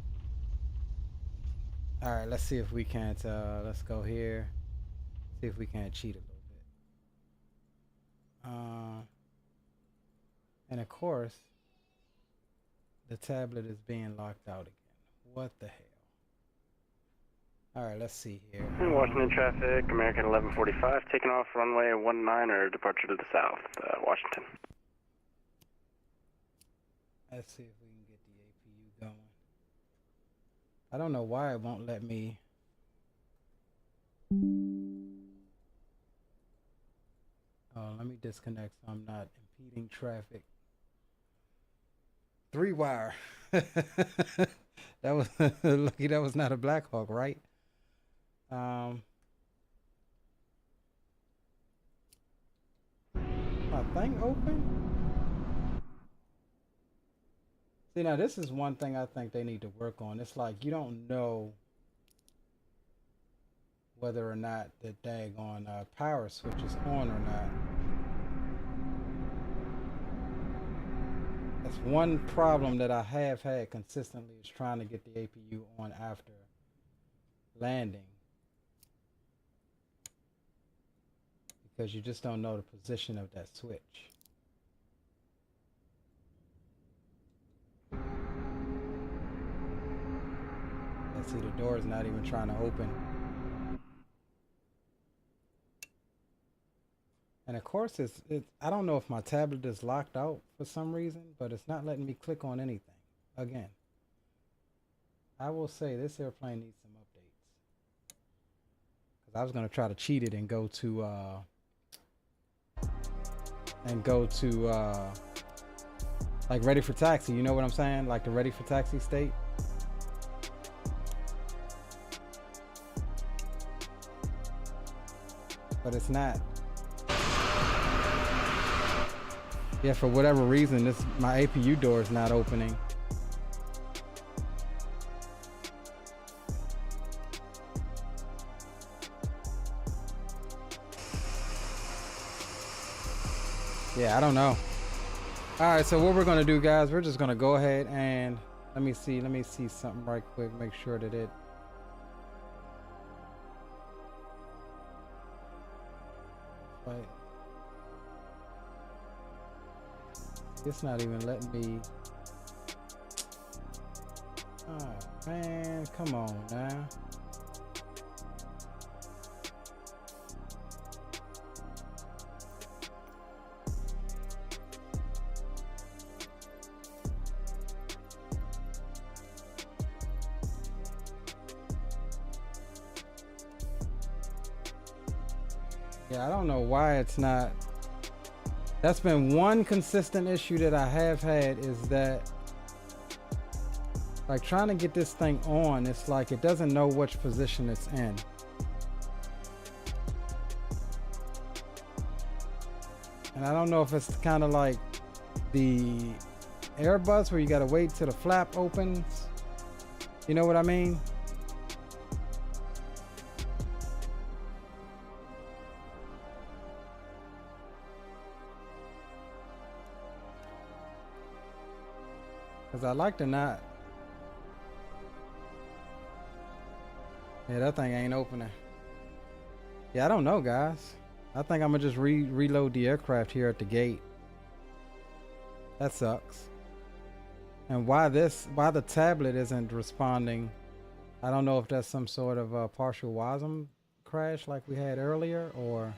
A: All right, let's see if we can't, let's go here. See if we can't cheat a little bit. And of course, the tablet is being locked out again. What the hell? All right, let's see here.
C: Washington traffic, American 1145, taking off runway 19 or departure to the south, Washington.
A: Let's see if we can get the APU going. I don't know why it won't let me. Let me disconnect so I'm not impeding traffic. 3-wire. That was lucky that was not a Black Hawk, right? My thing open? See, now this is one thing I think they need to work on. It's like you don't know whether or not the daggone power switch is on or not. That's one problem that I have had consistently, is trying to get the APU on after landing, because you just don't know the position of that switch. Let's see, the door is not even trying to open. And of course, I don't know if my tablet is locked out for some reason, but it's not letting me click on anything. Again, I will say this airplane needs some updates. Because I was going to try to cheat it and go to like ready for taxi. You know what I'm saying? Like the ready for taxi state. But it's not. Yeah, for whatever reason, my APU door is not opening. Yeah, I don't know. All right, so what we're gonna do, guys, we're just gonna go ahead and let me see something right quick. Make sure that it. Right. It's not even letting me. Oh man, come on now. Yeah, I don't know why it's not. That's been one consistent issue that I have had, is that like trying to get this thing on, it's like it doesn't know which position it's in. And I don't know if it's kind of like the Airbus where you got to wait till the flap opens. You know what I mean? Because I like to not. Yeah, that thing ain't opening. Yeah, I don't know, guys. I think I'm gonna just reload the aircraft here at the gate. That sucks. And why the tablet isn't responding, I don't know if that's some sort of partial WASM crash like we had earlier, or.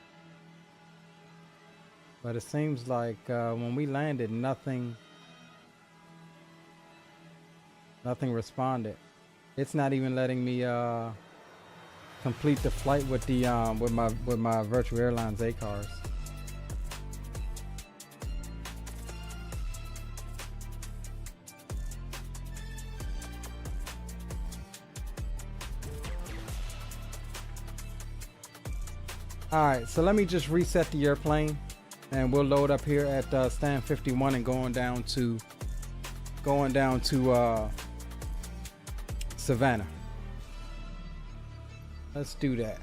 A: But it seems like when we landed, nothing responded. It's not even letting me complete the flight with the with my Virtual Airlines ACARS. All right, so let me just reset the airplane, and we'll load up here at stand 51 and going down to Savannah. Let's do that.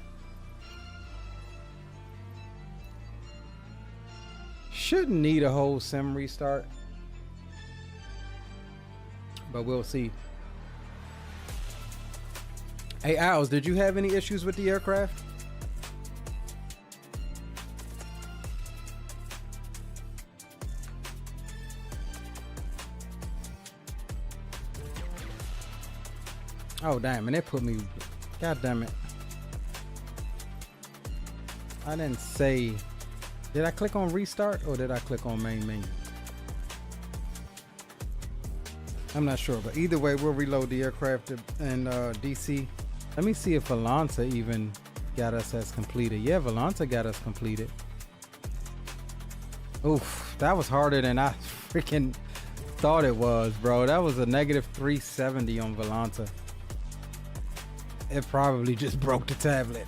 A: Shouldn't need a whole sim restart, but we'll see. Hey, Owls, did you have any issues with the aircraft? Oh damn, and it put me, god damn it. I didn't say, did I click on restart or did I click on main menu? I'm not sure, but either way, we'll reload the aircraft in DC. Let me see if Valanza even got us as completed. Yeah, Valanza got us completed. Oof, that was harder than I freaking thought it was, bro. That was a negative 370 on Volanta. It probably just broke the tablet.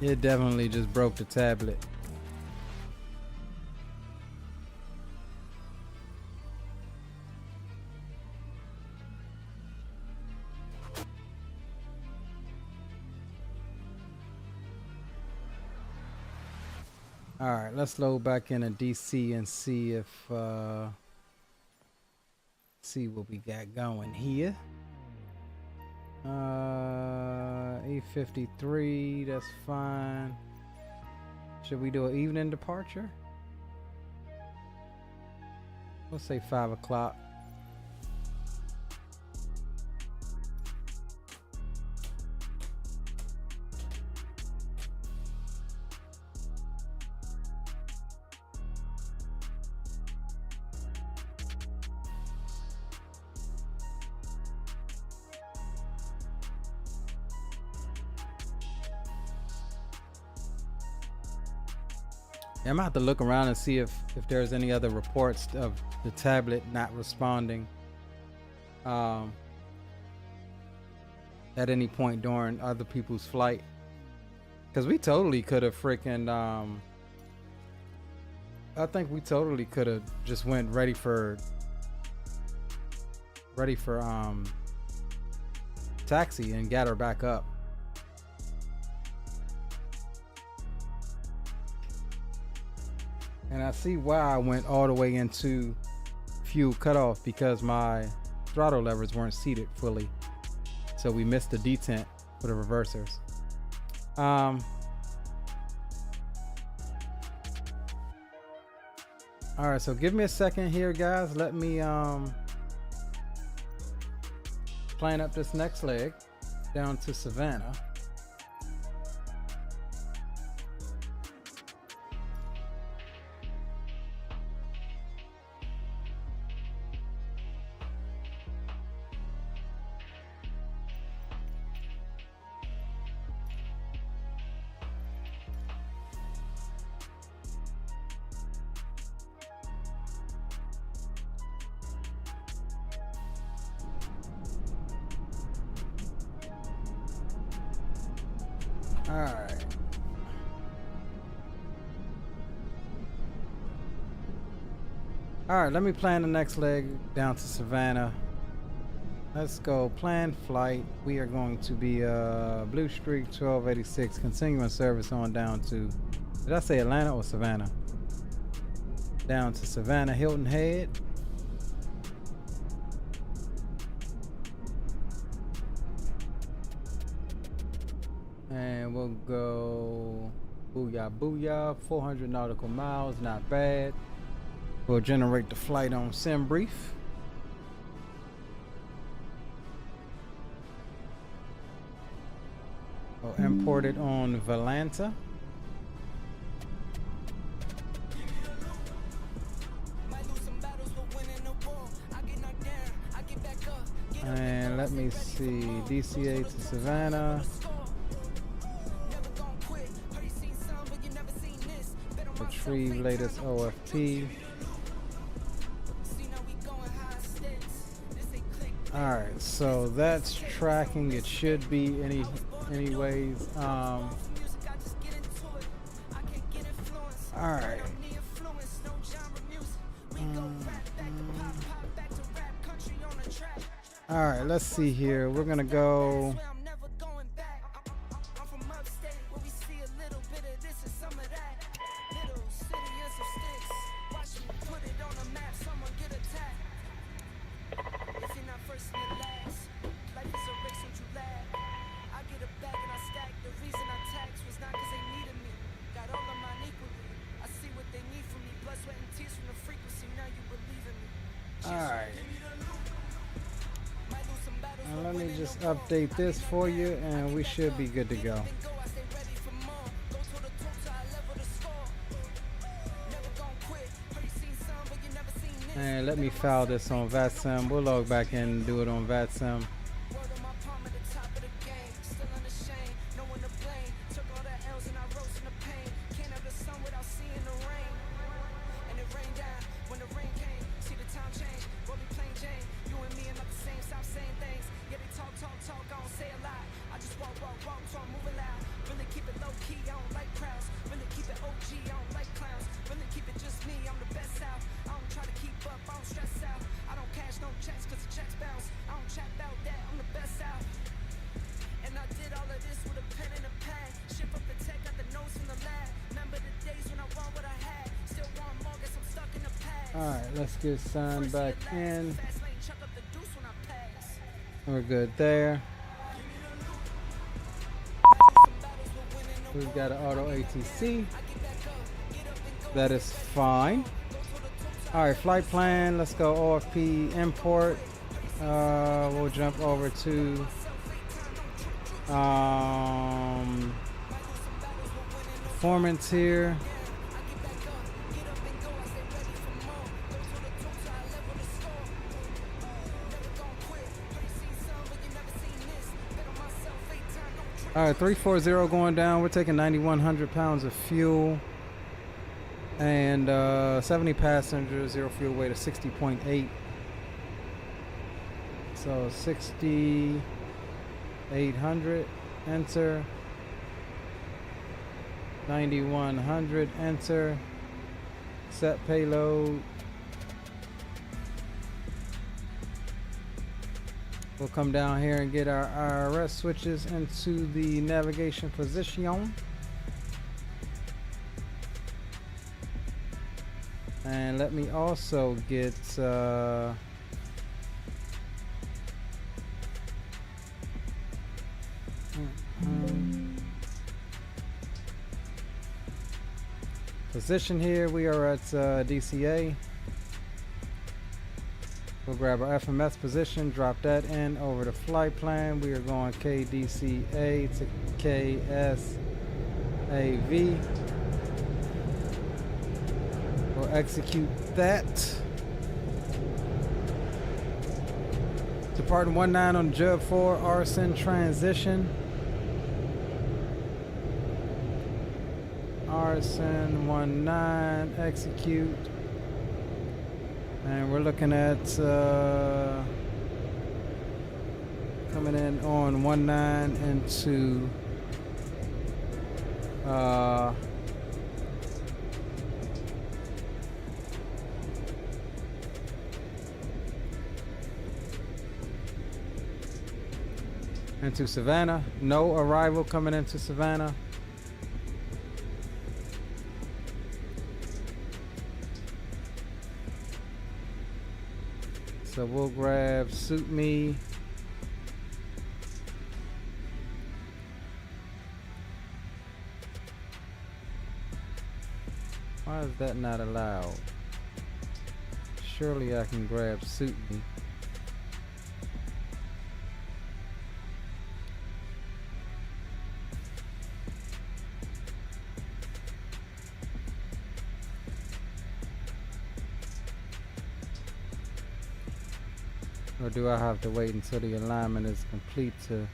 A: It definitely just broke the tablet. All right, let's load back into DC and see if see what we got going here. E53, that's fine. Should we do an evening departure? Let's say 5 o'clock. Yeah, I'm gonna have to look around and see if there's any other reports of the tablet not responding at any point during other people's flight, because we totally could have freaking I think we totally could have just went ready for taxi and got her back up. And I see why I went all the way into fuel cutoff, because my throttle levers weren't seated fully. So we missed the detent for the reversers. All right, so give me a second here, guys. Let me plan up this next leg down to Savannah. All right, let me plan the next leg down to Savannah. Let's go. Planned flight. We are going to be Blue Streak 1286, continuing service on down to, did I say Atlanta or Savannah? Down to Savannah Hilton Head. And we'll go booyah booyah, 400 nautical miles, not bad. We'll generate the flight on SimBrief. We'll import it on Volanta. And let me see, DCA to Savannah. Retrieve latest OFT. Alright, so that's tracking. It should be anyways. Alright. Alright, let's see here. We're gonna go. Update this for you and we should be good to go. And let me file this on VATSIM. We'll log back in and do it on VATSIM. Alright, let's get signed back in. We're good there. We've got an auto ATC. That is fine. Alright, flight plan. Let's go OFP import. We'll jump over to performance here. All right, 340 going down. We're taking 9,100 pounds of fuel and 70 passengers, 0 fuel weight of 60.8. So 6,800, enter. 9,100, enter. Set payload. We'll come down here and get our IRS switches into the navigation position. And let me also get position here. We are at DCA. We'll grab our FMS position, drop that in over the flight plan. We are going KDCA to KSAV. We'll execute that. Departing 19 on Jub 4 Arson transition. Arson 19, execute. And we're looking at coming in on 19 into into Savannah. No arrival coming into Savannah. So we'll grab suit me. Why is that not allowed? Surely I can grab suit me. Or do I have to wait until the alignment is complete to...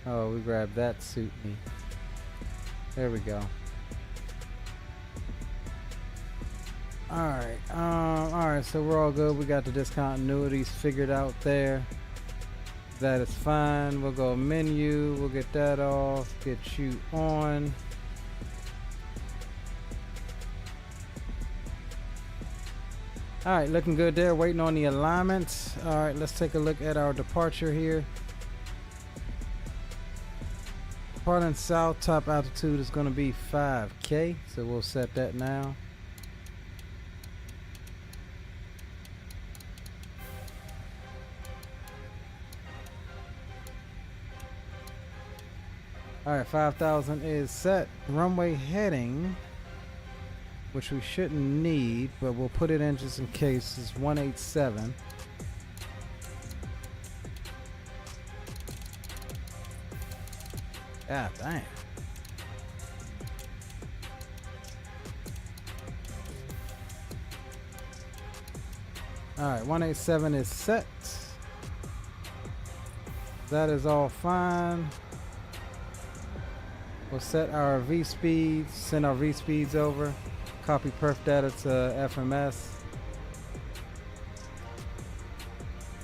A: Oh, we grab that suit me. There we go. Alright, so we're all good. We got the discontinuities figured out there. That is fine. We'll go menu, we'll get that off, get you on. Alright, looking good there. Waiting on the alignment. Alright, let's take a look at our departure here. Departing south, top altitude is going to be 5K. So we'll set that now. Alright, 5,000 is set. Runway heading, which we shouldn't need, but we'll put it in just in case, is 187. God damn. Alright, 187 is set. That is all fine. We'll set our V speeds, send our V speeds over. Copy perf data to FMS.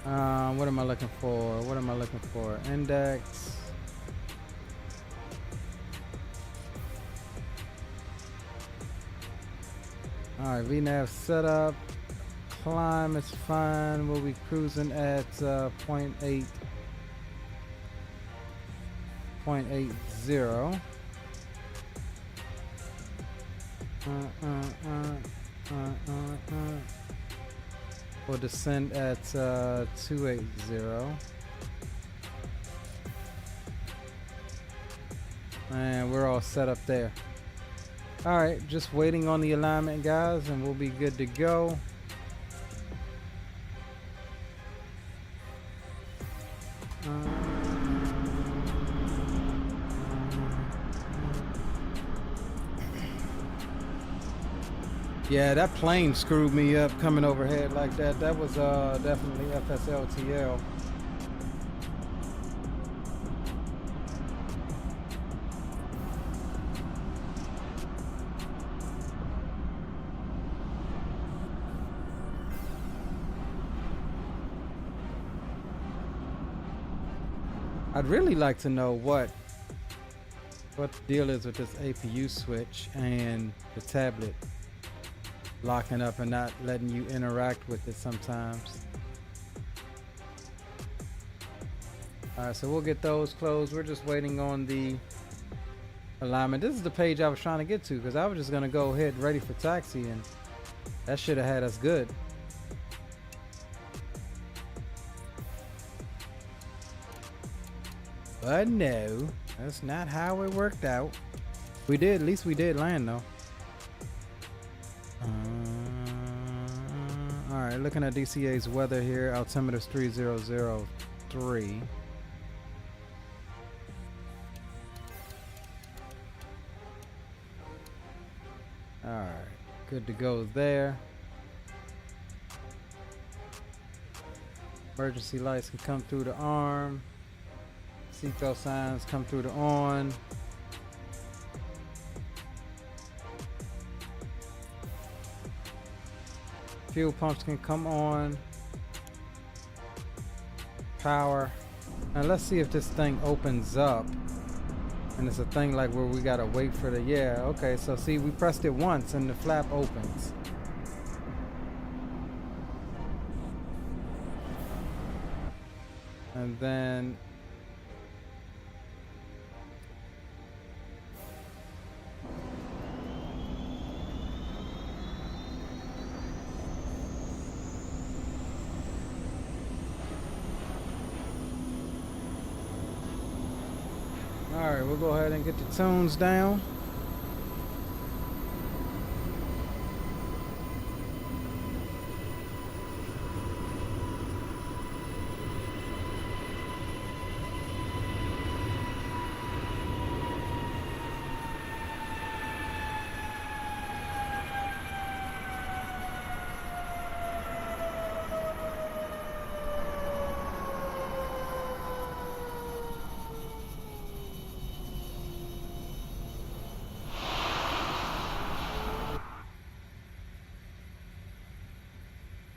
A: What am I looking for? What am I looking for? Index. Alright, VNAV setup. Climb is fine. We'll be cruising at 0.80. We'll descend at 280. And we're all set up there. All right, just waiting on the alignment, guys, and we'll be good to go. Yeah, that plane screwed me up coming overhead like that. That was definitely FSLTL. I'd really like to know what the deal is with this APU switch and the tablet locking up and not letting you interact with it sometimes. Alright, so we'll get those closed. We're just waiting on the alignment. This is the page I was trying to get to because I was just going to go ahead ready for taxi, and that should have had us good. But no, that's not how it worked out. We did, at least we did land though. Alright, looking at DCA's weather here, altimeter's 3003. Alright, good to go there. Emergency lights can come through the arm. Seatbelt signs come through the on. Fuel pumps can come on. Power. Now let's see if this thing opens up. And it's a thing like where we gotta wait for the, yeah, okay, so see, we pressed it once and the flap opens. And then alright, we'll go ahead and get the tunes down.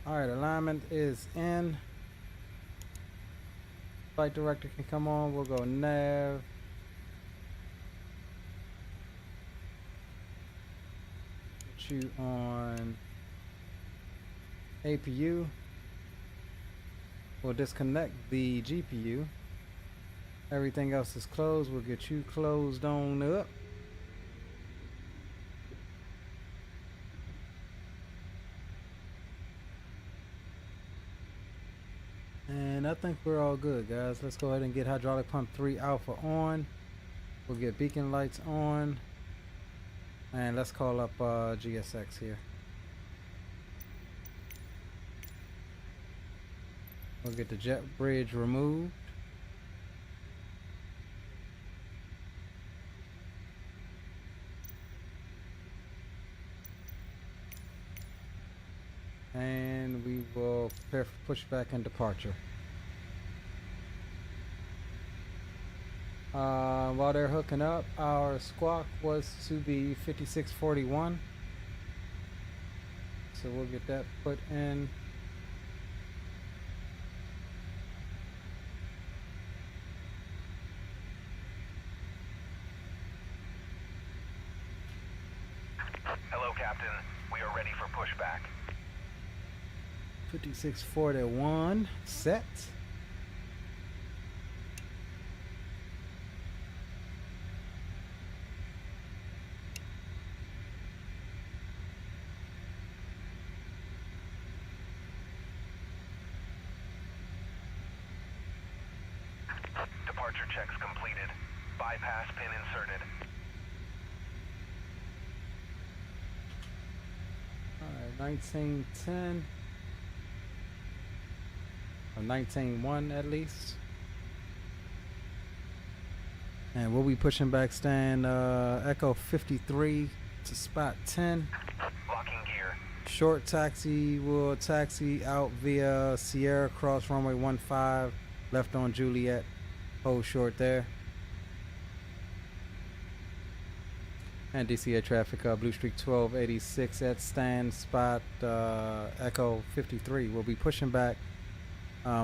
A: Alright, alignment is in. Flight director can come on. We'll go nav. Put you on APU. We'll disconnect the GPU. Everything else is closed. We'll get you closed on up. And I think we're all good, guys. Let's go ahead and get hydraulic pump 3 alpha on. We'll get beacon lights on. And let's call up GSX here. We'll get the jet bridge removed. And we will prepare for pushback and departure. While they're hooking up, our squawk was to be 5641. So we'll get that put in.
O: Hello, Captain. We are ready for pushback.
A: 5641 set.
P: checks completed. Bypass pin inserted.
A: Alright, 1910. Or 19-1 at least. And we'll be pushing back stand Echo 53 to spot 10.
P: Locking gear.
A: Short taxi will taxi out via Sierra, cross runway 15, left on Juliet. Hold short there. And DCA traffic, Blue Streak 1286 at stand spot Echo 53. We'll be pushing back.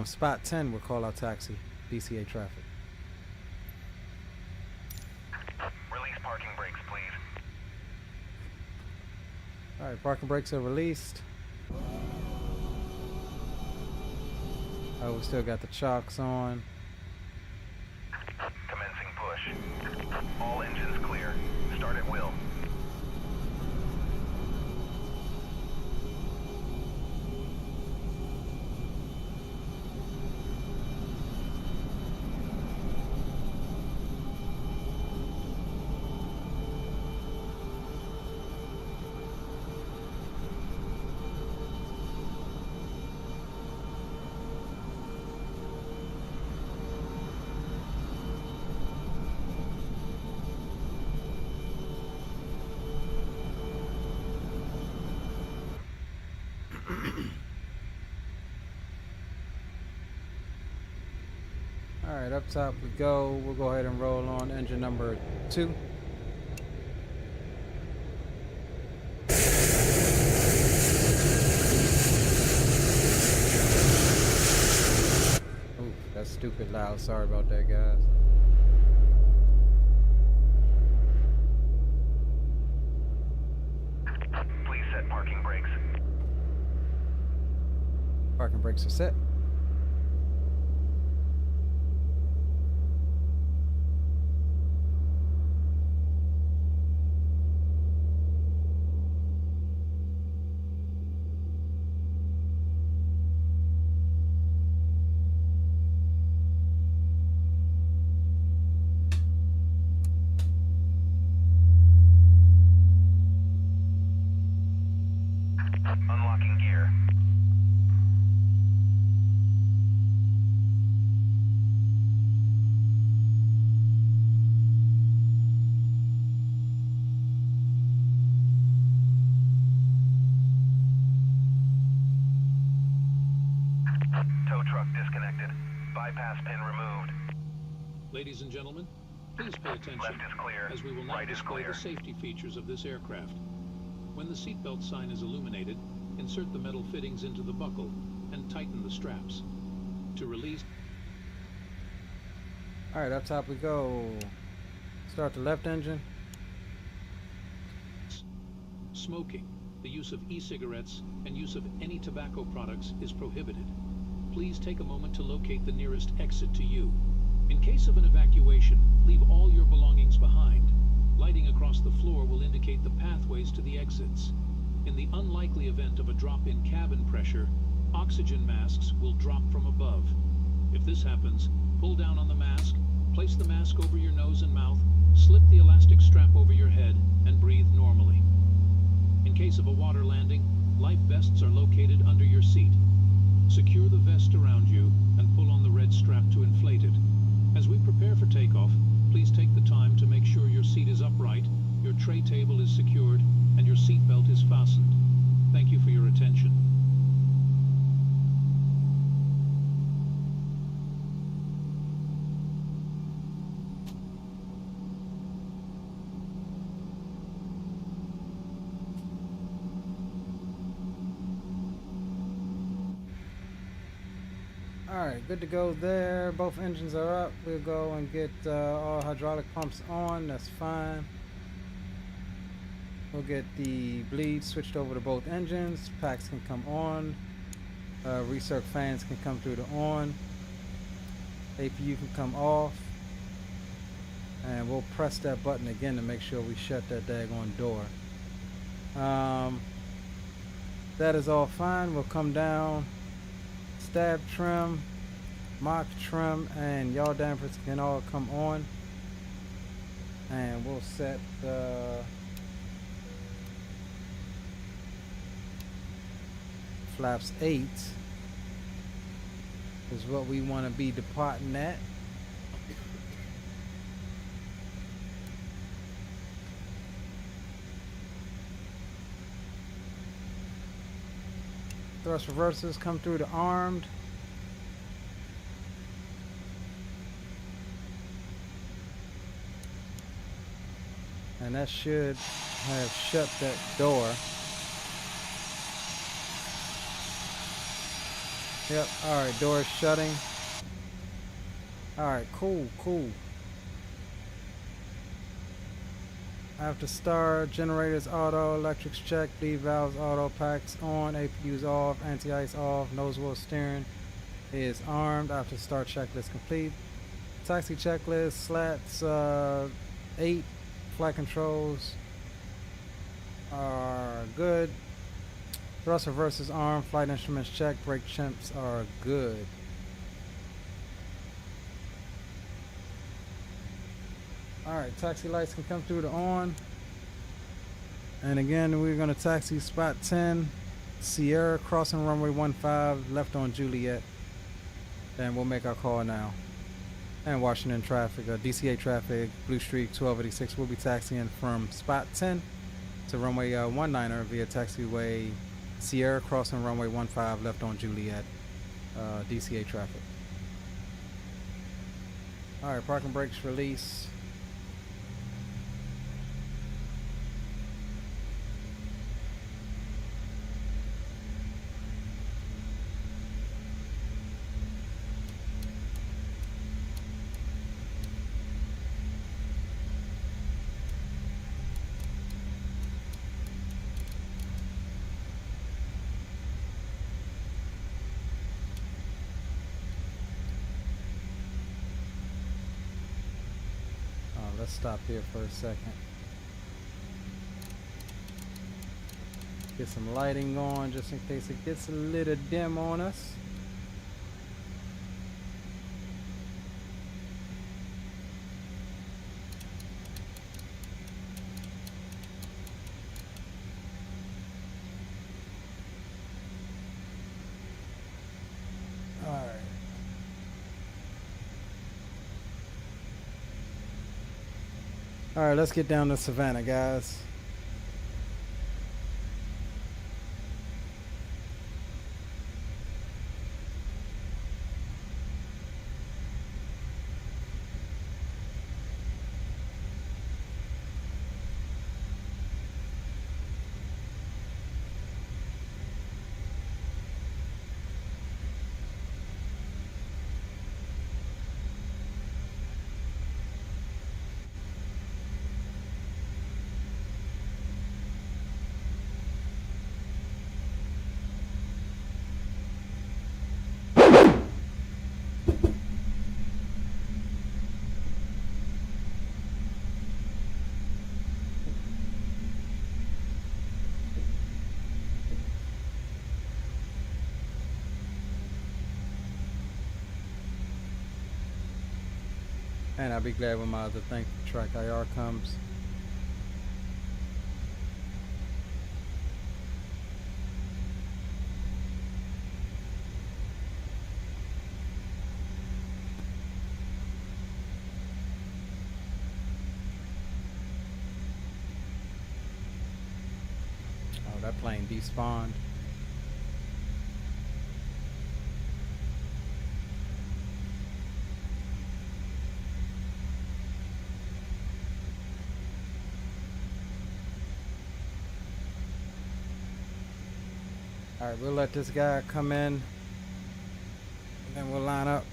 A: Spot 10 will call out taxi, DCA traffic.
P: Release parking brakes, please.
A: Alright, parking brakes are released. Oh, we still got the chocks on.
P: Commencing push. All engines clear. Start at will.
A: Alright, up top we go. We'll go ahead and roll on engine number 2. Ooh, that's stupid loud. Sorry about that, guys.
P: Please set parking brakes.
A: Parking brakes are set.
P: Unlocking gear. Tow truck disconnected. Bypass pin removed.
I: Ladies and gentlemen, please pay attention
P: Left is clear.
I: as we will now
P: Right is
I: display
P: clear.
I: the safety features of this aircraft. When the seatbelt sign is illuminated, insert the metal fittings into the buckle and tighten the straps. To release,
A: Alright, up top we go. Start the left engine.
I: smoking, the use of e-cigarettes, and use of any tobacco products is prohibited. Please take a moment to locate the nearest exit to you. In case of an evacuation, leave all your belongings behind. Lighting across the floor will indicate the pathways to the exits. In the unlikely event of a drop in cabin pressure, oxygen masks will drop from above. If this happens, pull down on the mask, place the mask over your nose and mouth, slip the elastic strap over your head, and breathe normally. In case of a water landing, life vests are located under your seat. Secure the vest around you and pull on the red strap to inflate it. As we prepare for takeoff, please take the time to make sure your seat is upright, your tray table is secured, and your seat belt is fastened. Thank you for your attention.
A: Alright, good to go there. Both engines are up. We'll go and get all hydraulic pumps on. That's fine. We'll get the bleed switched over to both engines. Packs can come on. Recirc fans can come through to on. APU can come off. And we'll press that button again to make sure we shut that daggone door. That is all fine. We'll come down. Stab trim. Mach, trim, and yaw dampers can all come on. And we'll set the flaps 8 is what we want to be departing at. Thrust reversers come through the armed. And that should have shut that door. Yep, alright, door is shutting. Alright, cool. After start, generators auto, electrics check, D valves auto, packs on, APUs off, anti-ice off, nose wheel steering is armed. After start, checklist complete. Taxi checklist, slats 8, flight controls are good. Thrust reversers armed, flight instruments check, brake chimps are good. Alright, taxi lights can come through the on. And again, we're going to taxi spot 10, Sierra, crossing runway 15, left on Juliet. And we'll make our call now. And Washington traffic, DCA traffic, Blue Streak 1286. We'll be taxiing from spot 10 to runway 19 via taxiway Sierra, crossing runway 15, left on Juliet, DCA traffic. Alright, parking brakes release. Let's stop here for a second. Get some lighting on just in case it gets a little dim on us. All right, let's get down to Savannah, guys. And I'll be glad when my other thing track IR comes. Oh, that plane despawned. All right, we'll let this guy come in, and then we'll line up.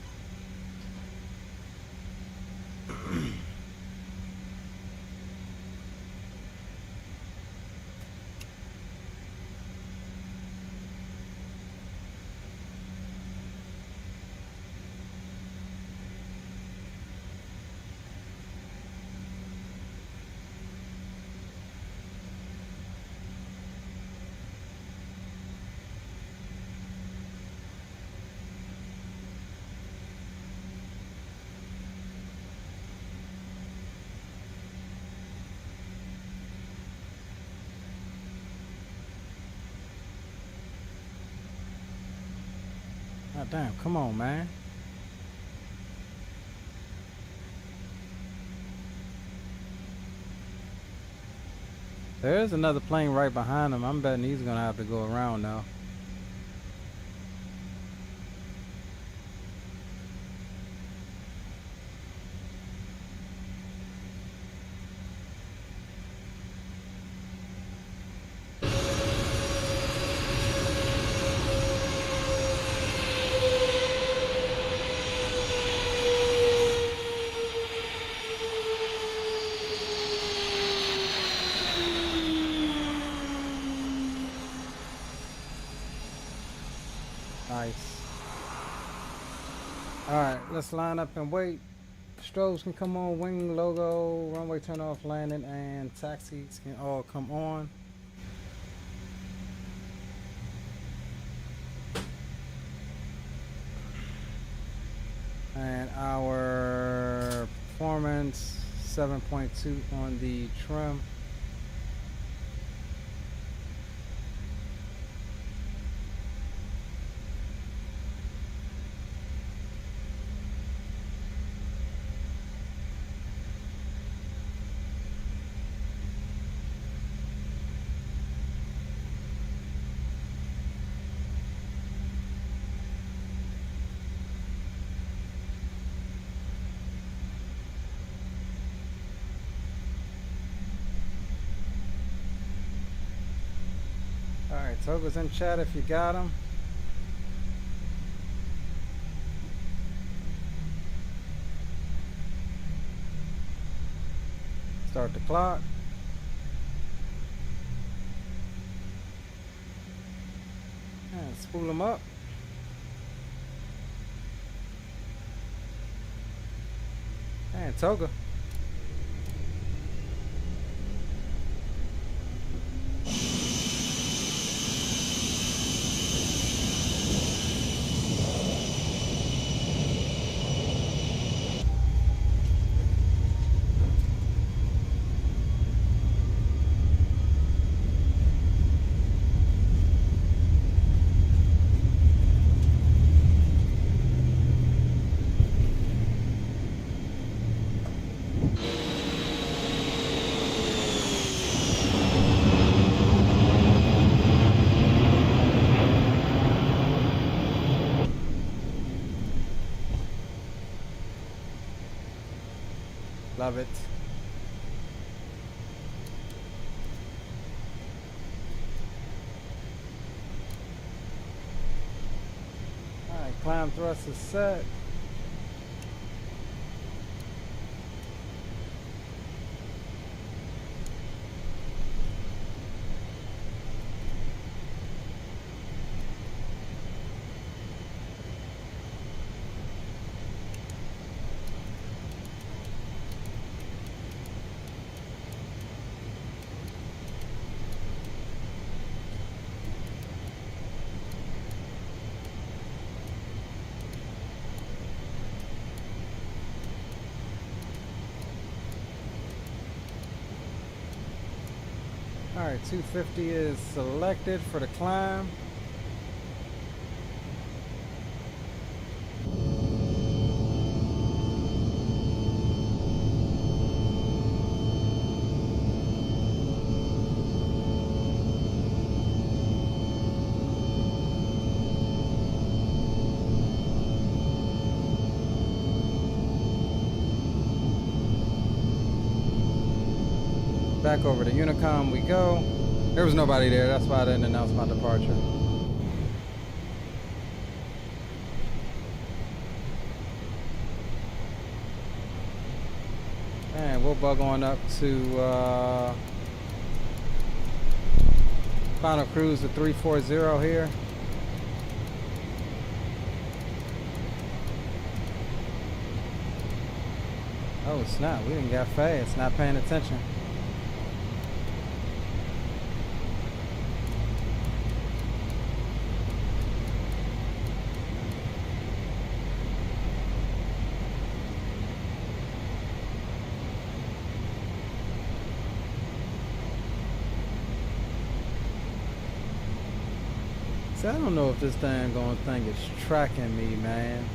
A: damn, come on, man. There's another plane right behind him. I'm betting he's gonna have to go around now. Nice. Alright, let's line up and wait. Strobes can come on, wing logo, runway turn off, landing, and taxis can all come on. And our performance 7.2 on the trim. Alright, Toga's in chat if you got him. Start the clock. And spool him up. And Toga. Love it. Alright, climb thrust is set. Alright, 250 is selected for the climb. Back over to Unicom we go. There was nobody there, that's why I didn't announce my departure. And we'll bug on up to final cruise at 340 here. Oh snap, we didn't get fast, not paying attention. See, I don't know if this dang on thing is tracking me, man.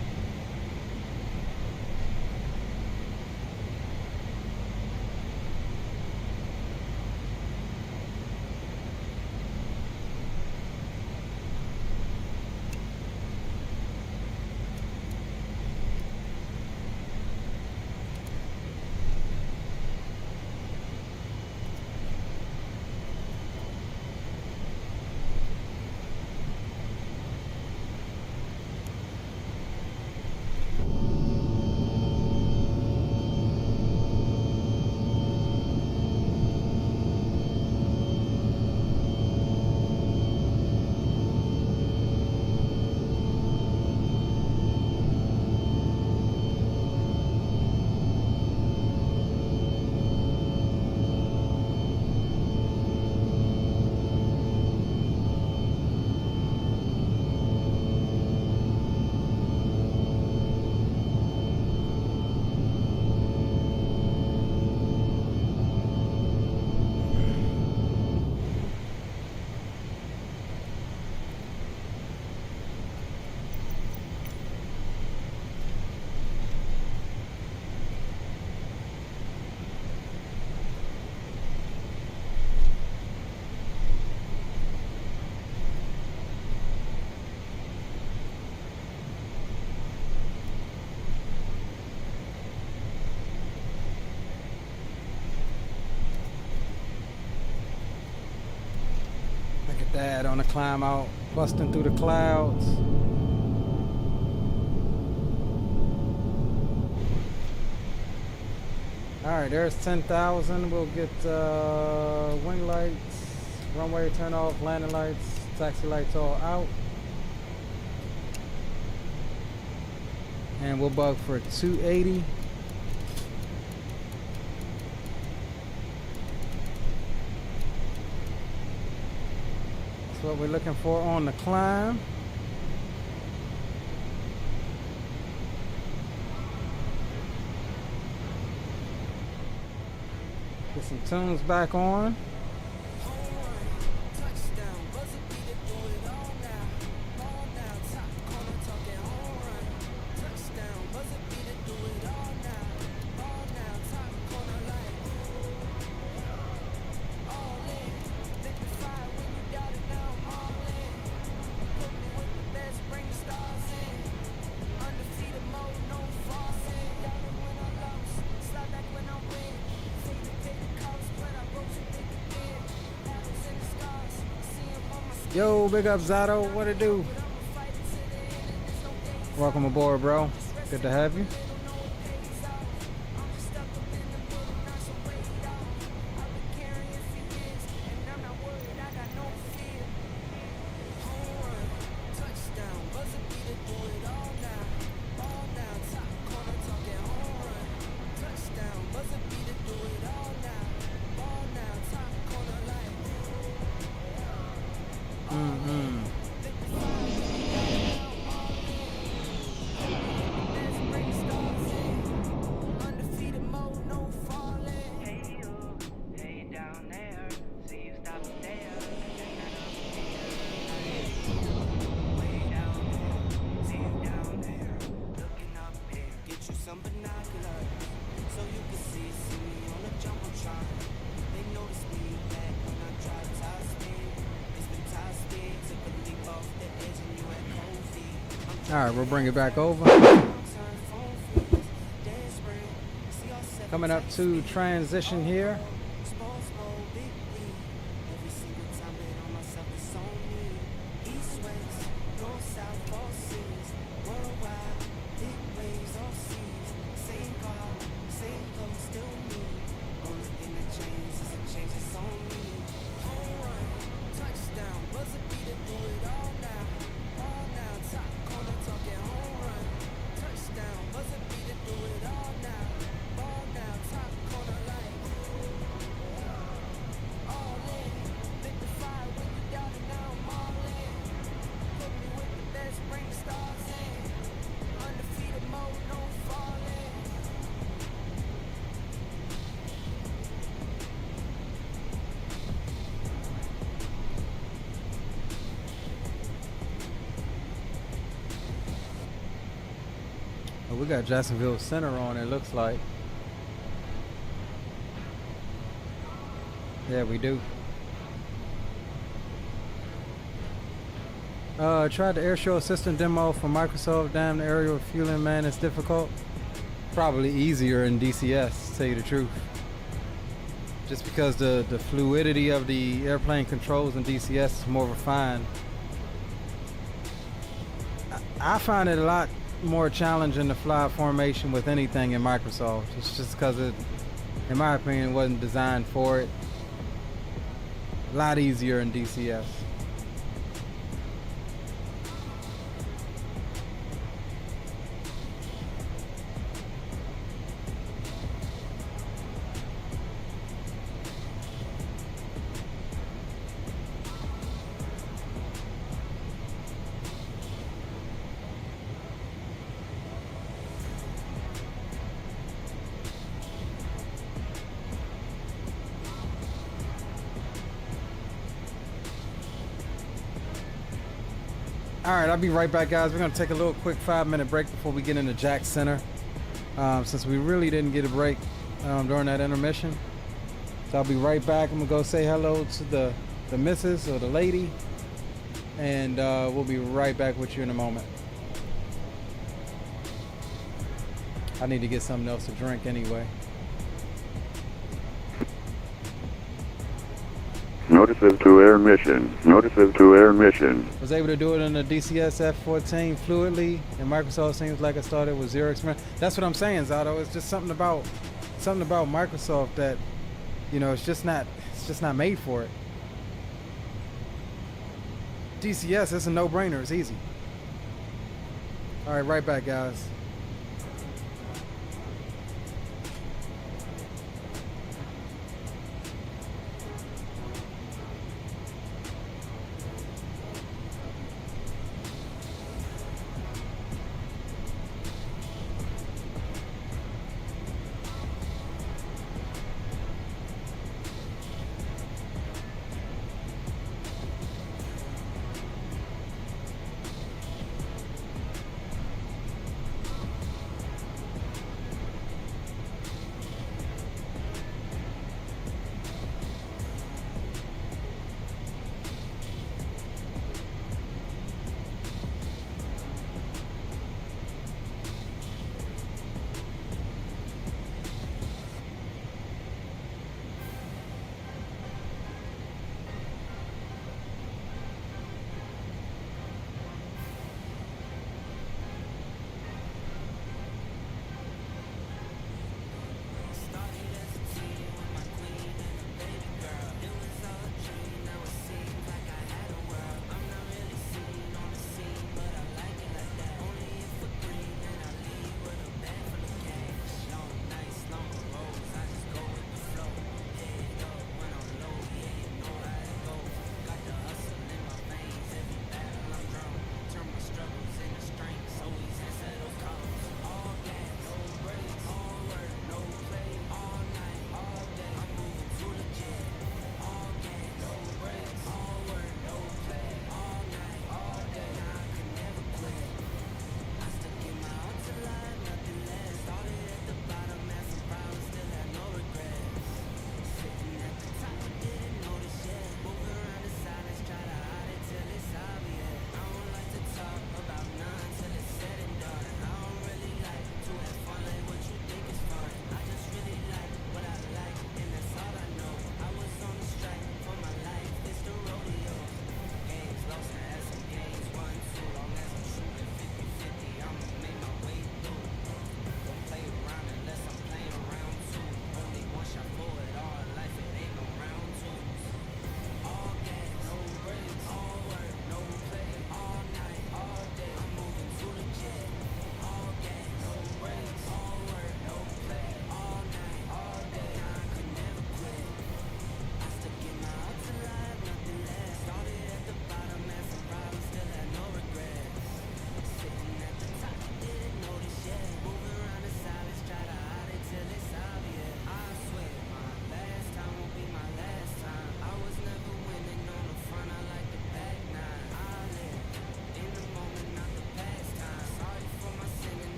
A: That on the climb out, busting through the clouds. Alright, there's 10,000. We'll get wing lights, runway turn off, landing lights, taxi lights all out. And we'll bug for 280. What we're looking for on the climb. Get some tunes back on. Yo, big up Zato, what it do? Welcome aboard, bro. Good to have you. All right, we'll bring it back over. Coming up to transition here. We got Jacksonville Center on, it looks like. Yeah, we do. Tried the airshow assistant demo for Microsoft. Damn, the aerial fueling, man, it's difficult. Probably easier in DCS, to tell you the truth. Just because the fluidity of the airplane controls in DCS is more refined. I find it a lot more challenging to fly formation with anything in Microsoft. It's just because it, in my opinion, wasn't designed for it. A lot easier in DCS. Alright, I'll be right back, guys. We're going to take a little quick 5-minute break before we get into Jack Center. Since we really didn't get a break during that intermission. So I'll be right back. I'm going to go say hello to the missus or the lady. And we'll be right back with you in a moment. I need to get something else to drink anyway.
Q: Notices to air mission. Notices to air mission.
A: Was able to do it in the DCS F14 fluidly, and Microsoft seems like I started with zero experience. That's what I'm saying, Zato. It's just something about Microsoft that, you know, it's just not made for it. DCS, it's a no-brainer. It's easy. All right, right back, guys.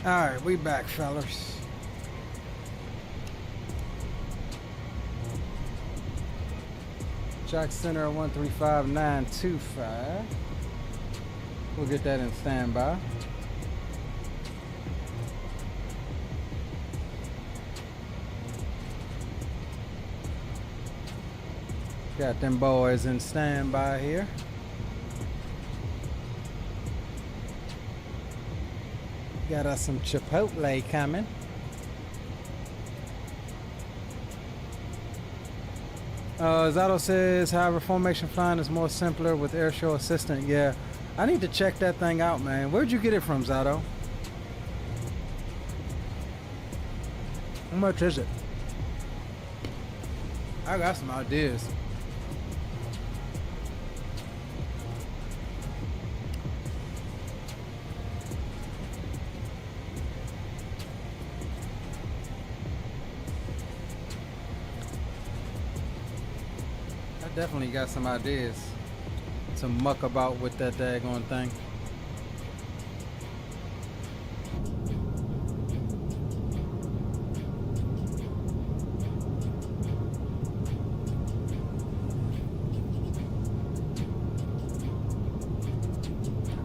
A: All right, we back, fellas. Jack Center 135925. We'll get that in standby. Got them boys in standby here. Got us some Chipotle coming. Zato says, however, formation flying is more simpler with airshow assistant. Yeah, I need to check that thing out, man. Where'd you get it from, Zato? How much is it? I got some ideas. Definitely got some ideas to muck about with that daggone thing.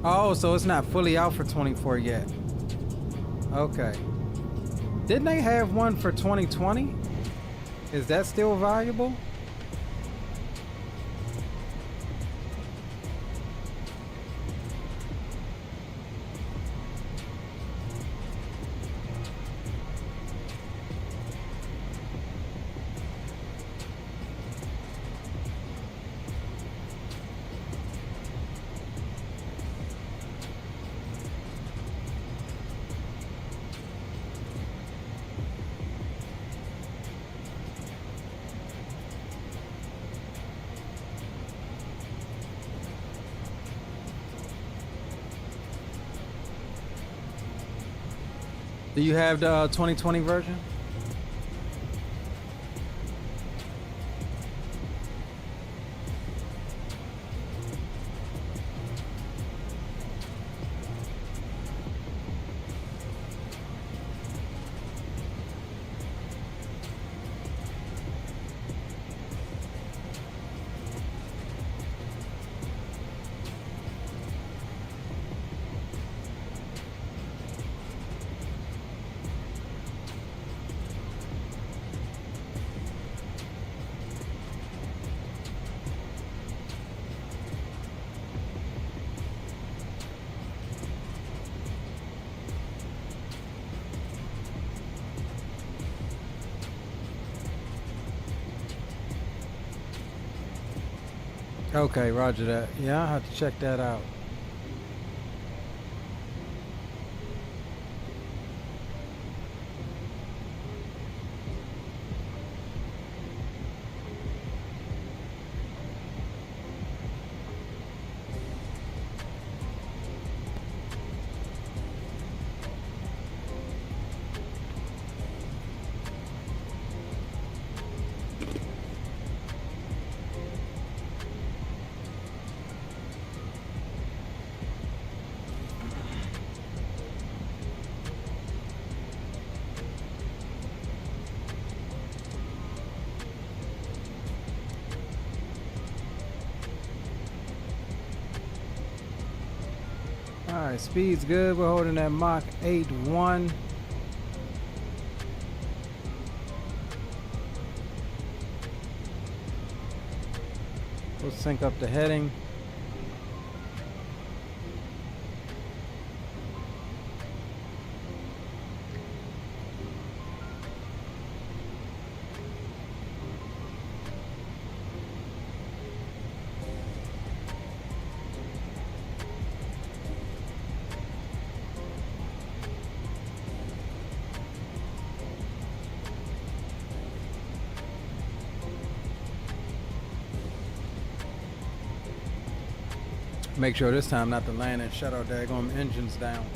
A: Oh, so it's not fully out for 24 yet. Okay. Didn't they have one for 2020? Is that still valuable? Do you have the 2020 version? Okay, roger that. Yeah, I'll have to check that out. Alright, speed's good. We're holding that Mach 8.1. We'll sync up the heading. Make sure this time not to land and shut our daggone engines down.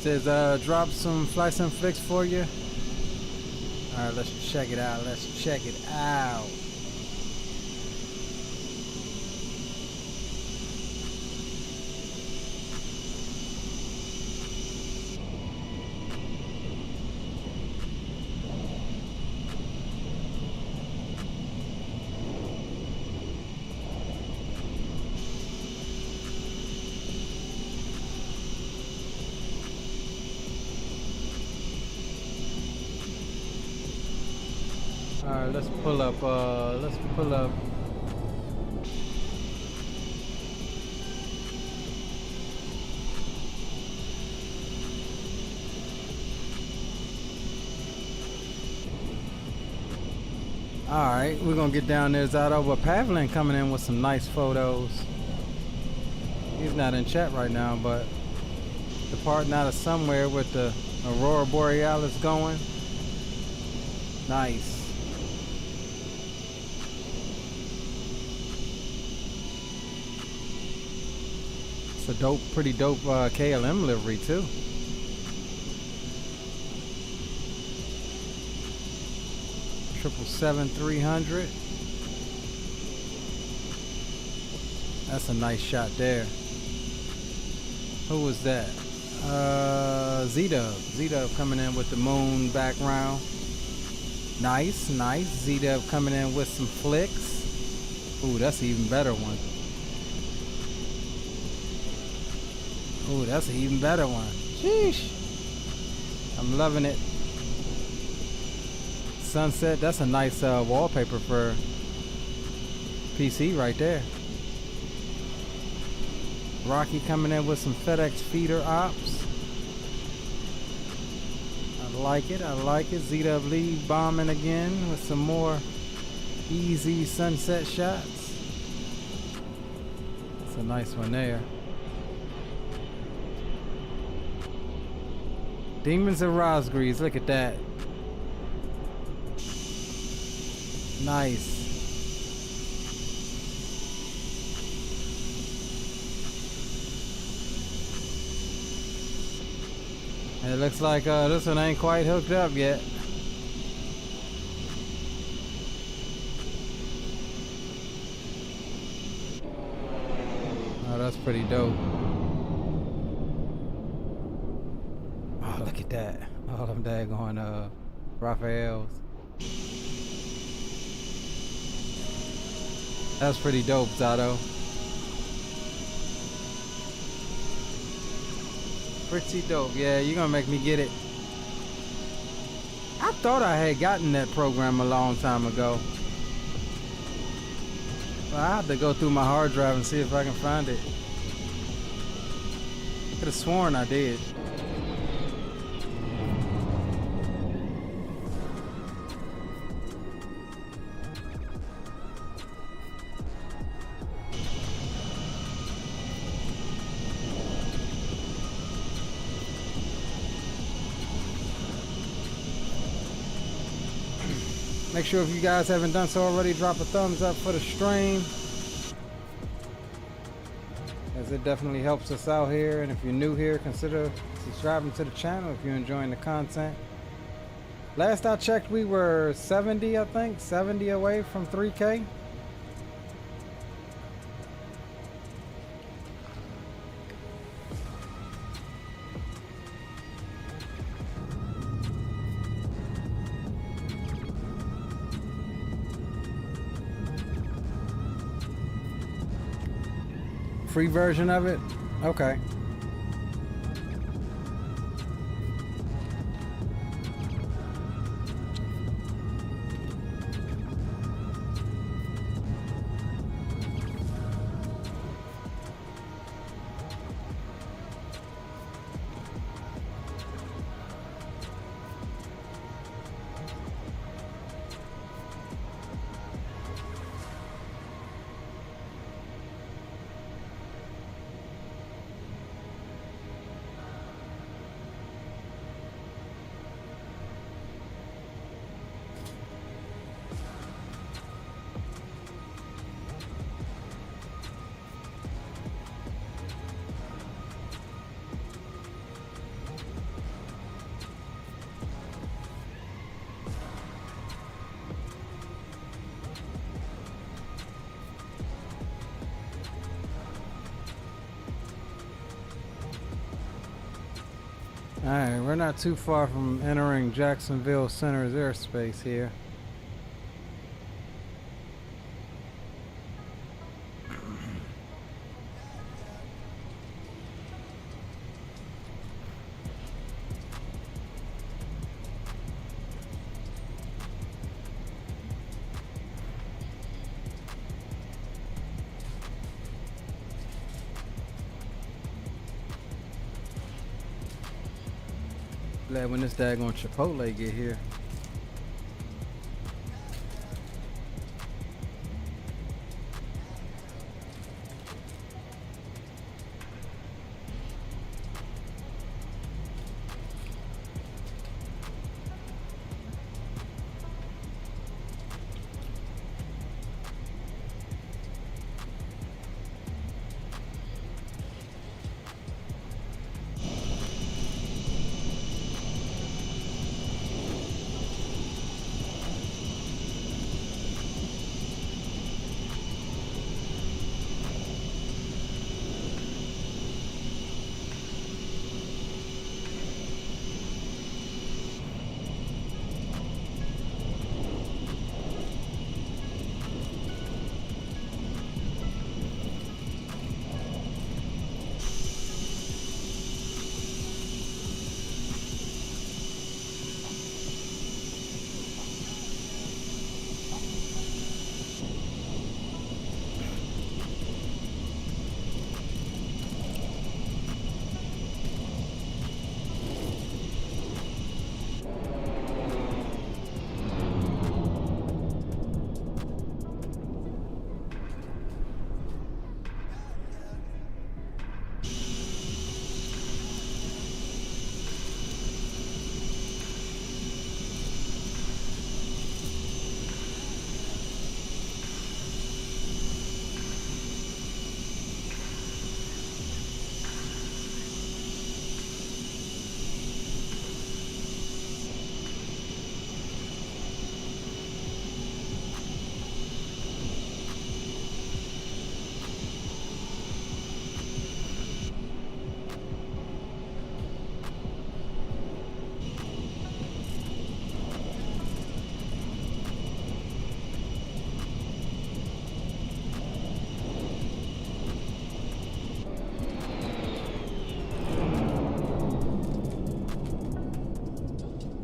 A: Says drop some flights and flicks for you. All right, let's check it out. Let's check it out. Alright, let's pull up, Alright, we're gonna get down there, Zato, but Pavlin coming in with some nice photos. He's not in chat right now, but departing out of somewhere with the Aurora Borealis going. Nice. It's a dope, pretty dope KLM livery too. Triple 7-300. That's a nice shot there. Who was that? Z-Dub. Z-Dub coming in with the moon background. Nice, nice. Z-Dub coming in with some flicks. Ooh, that's an even better one. Ooh, that's an even better one. Sheesh. I'm loving it. Sunset, that's a nice wallpaper for PC right there. Rocky coming in with some FedEx feeder ops. I like it, I like it. Z-Dub Lee bombing again with some more easy sunset shots. That's a nice one there. Demons and Rosgreaves, look at that. Nice. It looks like this one ain't quite hooked up yet. Oh, that's pretty dope. Oh, look at that. All them daggone Raphaels. That's pretty dope, Zato. Pretty dope. Yeah, you're gonna make me get it. I thought I had gotten that program a long time ago. But I have to go through my hard drive and see if I can find it. Could have sworn I did. Make sure if you guys haven't done so already, drop a thumbs up for the stream, as it definitely helps us out here. And if you're new here, consider subscribing to the channel if you're enjoying the content. Last I checked, we were 70, I think, 70 away from 3K. Free version of it? Okay. Alright, we're not too far from entering Jacksonville Center's airspace here. Glad when this daggone Chipotle get here.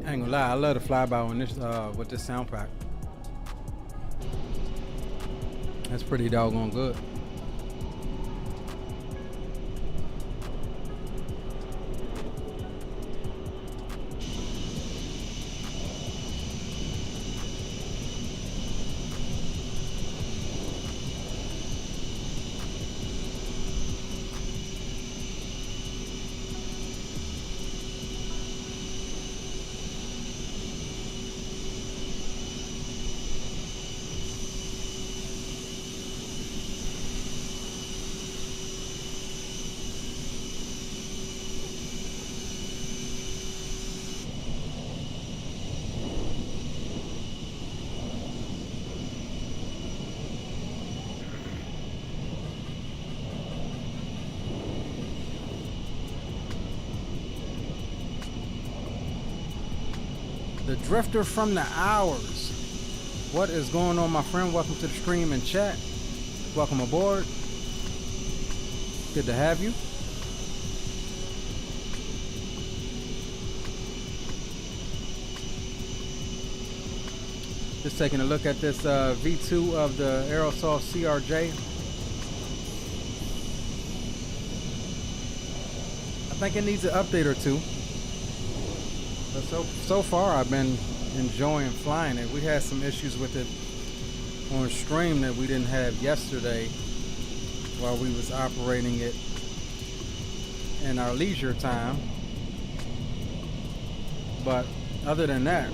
A: I ain't gonna lie, I love the flyby on this with this sound pack. That's pretty doggone good. The Drifter from the Hours. What is going on, my friend? Welcome to the stream and chat. Welcome aboard. Good to have you. Just taking a look at this V2 of the Aerosoft CRJ. I think it needs an update or two. But so far I've been enjoying flying it. We had some issues with it on stream that we didn't have yesterday while we was operating it in our leisure time. But other than that,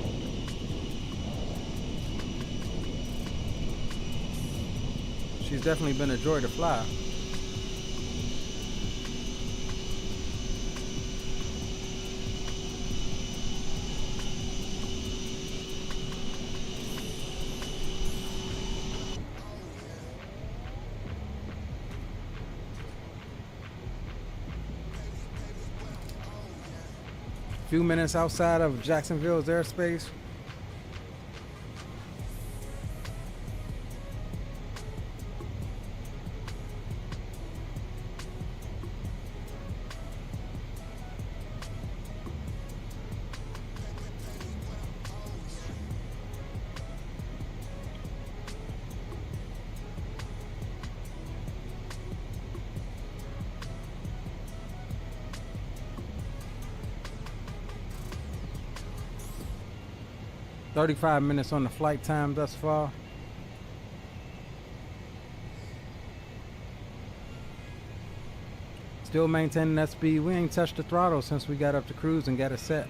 A: she's definitely been a joy to fly. few minutes outside of Jacksonville's airspace. $35 minutes on the flight time thus far. Still maintaining that speed. We ain't touched the throttle since we got up to cruise and got it set.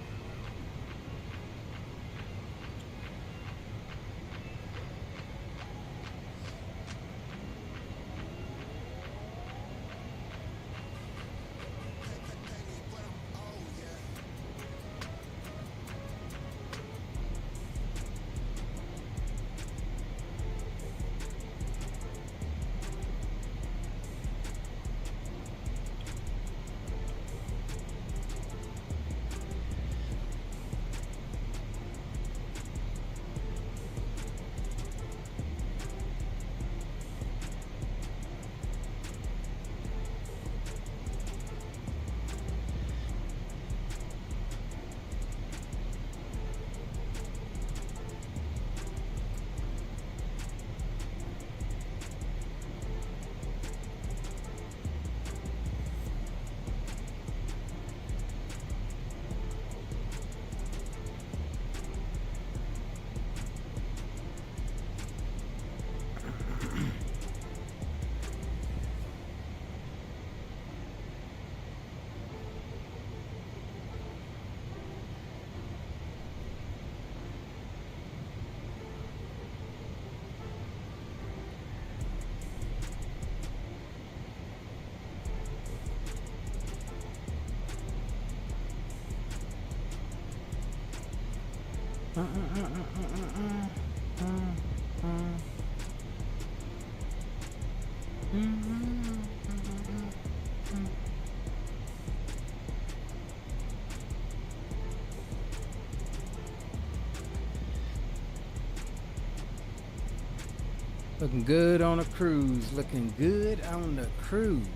A: Looking good on a cruise. Looking good on the cruise.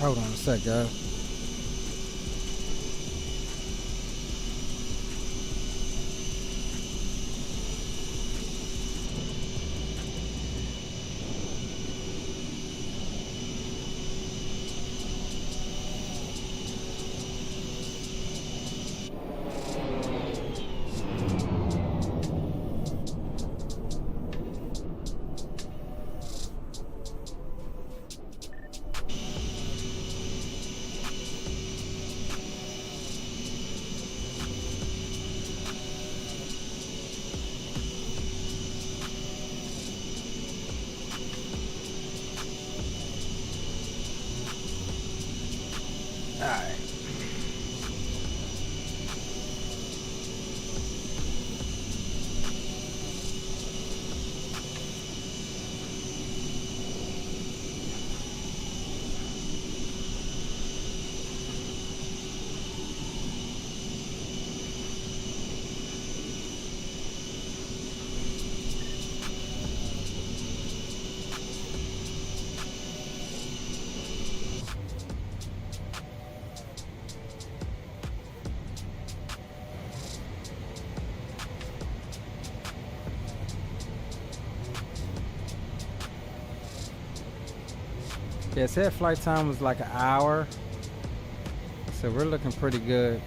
A: Hold on a sec, guys. Yeah, it said flight time was like an hour. So we're looking pretty good.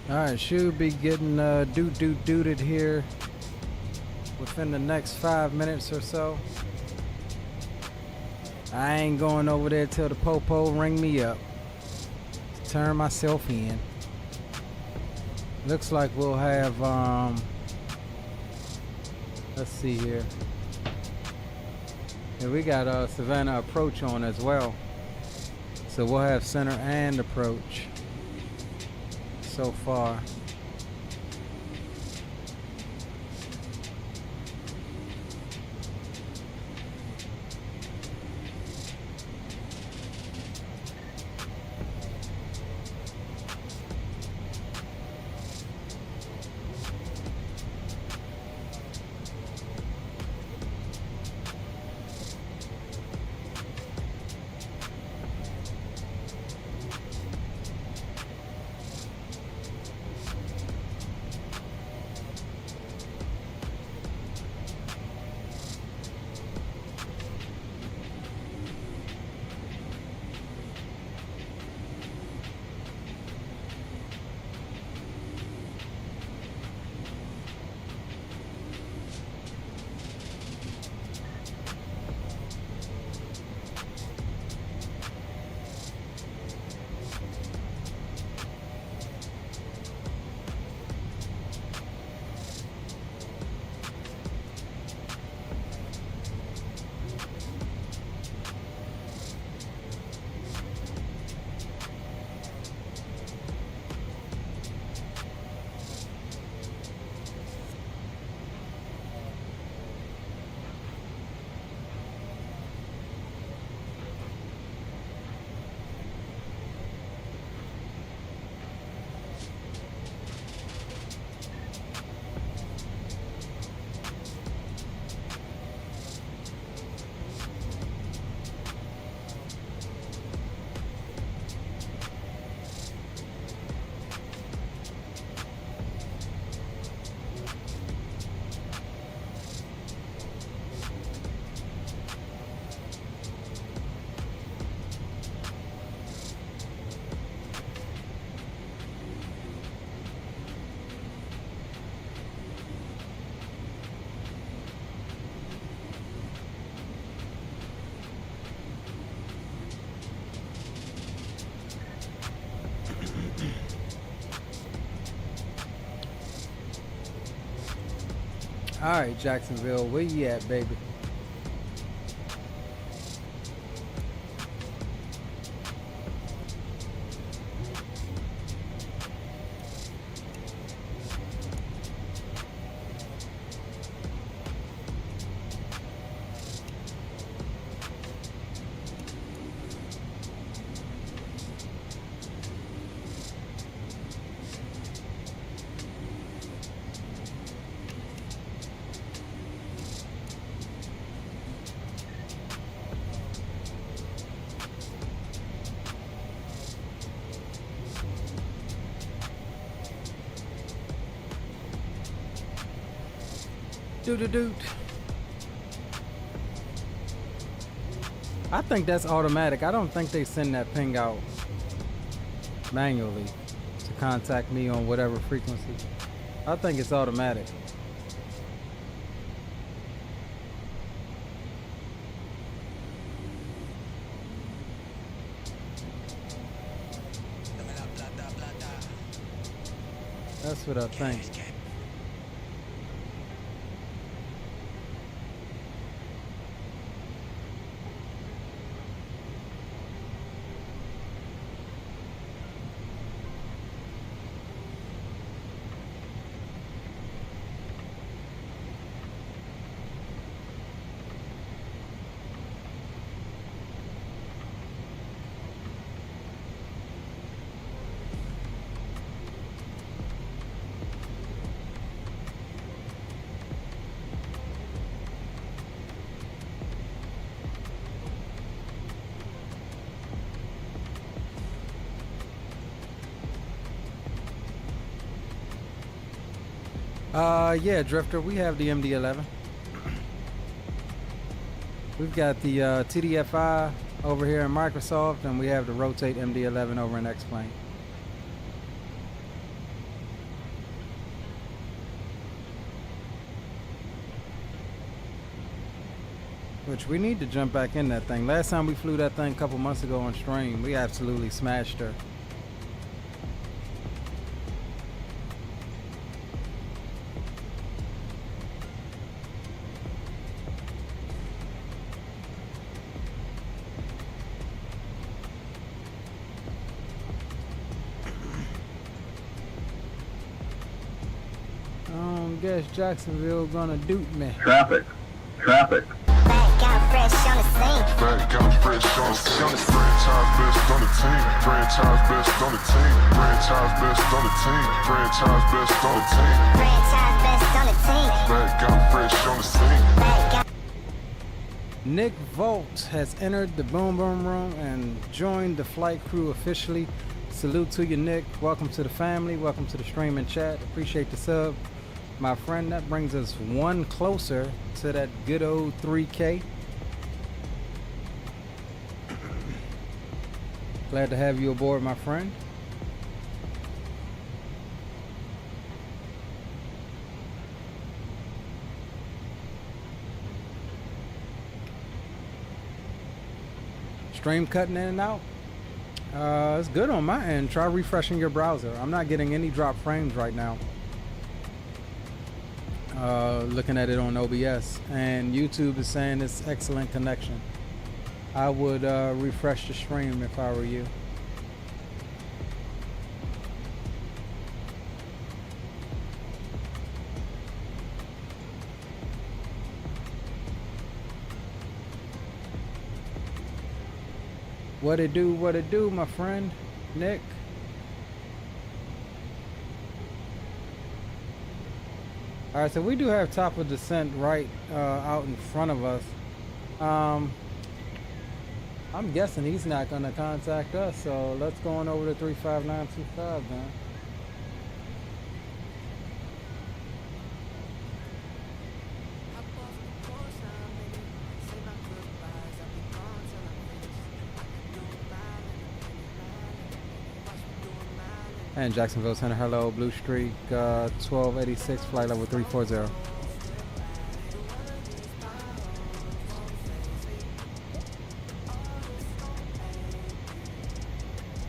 A: Alright, should be getting dooted here within the next 5 minutes or so. I ain't going over there till the popo ring me up. Turn myself in. Looks like we'll have let's see here. Yeah, we got Savannah approach on as well. So we'll have center and approach so far. All right, Jacksonville, where you at, baby? Doot. I think that's automatic. I don't think they send that ping out manually to contact me on whatever frequency. I think it's automatic. That's what I think. Yeah, Drifter, we have the MD11. We've got the TDFI over here in Microsoft, and we have the Rotate MD11 over in X-Plane. Which we need to jump back in that thing. Last time we flew that thing a couple months ago on stream, we absolutely smashed her. Guess Jacksonville gonna dupe me.
Q: Traffic. Traffic.
R: Fresh on the scene. Back got fresh on the scene. Franchise best on the team. Franchise best on the team. Franchise best on the team. Franchise best on the team. Franchise best on the team. Back got fresh on the scene.
A: Nick Volt has entered the Boom Boom Room and joined the flight crew officially. Salute to you, Nick. Welcome to the family. Welcome to the stream and chat. Appreciate the sub. My friend, that brings us one closer to that good old 3K. Glad to have you aboard, my friend. Stream cutting in and out. It's good on my end. Try refreshing your browser. I'm not getting any drop frames right now. Looking at it on OBS, and YouTube is saying it's excellent connection. I would refresh the stream if I were you. What it do, my friend, Nick? All right, so we do have top of descent right out in front of us. I'm guessing he's not gonna contact us, so let's go on over to 35925 then. And Jacksonville Center, hello, Blue Streak, 1286, flight level 340.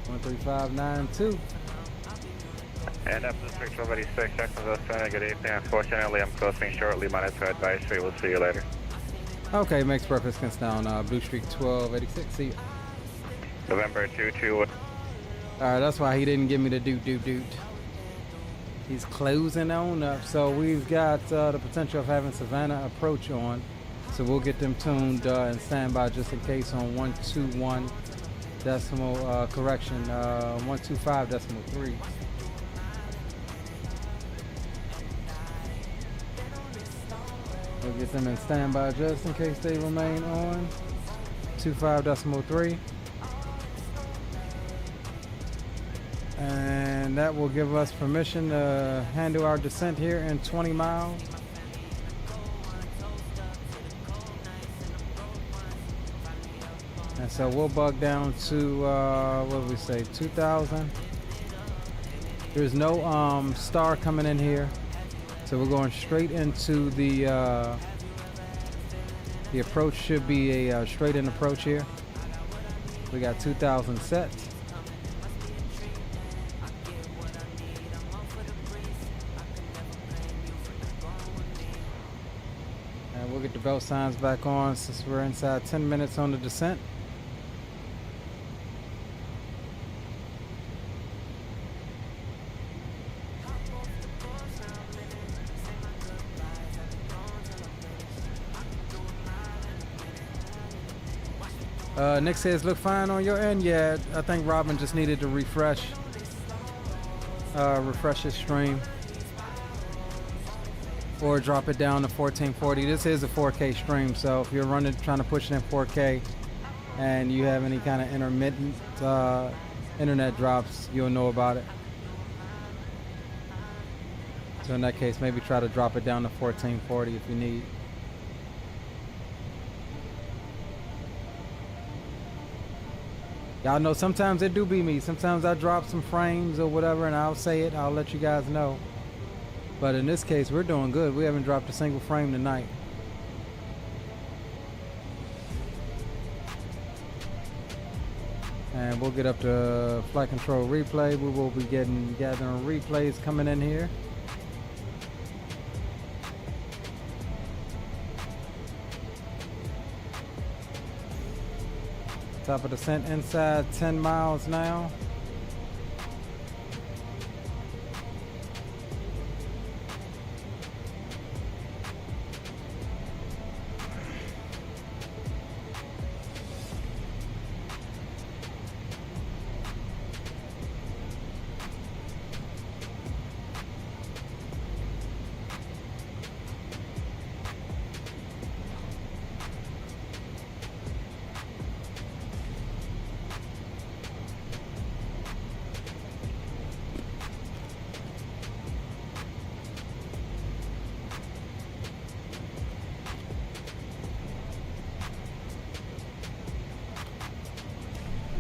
A: One 3592.
S: And up to 1286, Jacksonville Center, good evening. Unfortunately, I'm closing shortly. My network advisory. We'll see you later.
A: Okay, makes perfect sense down. Blue Streak 1286, see you.
S: November 221.
A: Alright, that's why he didn't give me the doot. He's closing on up. So we've got the potential of having Savannah approach on. So we'll get them tuned and stand by just in case on 121 decimal correction, 125.3. We'll get them in standby just in case they remain on 25.3. And that will give us permission to handle our descent here in 20 miles. And so we'll bug down to, what did we say, 2,000. There's no star coming in here. So we're going straight into the approach should be a straight in approach here. We got 2,000 set. We'll get the belt signs back on since we're inside 10 minutes on the descent. Nick says, look fine on your end. Yeah, I think Robin just needed to refresh his stream. Or drop it down to 1440. This is a 4K stream, so if you're trying to push it in 4K and you have any kind of intermittent internet drops, you'll know about it. So in that case, maybe try to drop it down to 1440 if you need. Y'all know sometimes it do be me. Sometimes I drop some frames or whatever and I'll say it. I'll let you guys know. But in this case, we're doing good. We haven't dropped a single frame tonight. And we'll get up to flight control replay. We will be gathering replays coming in here. Top of descent inside 10 miles now.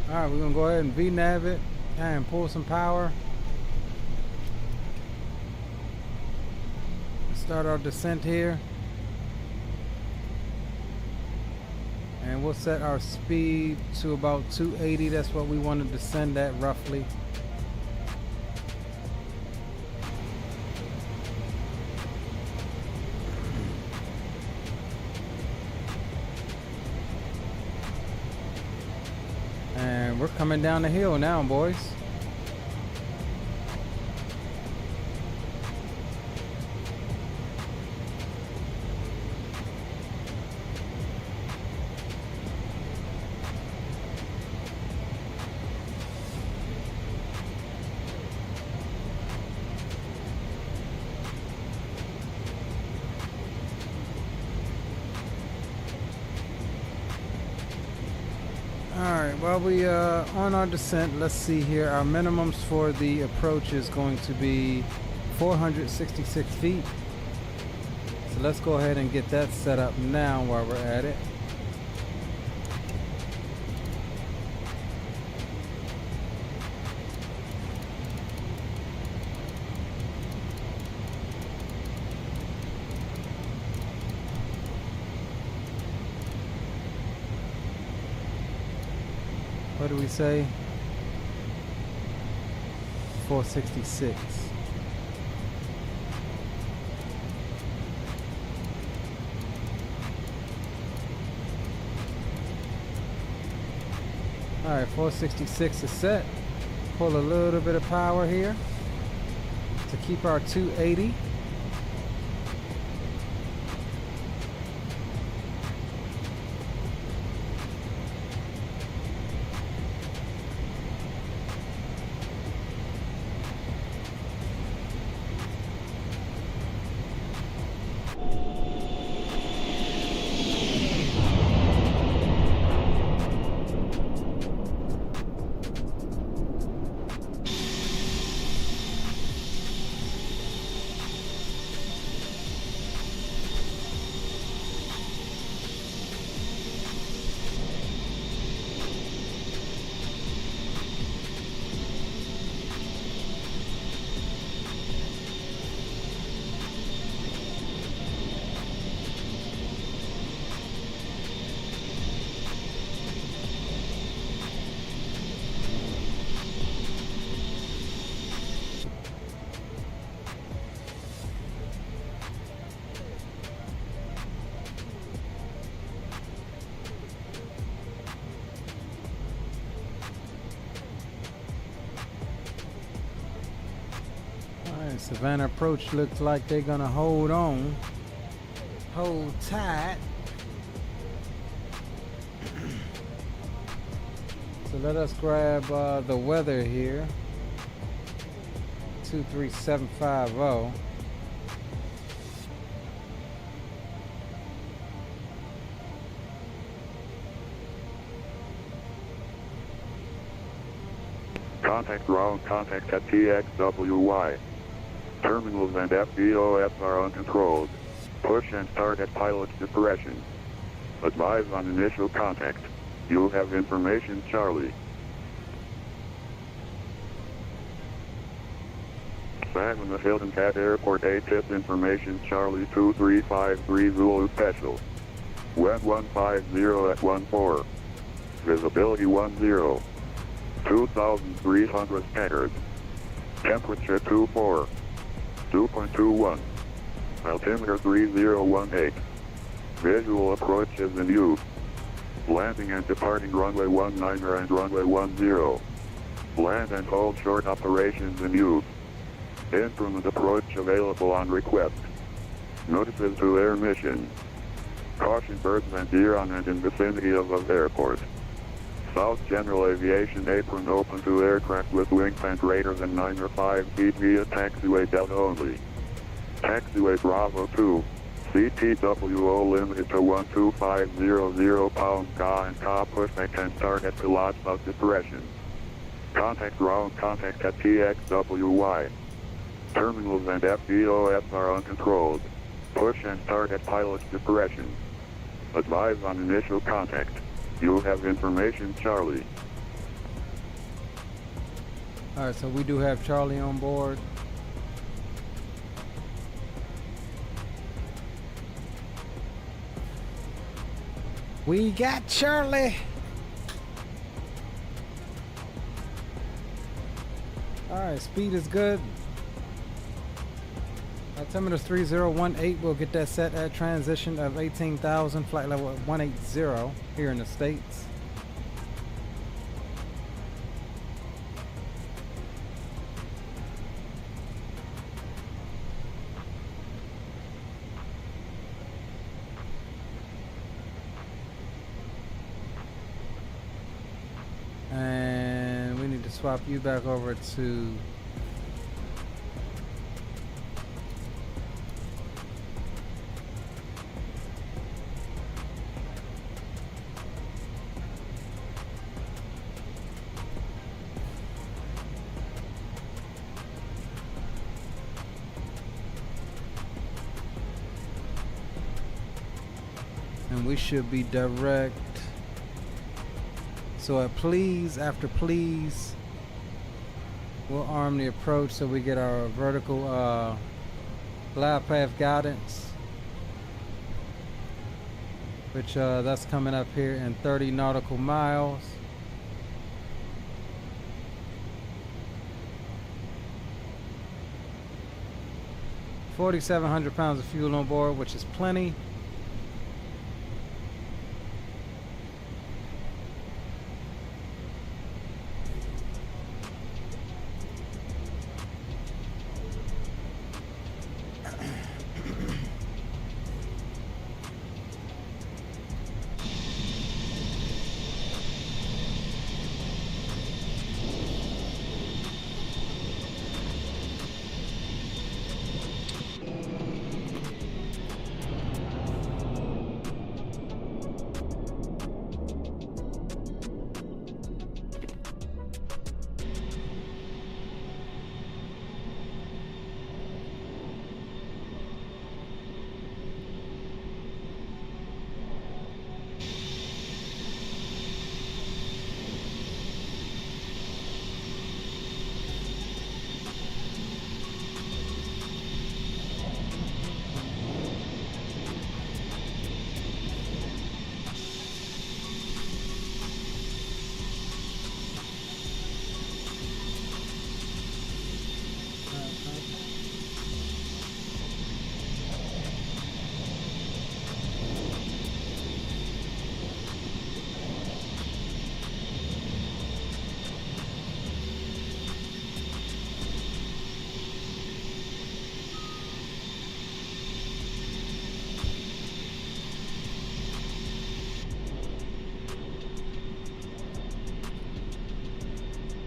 A: Alright, we're going to go ahead and V-nav it and pull some power. Start our descent here. And we'll set our speed to about 280. That's what we want to descend at roughly. And we're coming down the hill now, boys. While we on our descent, let's see here. Our minimums for the approach is going to be 466 feet. So let's go ahead and get that set up now while we're at it. What do we say? 466. All right, 466 is set. Pull a little bit of power here to keep our 280. Savannah approach looks like they're gonna hold on, hold tight. So let us grab the weather here. 23750.
Q: Contact ground contact at TXWY. Terminals and FBOS are uncontrolled. Push and start at pilot discretion. Advise on initial contact. You have information, Charlie. Savannah Hilton Cat Airport ATIP information, Charlie 2353 Zulu Special. Web 150 at 14. Visibility 10. 2,300 scattered. Temperature 24. 2.21. Altimeter 3018. Visual approach is in use. Landing and departing runway 19 and runway 10. Land and hold short operations in use. Instrument approach available on request. Notices to air mission. Caution birds and deer on and in vicinity of airport. South General Aviation apron open to aircraft with wingspan greater than 9 or 5 feet via taxiway Delta only. Taxiway Bravo 2. CTWO limited to 12500 pounds Ka and Ka pushback and start at pilot of discretion. Contact ground contact at TXWY. Terminals and FBOS are uncontrolled. Push and start at pilot discretion. Advise on initial contact. You have information, Charlie.
A: Alright, so we do have Charlie on board. We got Charlie. Alright, speed is good. Altimeter 3018, we'll get that set at transition of 18,000, flight level 180 here in the States. And we need to swap you back over to we should be direct. So at please, after please, we'll arm the approach so we get our vertical glide path guidance, which that's coming up here in 30 nautical miles. $4,700 pounds of fuel on board, which is plenty.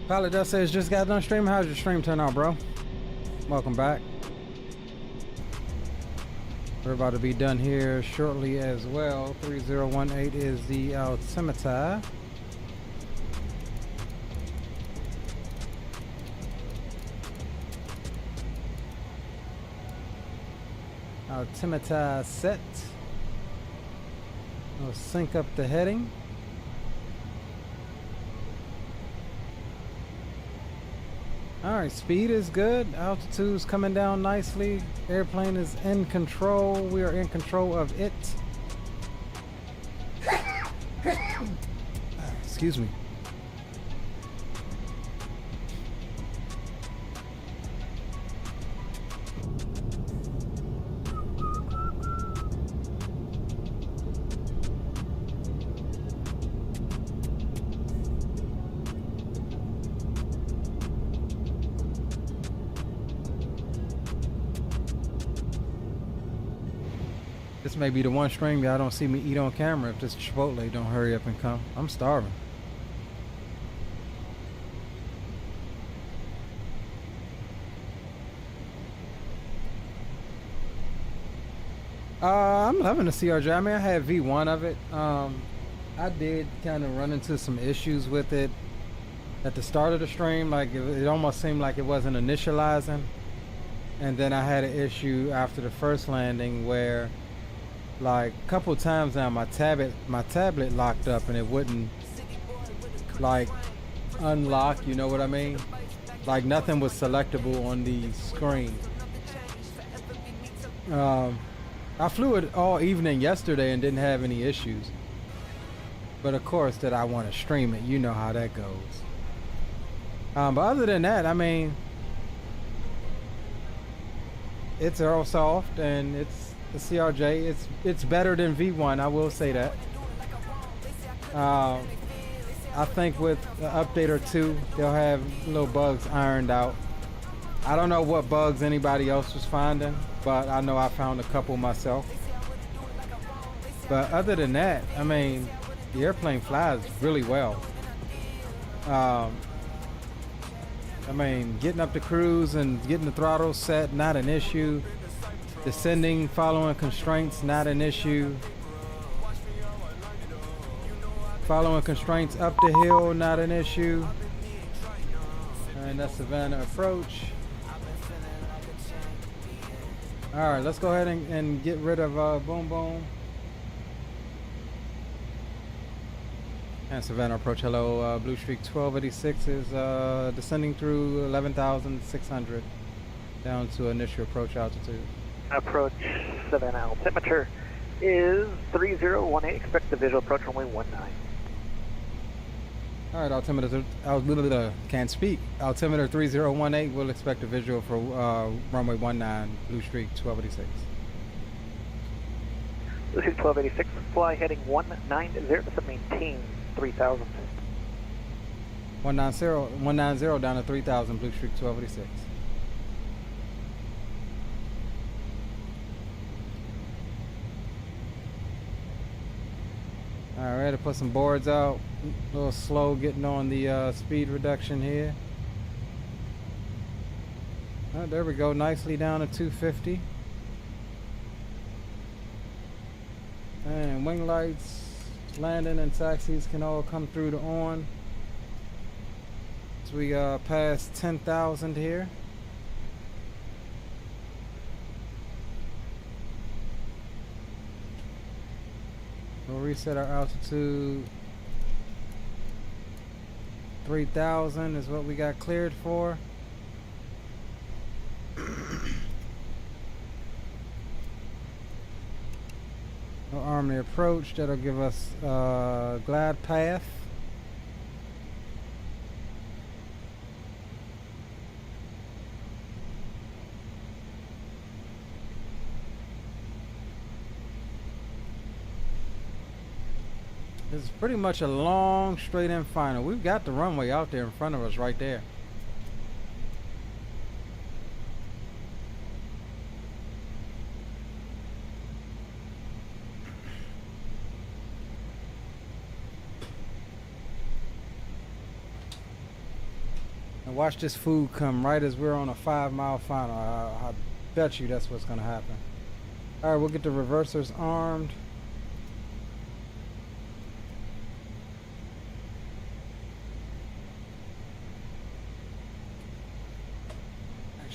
A: Pilot Dust says, just got done streaming. How's your stream turn out, bro? Welcome back. We're about to be done here shortly as well. 3018 is the altimeter. Altimeter set. We'll sync up the heading. Alright, speed is good. Altitude's coming down nicely. Airplane is in control. We are in control of it. Excuse me. This may be the one stream y'all don't see me eat on camera if this Chipotle don't hurry up and come. I'm starving. I'm loving the CRJ. I mean, I had V1 of it. I did kind of run into some issues with it at the start of the stream. Like it almost seemed like it wasn't initializing. And then I had an issue after the first landing where like a couple times now my tablet locked up and it wouldn't like unlock, you know what I mean? Like nothing was selectable on the screen. I flew it all evening yesterday and didn't have any issues. But of course that I want to stream it, you know how that goes. But other than that, I mean, it's Aerosoft and it's the CRJ. It's better than V1, I will say that. I think with the update or two, they'll have little bugs ironed out. I don't know what bugs anybody else was finding, but I know I found a couple myself. But other than that, I mean, the airplane flies really well. I mean, getting up to cruise and getting the throttle set, not an issue. Descending, following constraints, not an issue. Following constraints up the hill, not an issue. And that's Savannah approach. Alright, let's go ahead and get rid of Boom Boom. And Savannah approach, hello. Blue Streak 1286 is descending through 11,600 down to initial approach altitude.
F: Approach Savannah, altimeter is 3018, expect the visual approach runway 19.
A: Alright, altimeter, can't speak. Altimeter 3018, we'll expect a visual for runway 19, Blue Streak 1286.
F: Blue Streak 1286, fly heading 190 to maintain 3000.
A: 190 down to 3000, Blue Streak 1286. Alright, ready to put some boards out. A little slow getting on the speed reduction here. There we go, nicely down to 250. And wing lights, landing and taxis can all come through to on. So we pass 10,000 here. We'll reset our altitude. 3,000 is what we got cleared for. We'll arm the approach. That'll give us glide path. This is pretty much a long straight in final. We've got the runway out there in front of us right there. And watch this food come right as we're on a 5-mile final. I bet you that's what's gonna happen. All right, we'll get the reversers armed.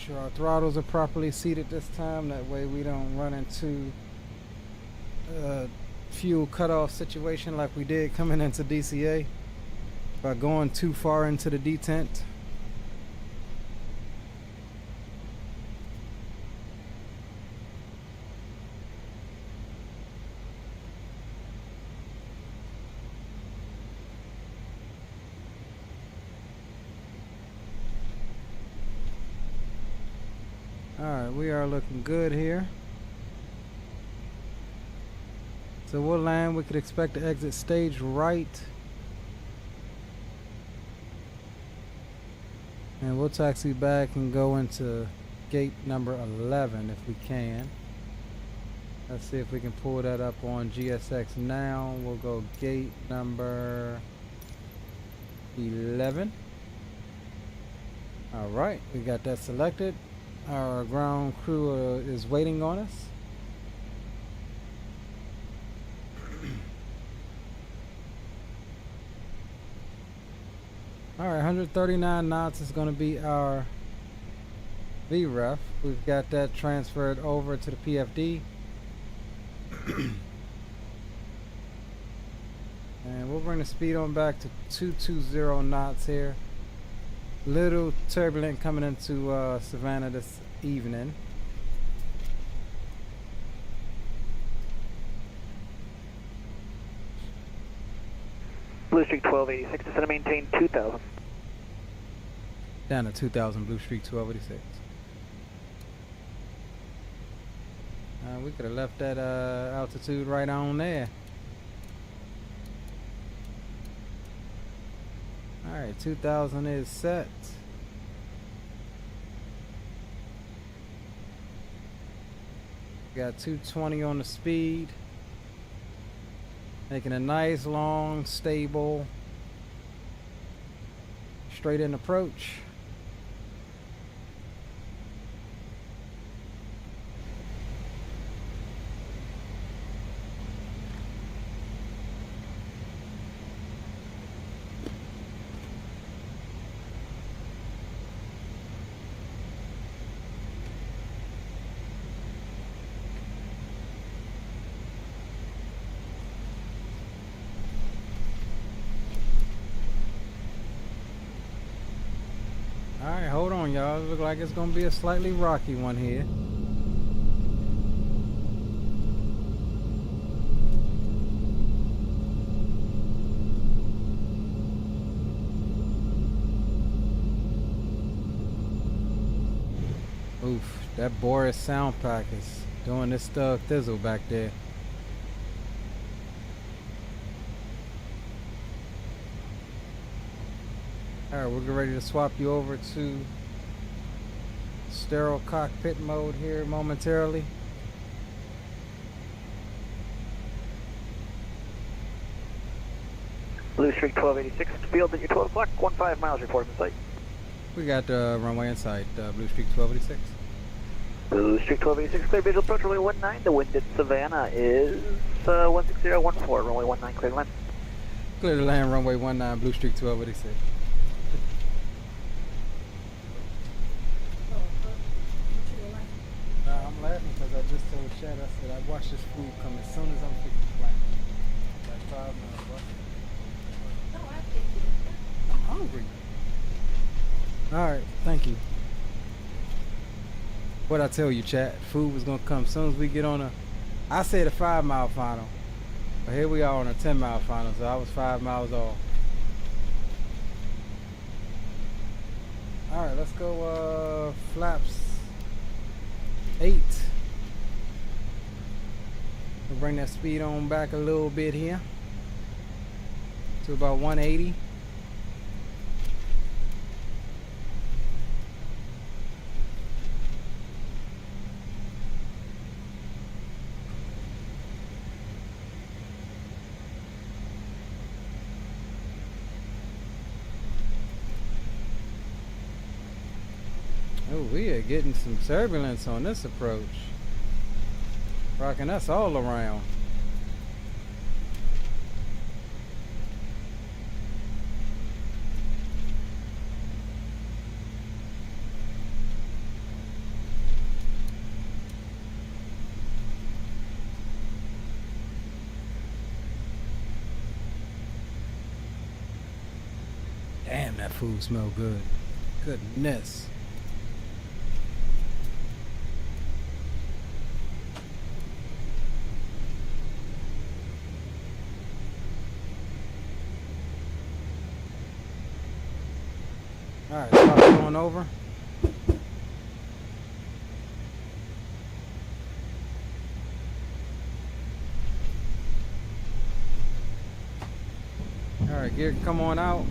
A: sure our throttles are properly seated this time. That way we don't run into a fuel cutoff situation like we did coming into DCA by going too far into the detent. Alright, we are looking good here. So we'll land. We could expect to exit stage right. And we'll taxi back and go into gate number 11 if we can. Let's see if we can pull that up on GSX now. We'll go gate number 11. Alright, we got that selected. Our ground crew is waiting on us. Alright, 139 knots is going to be our VREF. We've got that transferred over to the PFD. And we'll bring the speed on back to 220 knots here. Little turbulent coming into Savannah this evening.
F: Blue Streak 1286, descend to maintain 2000.
A: Down to 2000, Blue Streak 1286. We could have left that altitude right on there. Alright, 2000 is set. Got 220 on the speed. Making a nice, long, stable, straight in approach. Alright, hold on y'all. It looks like it's gonna be a slightly rocky one here. Oof, that Boris sound pack is doing this stuff thizzle back there. Alright, we're getting ready to swap you over to sterile cockpit mode here momentarily.
F: Blue Streak 1286, field at your 12 o'clock, 15 miles report in sight.
A: We got the runway in sight, Blue Streak 1286.
F: Blue Streak 1286, clear visual approach runway 19. The wind at Savannah is 16014, runway 19, clear to land.
A: Clear to land, runway 19, Blue Streak 1286. I'm laughing because I just told Chad, I said I'd watch this food come as soon as I'm fixing the flight. Like 5 minutes, bro. I'm hungry. Alright, thank you. What'd I tell you, chat? Food was gonna come as soon as we get on I said a 5-mile final. But here we are on a 10-mile final, so I was 5 miles off. Alright, let's go flaps 8. We'll bring that speed on back a little bit here to about 180. Oh, we are getting some turbulence on this approach. Rocking us all around. that food smell good. Goodness. All right, start going over. All right, gear, come on out.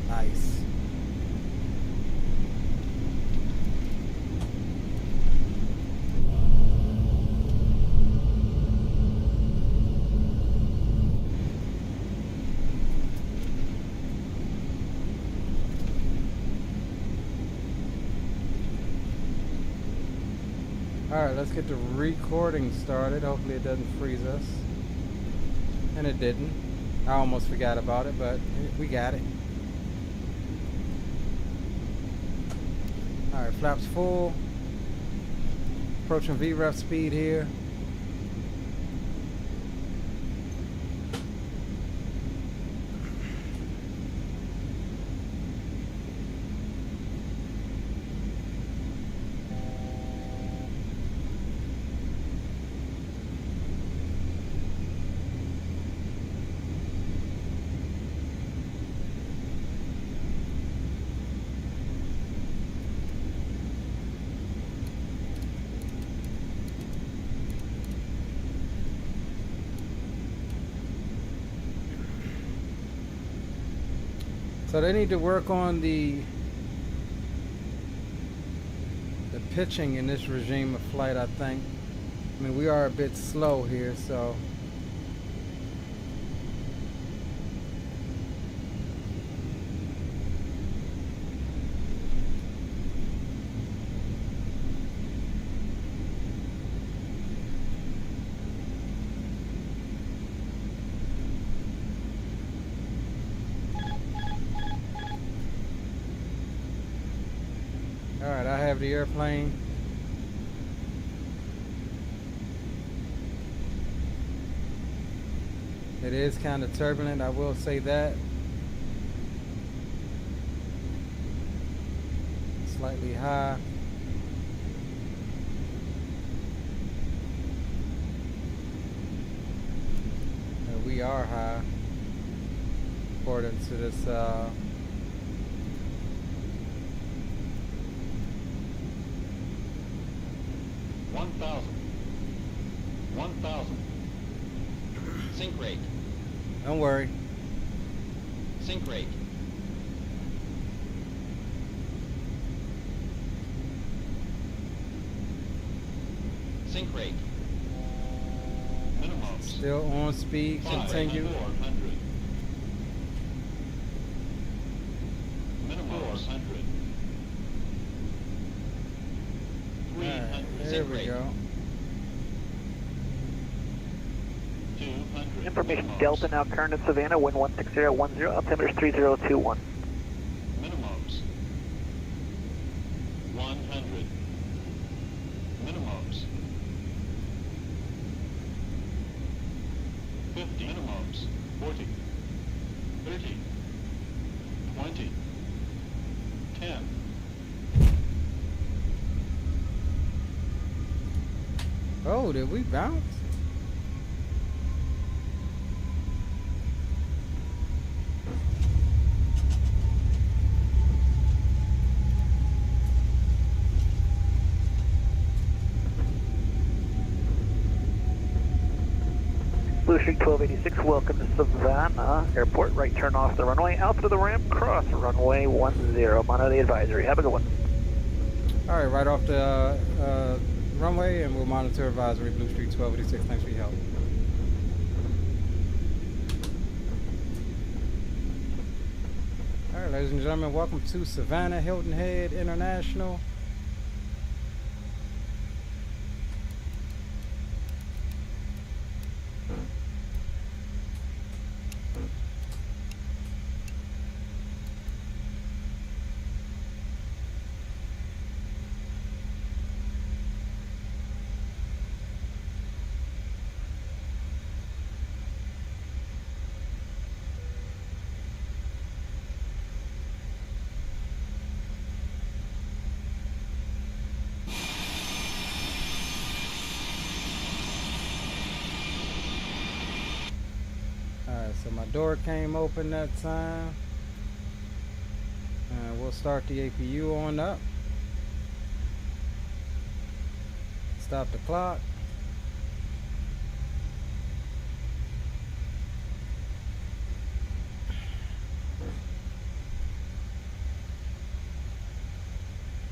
A: Nice. Alright, let's get the recording started. Hopefully it doesn't freeze us. And it didn't. I almost forgot about it, but we got it. Alright, flaps full. Approaching VREF speed here. So they need to work on the pitching in this regime of flight, I think. I mean, we are a bit slow here, so. Alright, I have the airplane. It is kind of turbulent, I will say that. Slightly high. We are high according to this
N: 1,000. Sync rate.
A: Don't worry.
N: Sync rate. Sync rate. Minimum.
A: Still on speed. Continue.
N: 400. Minimum 400. 300.
A: There we go.
F: Information Delta now current at Savannah, wind 16010, altimeter 3021.
N: Minimums. 100. Minimums. 50. Minimums. 40. 30. 20. 10.
A: Oh, did we bounce?
F: Blue Street 1286, welcome to Savannah Airport. Right turn off the runway, out to the ramp, cross runway 10. Monitor the advisory. Have a good one.
A: All right, right off the runway, and we'll monitor advisory. Blue Street 1286. Thanks for your help. All right, ladies and gentlemen, welcome to Savannah Hilton Head International. So my door came open that time. And we'll start the APU on up. Stop the clock.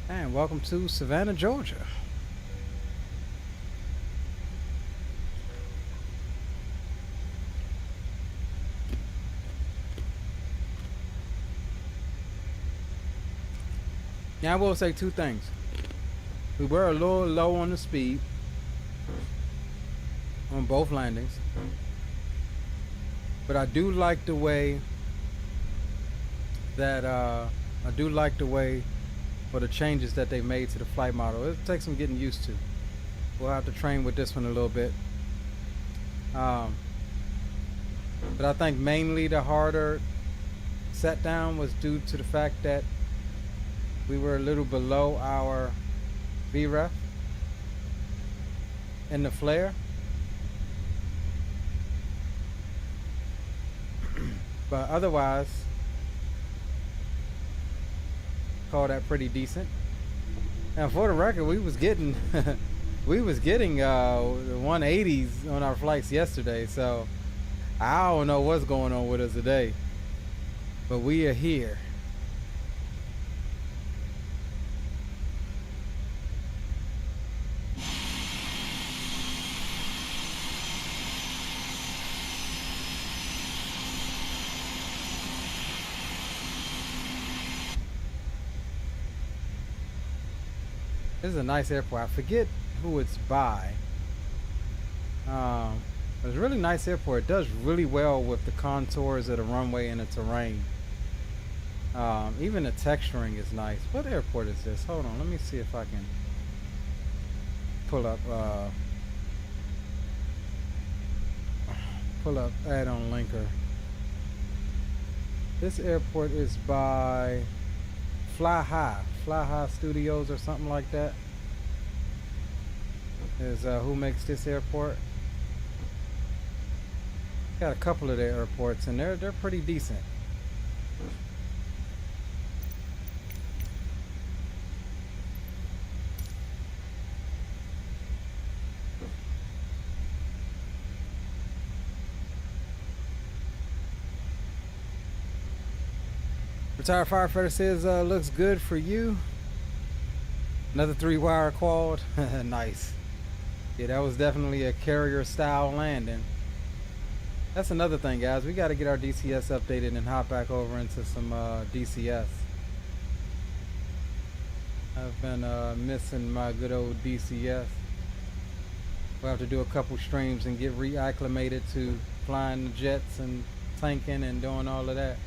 A: And welcome to Savannah, Georgia. Now I will say two things. We were a little low on the speed on both landings, but I do like the way that for the changes that they made to the flight model. It takes some getting used to. We'll have to train with this one a little bit. But I think mainly the harder set down was due to the fact that we were a little below our VREF in the flare. But otherwise, call that pretty decent. Now for the record, we was getting the 180s on our flights yesterday, so I don't know what's going on with us today, but we are here. This is a nice airport. I forget who it's by. But it's a really nice airport. It does really well with the contours of the runway and the terrain. Even the texturing is nice. What airport is this? Hold on, let me see if I can pull up add-on linker. This airport is by Fly High Studios or something like that. Is who makes this airport. Got a couple of their airports and they're pretty decent. Retired firefighter says looks good for you. Another 3-wire quad. Nice. Yeah, that was definitely a carrier style landing. That's another thing, guys. We got to get our DCS updated and hop back over into some DCS. I've been missing my good old DCS. We'll have to do a couple streams and get reacclimated to flying the jets and tanking and doing all of that.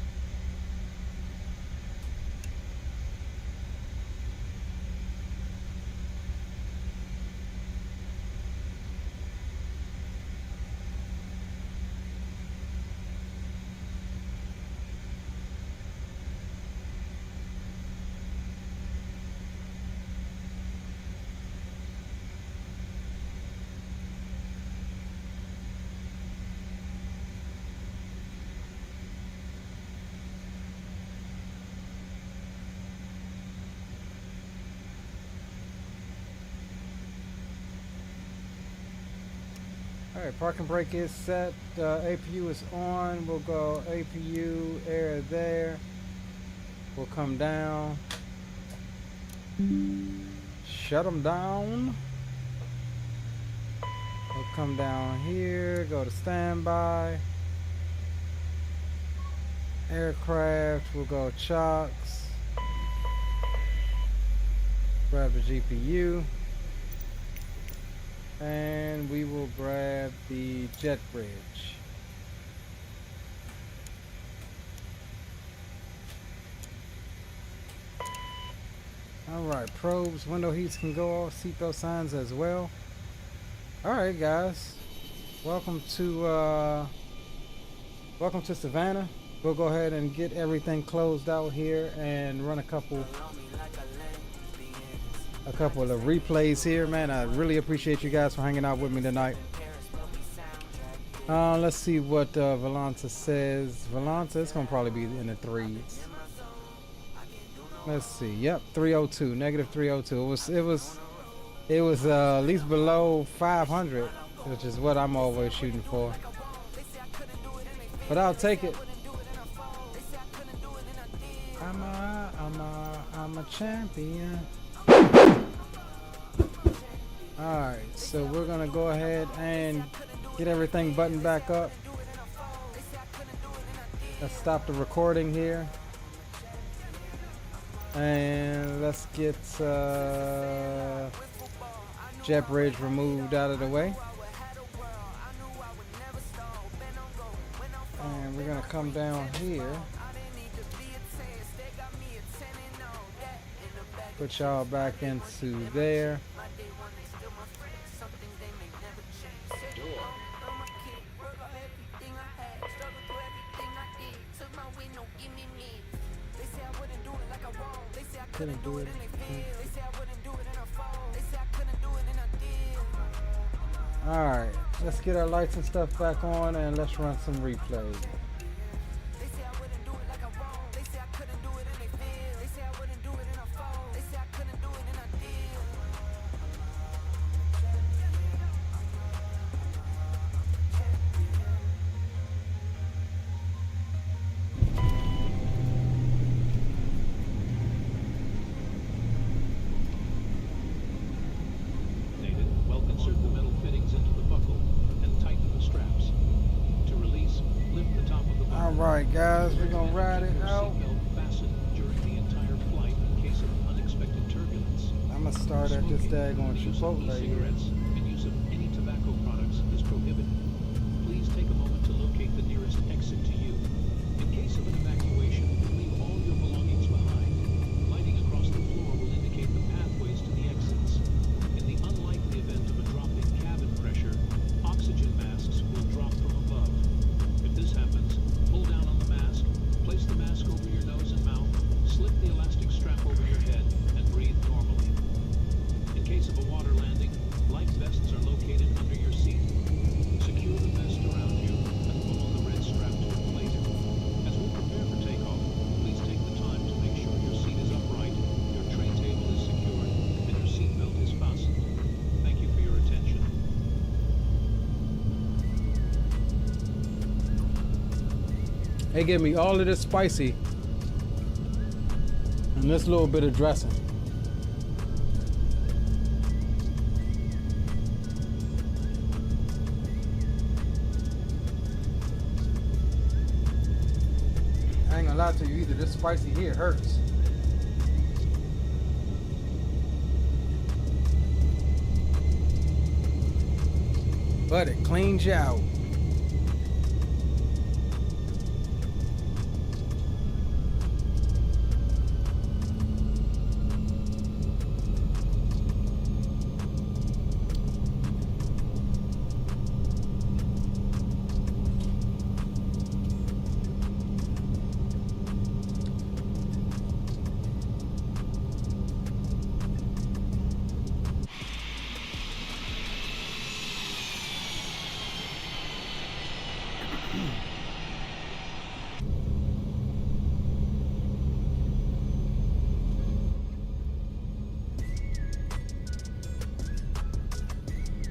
A: Alright, parking brake is set, APU is on, we'll go APU, air there, we'll come down, shut them down, we'll come down here, go to standby, aircraft, we'll go chocks, grab the GPU. And we will grab the jet bridge. Alright, probes, window heats can go off, seatbelt signs as well. Alright guys, welcome to Savannah. We'll go ahead and get everything closed out here and run a couple of replays here, man. I really appreciate you guys for hanging out with me tonight. Let's see what Volanta says. Volanta, it's gonna probably be in the threes. Let's see. Yep, 302, negative 302. It was at least below 500, which is what I'm always shooting for. But I'll take it. I'm a champion. All right, so we're gonna go ahead and get everything buttoned back up. Let's stop the recording here. And let's get jet bridge removed out of the way. And we're gonna come down here. Put y'all back into there. Couldn't do it. Alright, let's get our lights and stuff back on and let's run some replays. Alright guys, we're gonna ride it out. I'm gonna start at this daggone Chipotle here.
I: And use of any tobacco products is prohibited. Please take a moment to locate the nearest exit to you. In case of an evacuation, leave all your belongings behind. Lighting across the floor will indicate the pathways to the exits. In the unlikely event of a drop in cabin pressure, oxygen masks will drop from above. If this happens, pull down on the mask, place the mask over your nose and mouth, slip the elastic strap over your head, and breathe normally. In case of a water landing, life vests are located under your seat. Secure the vest around you and pull on the red strap to inflate it. As we prepare for takeoff, please take the time to make sure your seat is upright, your tray table is secured, and your seat belt is fastened. Thank you for your attention.
A: They give me all of this spicy and this little bit of dressing. I ain't gonna lie to you either, this spicy here hurts. But it cleans you out.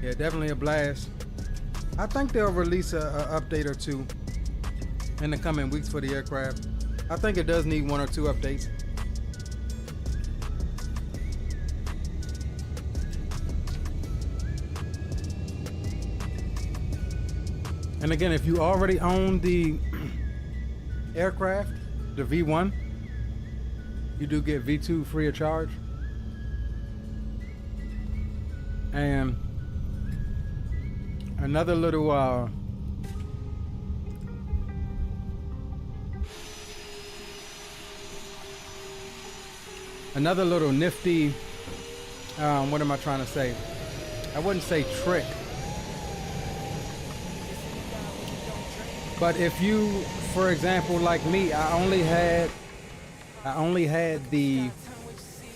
A: Yeah, definitely a blast. I think they'll release a update or two in the coming weeks for the aircraft. I think it does need 1 or 2 updates. And again, if you already own the aircraft, the V1, you do get V2 free of charge. And another little nifty, what am I trying to say? I wouldn't say trick, but if you, for example, like me, I only had the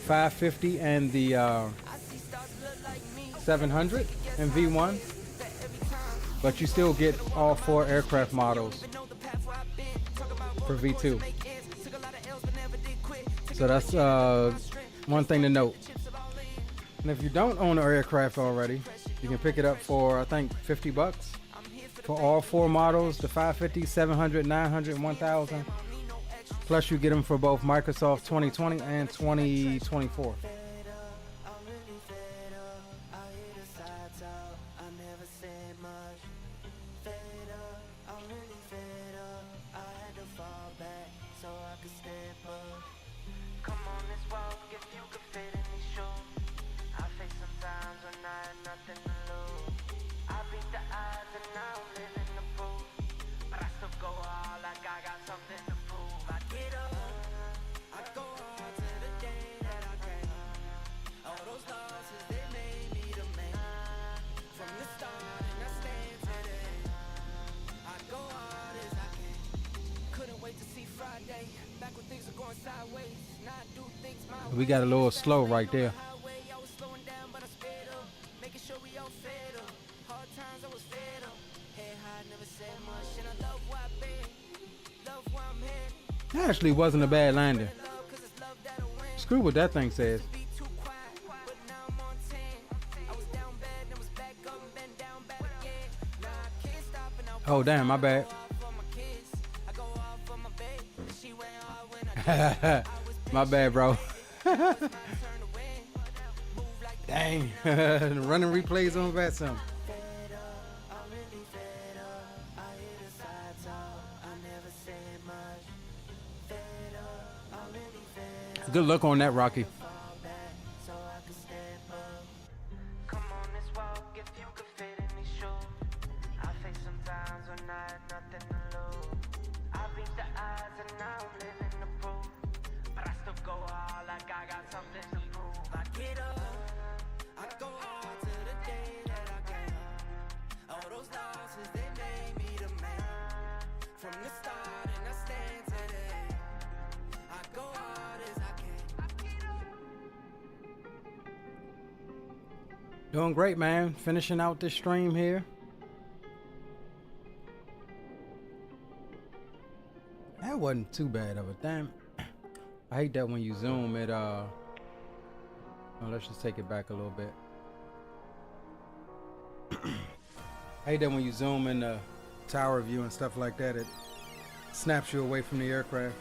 A: 550 and the 700 and V1. but you still get all 4 aircraft models for V2. So that's one thing to note. And if you don't own an aircraft already, you can pick it up for, I think, $50 for all 4 models, the 550, 700, 900, and 1000. Plus you get them for both Microsoft 2020 and 2024. We got a little slow right there. That actually wasn't a bad landing. Screw what that thing says. Oh damn, my bad. My bad, bro. Dang. Running replays on that something. Good luck on that, Rocky. Doing great, man. Finishing out this stream here. That wasn't too bad of a damn. I hate that when you zoom it. Oh, let's just take it back a little bit. I hate that when you zoom in the tower view and stuff like that, it snaps you away from the aircraft.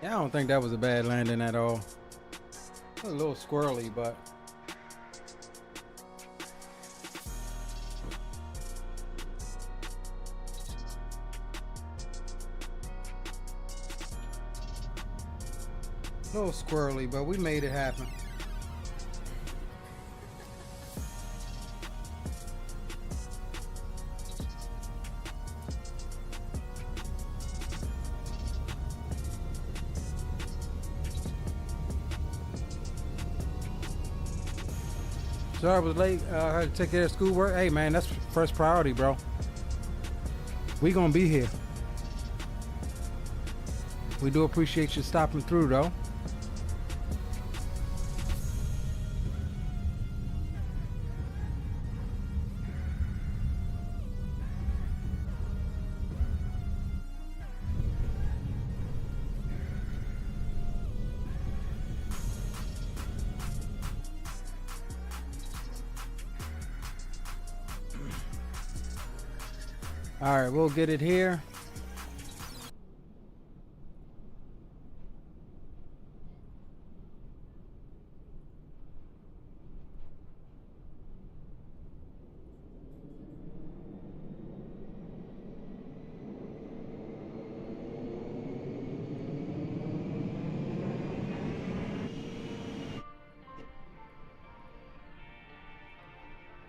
A: Yeah, I don't think that was a bad landing at all. A little squirrely, but we made it happen. Sorry I was late. I had to take care of schoolwork. Hey man, that's first priority, bro. We gonna be here. We do appreciate you stopping through though. All right, we'll get it here.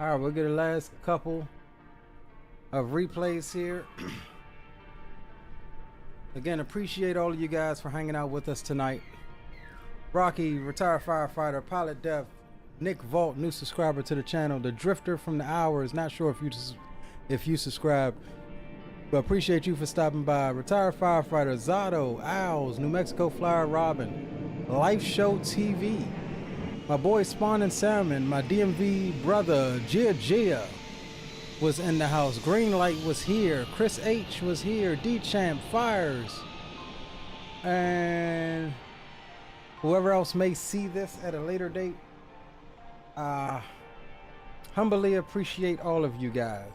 A: All right, we'll get the last couple of replays here. Again, appreciate all of you guys for hanging out with us tonight. Rocky, retired firefighter, Pilot Dev, Nick Vault, new subscriber to the channel, the Drifter from the Hours, not sure if you subscribe, but appreciate you for stopping by. Retired firefighter, Zato, Owls, New Mexico Flyer Robin, Life Show TV, my boy Spawn and Salmon, my DMV brother Gia was in the house. Greenlight was here. Chris H was here. D-Champ, Fires, and whoever else may see this at a later date. Humbly appreciate all of you guys.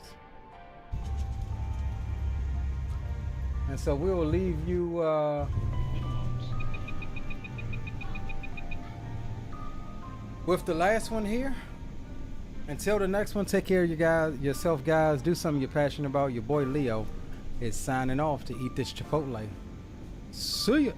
A: And so we will leave you with the last one here. Until the next one, take care of yourself, guys. Do something you're passionate about. Your boy Leo is signing off to eat this Chipotle. See ya.